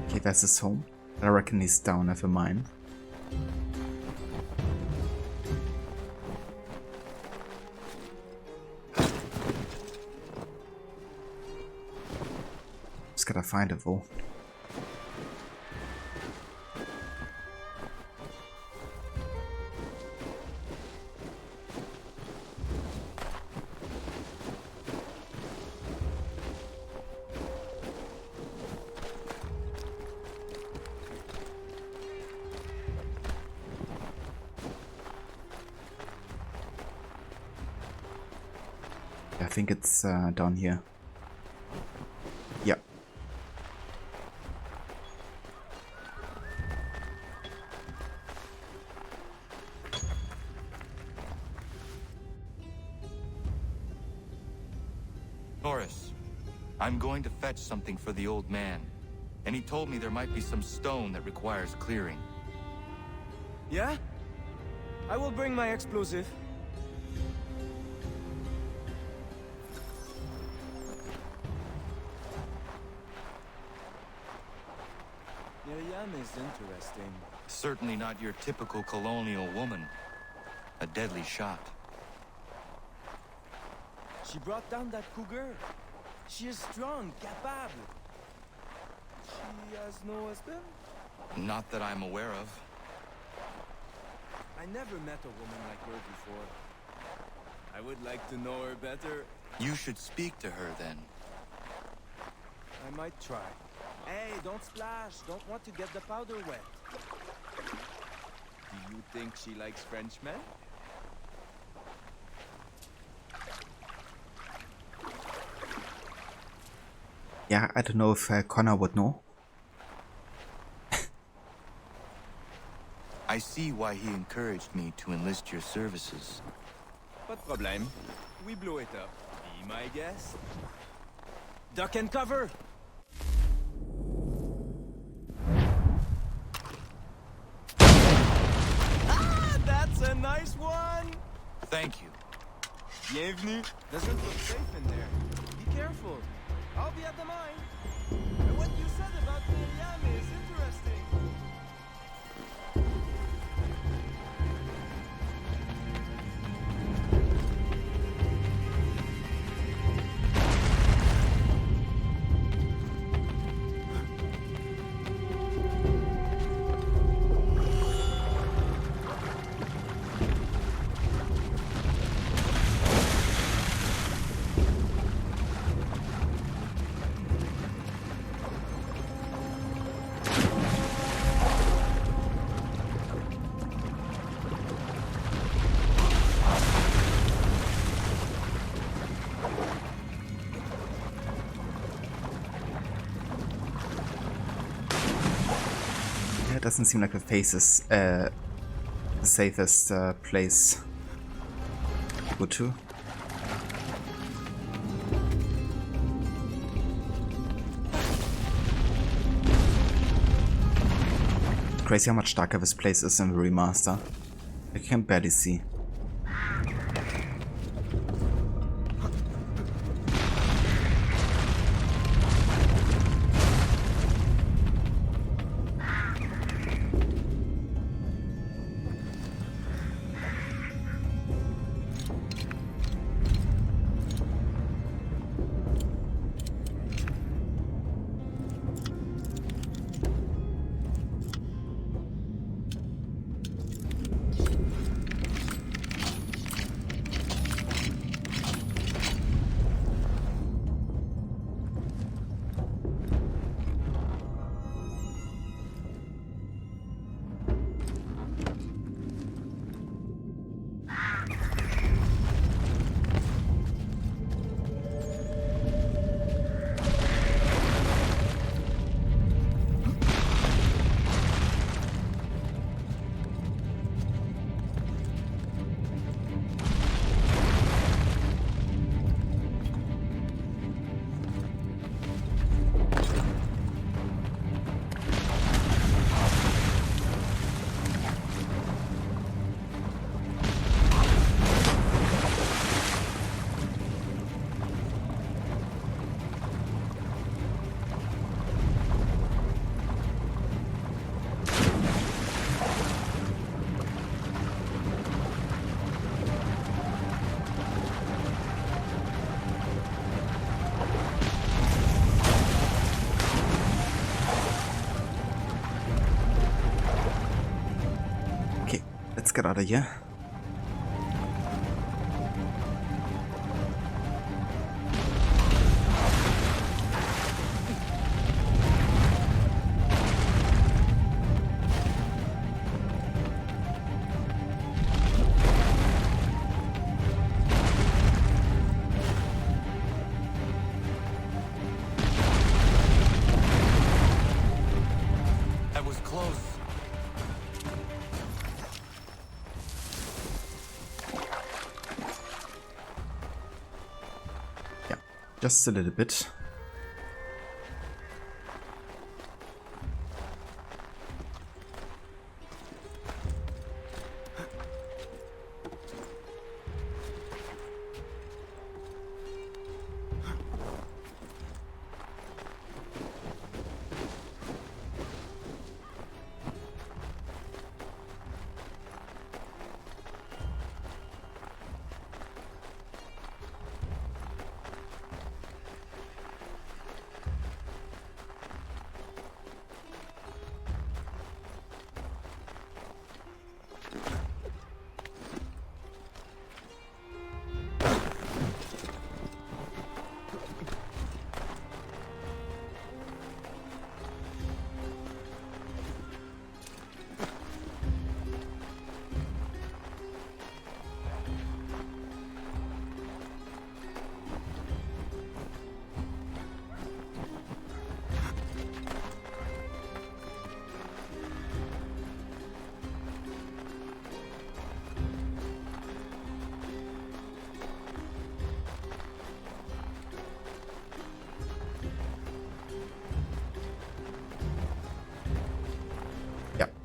Okay, that's his home. I reckon he's down at the mine. Just gotta find it though. I think it's down here. Yep.
Norris, I'm going to fetch something for the old man. And he told me there might be some stone that requires clearing.
Yeah? I will bring my explosive. Miriam is interesting.
Certainly not your typical colonial woman. A deadly shot.
She brought down that cougar. She is strong, capable. She has no husband?
Not that I'm aware of.
I never met a woman like her before. I would like to know her better.
You should speak to her then.
I might try. Hey, don't splash. Don't want to get the powder wet. Do you think she likes Frenchmen?
Yeah, I don't know if Connor would know.
I see why he encouraged me to enlist your services.
Pas de problème. We blew it up. Be my guest. Duck and cover! Ah, that's a nice one!
Thank you.
Bienvenue. Doesn't look safe in there. Be careful. I'll be at the mine. And what you said about Miriam is interesting.
It doesn't seem like the safest place to go to. It's crazy how much darker this place is in the remaster. I can barely see. Let's get out of here.
That was close.
Just a little bit.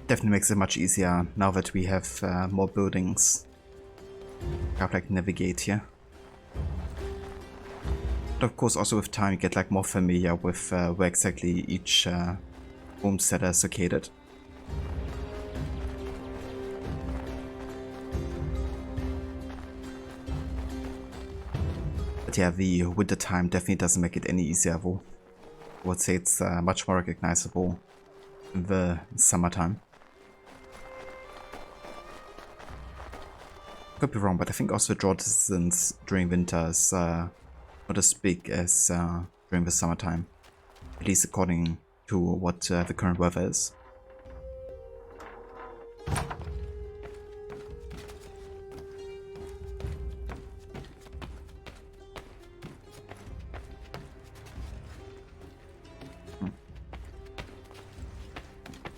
Definitely makes it much easier now that we have more buildings. Kind of like navigate here. But of course also with time you get like more familiar with where exactly each homestead is located. But yeah, the winter time definitely doesn't make it any easier though. I would say it's much more recognizable in the summertime. Could be wrong, but I think also draw distance during winter is not as big as during the summertime. At least according to what the current weather is.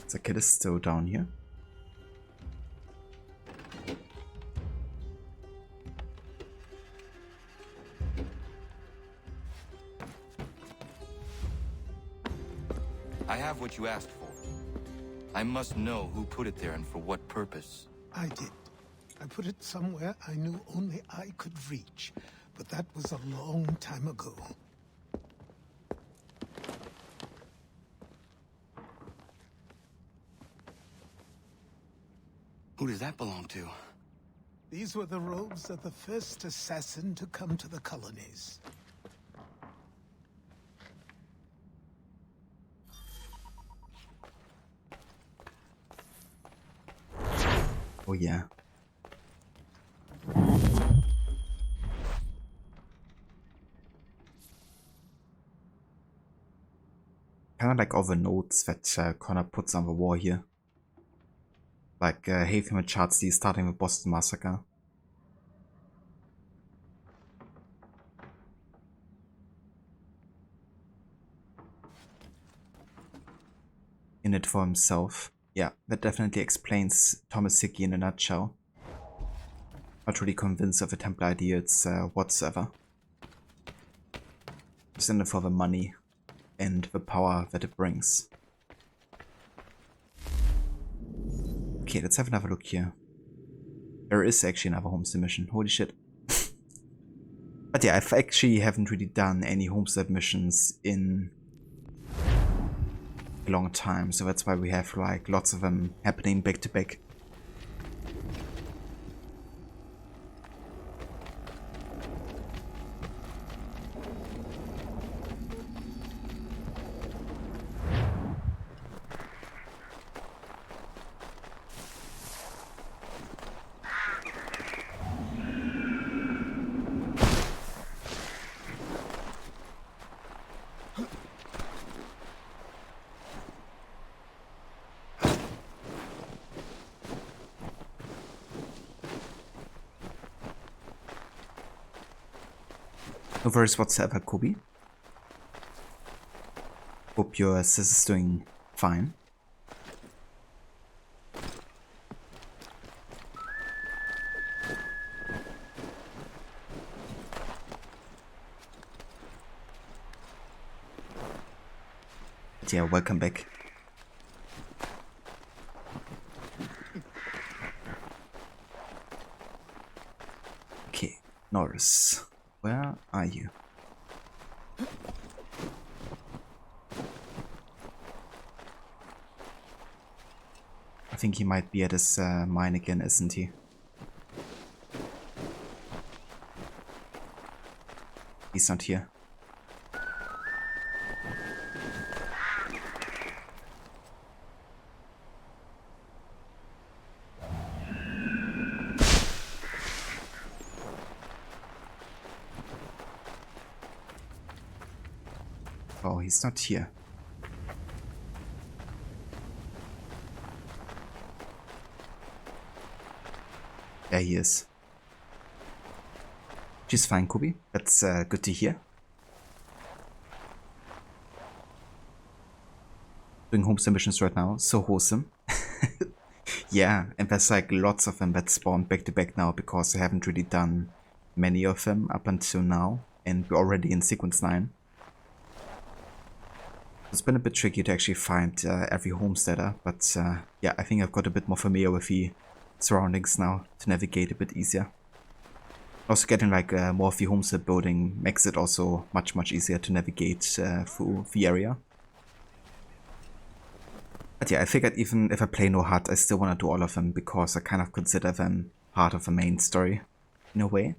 The kid is still down here.
I have what you asked for. I must know who put it there and for what purpose.
I did. I put it somewhere I knew only I could reach, but that was a long time ago.
Who does that belong to?
These were the robes of the first assassin to come to the colonies.
Oh yeah. Kind of like all the notes that Connor puts on the wall here. Like Haven with Chartsy starting with Boston Massacre. In it for himself. Yeah, that definitely explains Thomas Hickey in a nutshell. Not really convinced of the Temple ideas whatsoever. Just in it for the money and the power that it brings. Okay, let's have another look here. There is actually another Homestead mission. Holy shit. But yeah, I actually haven't really done any Homestead missions in a long time, so that's why we have like lots of them happening back to back. No worries whatsoever, Kobe. Hope your sis is doing fine. But yeah, welcome back. Okay, Norris. Where are you? I think he might be at his mine again, isn't he? He's not here. Oh, he's not here. There he is. She's fine, Kobe. That's good to hear. Doing Homestead missions right now. So wholesome. Yeah, and there's like lots of them that spawn back to back now because I haven't really done many of them up until now. And we're already in sequence 9. It's been a bit tricky to actually find every homesteader, but yeah, I think I've got a bit more familiar with the surroundings now to navigate a bit easier. Also getting like more of the homestead building makes it also much easier to navigate through the area. But yeah, I figured even if I play No-HUD, I still want to do all of them because I kind of consider them part of the main story in a way.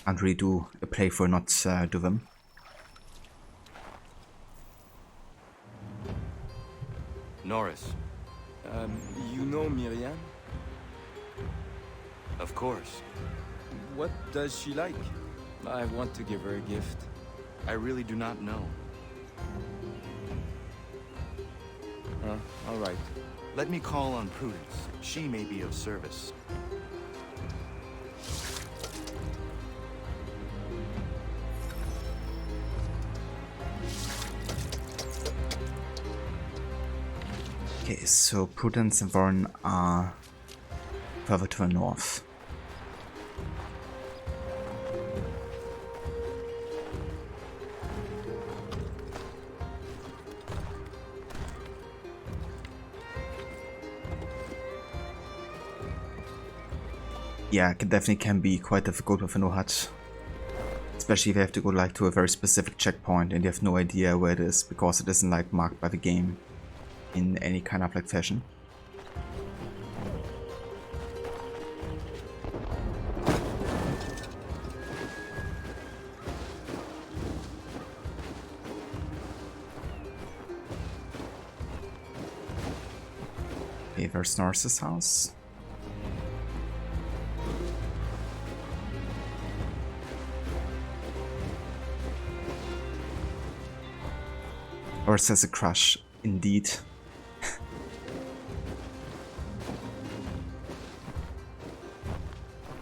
Can't really do a playthrough and not do them.
Norris.
You know Miriam?
Of course.
What does she like? I want to give her a gift.
I really do not know.
All right.
Let me call on Prudence. She may be of service.
Okay, so Prudence and Warren are further to the north. Yeah, it definitely can be quite difficult with a No-HUD. Especially if you have to go like to a very specific checkpoint and you have no idea where it is because it isn't like marked by the game in any kind of like fashion. Okay, there's Norris's house. Norris has a crush, indeed.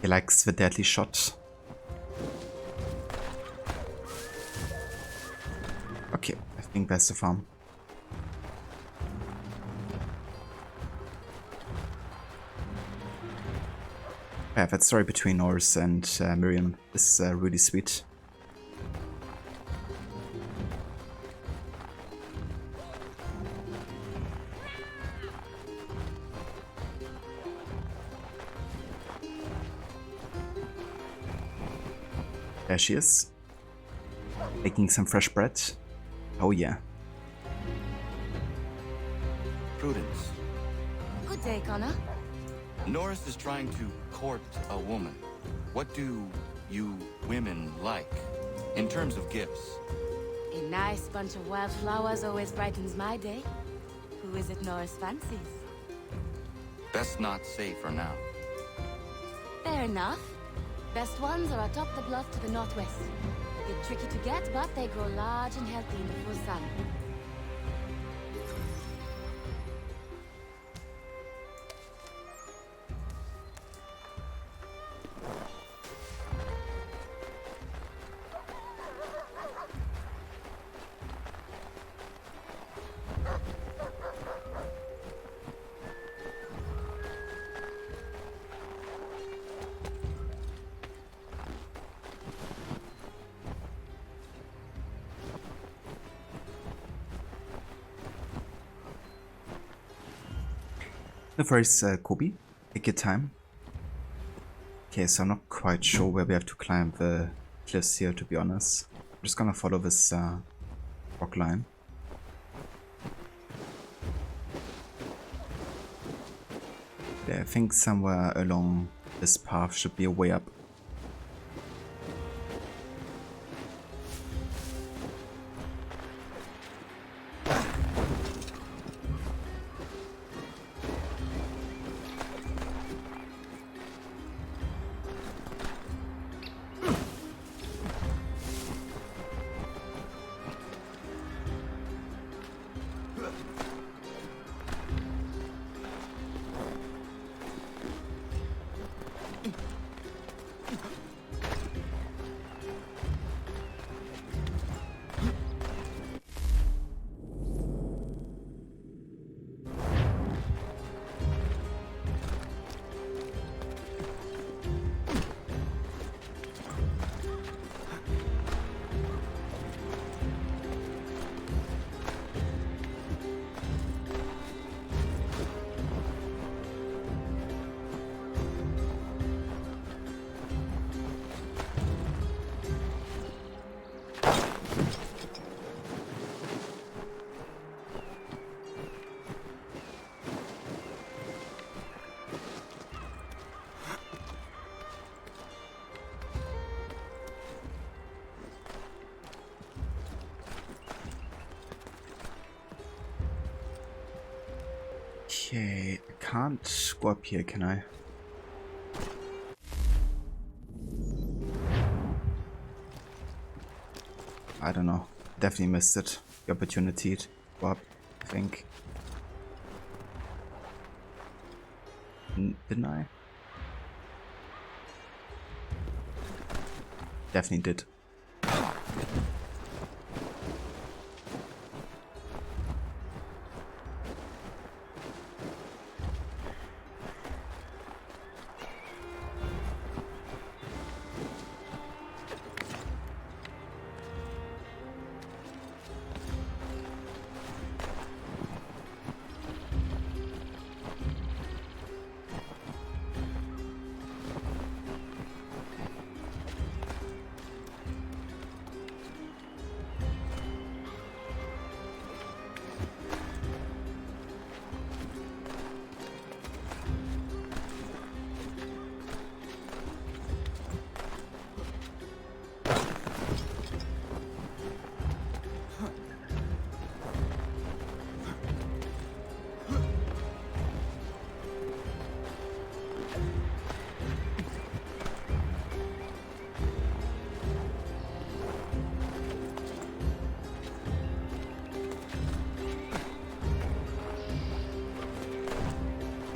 He likes the deadly shot. Okay, I think that's the farm. Yeah, that story between Norris and Miriam is really sweet. There she is, making some fresh bread. Oh yeah.
Prudence.
Good day, Connor.
Norris is trying to court a woman. What do you women like in terms of gifts?
A nice bunch of wildflowers always brightens my day. Who is it Norris fancies?
Best not say for now.
Fair enough. Best ones are atop the bluff to the northwest. A bit tricky to get, but they grow large and healthy in the full sun.
The first Kobe, take your time. Okay, so I'm not quite sure where we have to climb the cliffs here, to be honest. I'm just gonna follow this rock line. Yeah, I think somewhere along this path should be a way up. Okay, I can't go up here, can I? I don't know. Definitely missed it. The opportunity to go up, I think. Didn't I? Definitely did.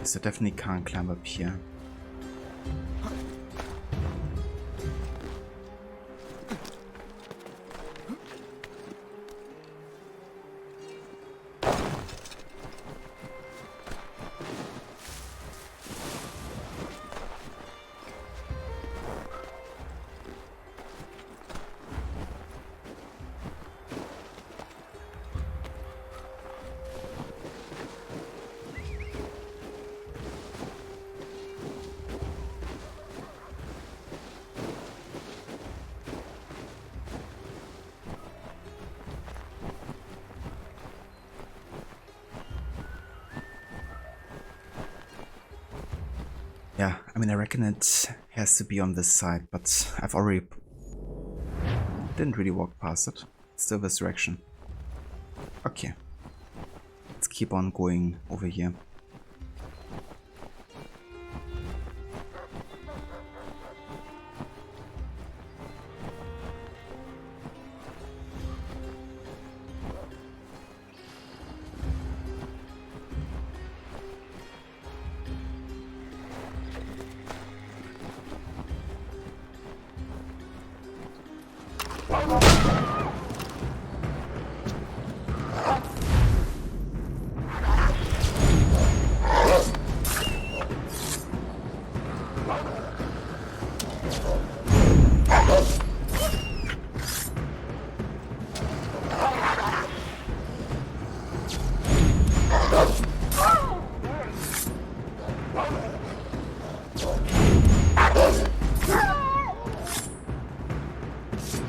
So definitely can't climb up here. Yeah, I mean, I reckon it has to be on this side, but I've already didn't really walk past it. Still this direction. Okay. Let's keep on going over here.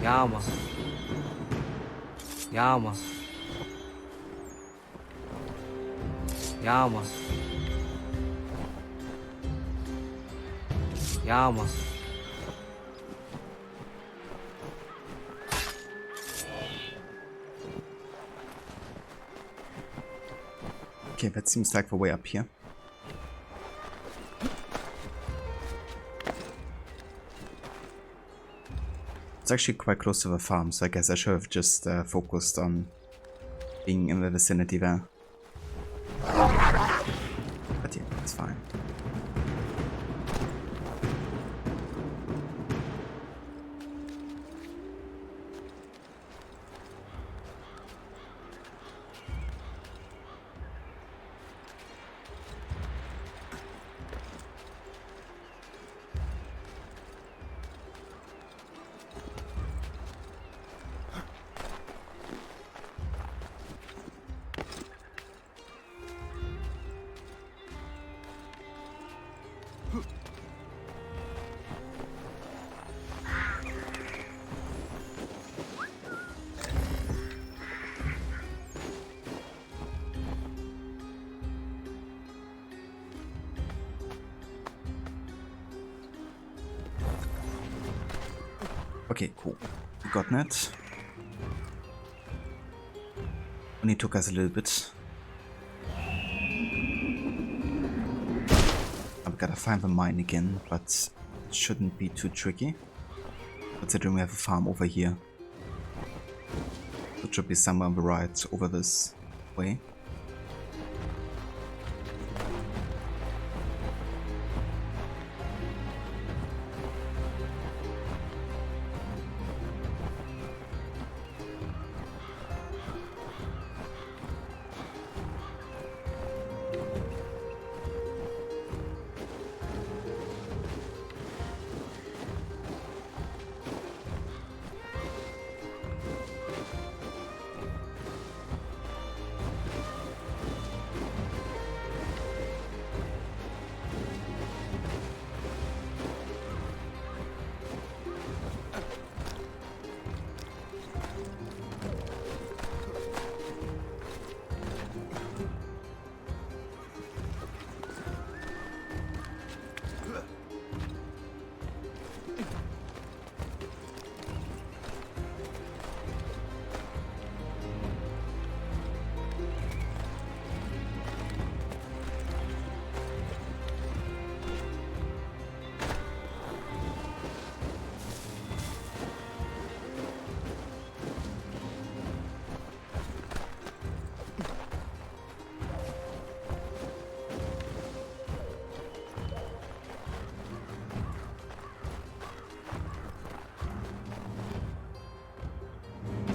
Yama. Yama. Yama. Yama.
Okay, that seems like the way up here. It's actually quite close to the farm, so I guess I should have just focused on being in the vicinity there. But yeah, it's fine. Okay, cool. We got that. Only took us a little bit. we gotta find the mine again, but it shouldn't be too tricky, considering we have a farm over here. It should be somewhere on the right over this way.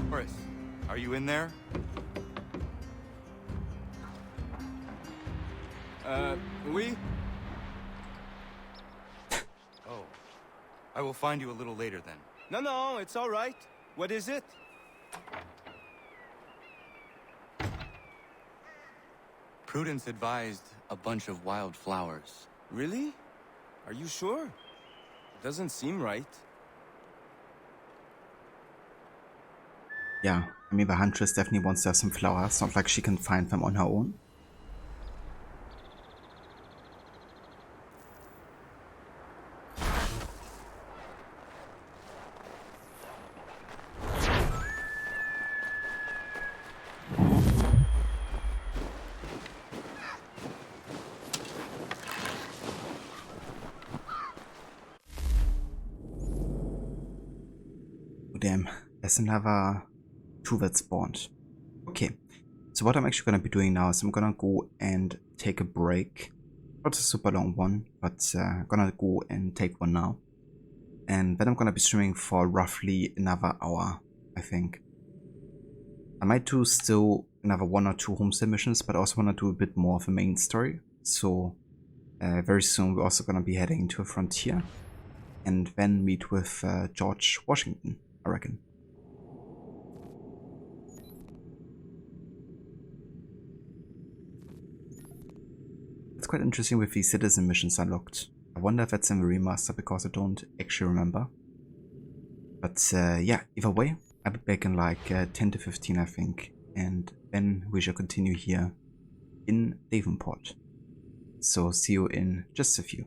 Norris, are you in there?
Oui?
Oh. I will find you a little later then.
No, it's all right. What is it?
Prudence advised a bunch of wild flowers.
Really? Are you sure? Doesn't seem right.
Yeah, I mean, the huntress definitely wants to have some flowers. Not like she can find them on her own. Damn, there's another two that spawned. Okay, so what I'm actually gonna be doing now is I'm gonna go and take a break. Not a super long one, but gonna go and take one now. And then I'm gonna be streaming for roughly another hour, I think. I might do still another 1 or 2 homestead missions, but I also wanna do a bit more of the main story. So very soon we're also gonna be heading to a frontier and then meet with George Washington, I reckon. It's quite interesting with these citizen missions unlocked. I wonder if that's in the remaster because I don't actually remember. But yeah, either way, I'll be back in like 10 to 15 I think. And then we shall continue here in Davenport. So see you in just a few.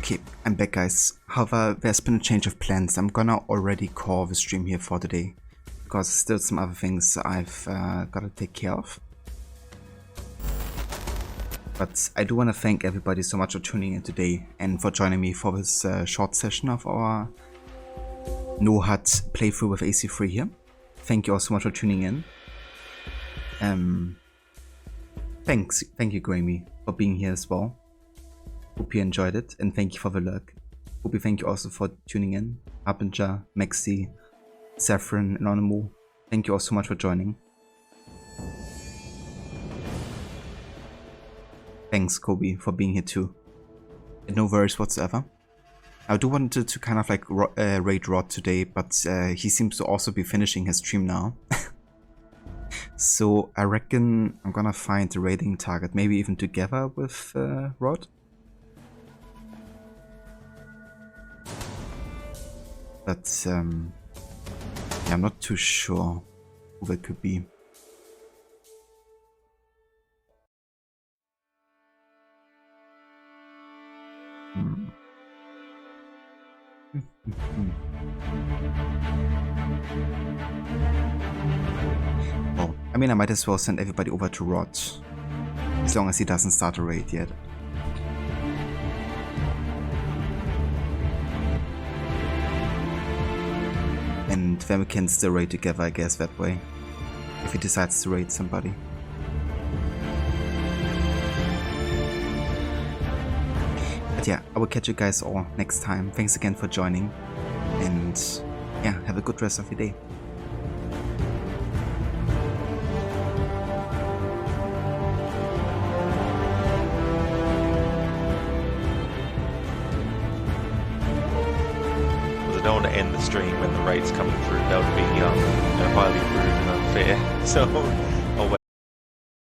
Okay, I'm back, guys. However, there's been a change of plans. I'm gonna already call the stream here for today, because still some other things I've gotta take care of. But I do want to thank everybody so much for tuning in today and for joining me for this short session of our No-HUD playthrough with AC3 here. Thank you all so much for tuning in. Thank you, Grammy, for being here as well. Hope you enjoyed it, and thank you for the lurk. Hope thank you also for tuning in. Harbinger, Maxi, Saffron, Anonymous. Thank you all so much for joining. Thanks, Kobe, for being here too. And no worries whatsoever. I do want to kind of like raid Rod today, but he seems to also be finishing his stream now. So I reckon I'm gonna find a raiding target, maybe even together with Rod. But yeah, I'm not too sure who that could be. Oh, I mean, I might as well send everybody over to Rod, as long as he doesn't start a raid yet. And then we can still raid together, I guess, that way, if he decides to raid somebody. But yeah, I will catch you guys all next time. Thanks again for joining, and yeah, have a good rest of your day.
I don't want to end the stream when the raid's coming through. That would be highly rude and unfair. So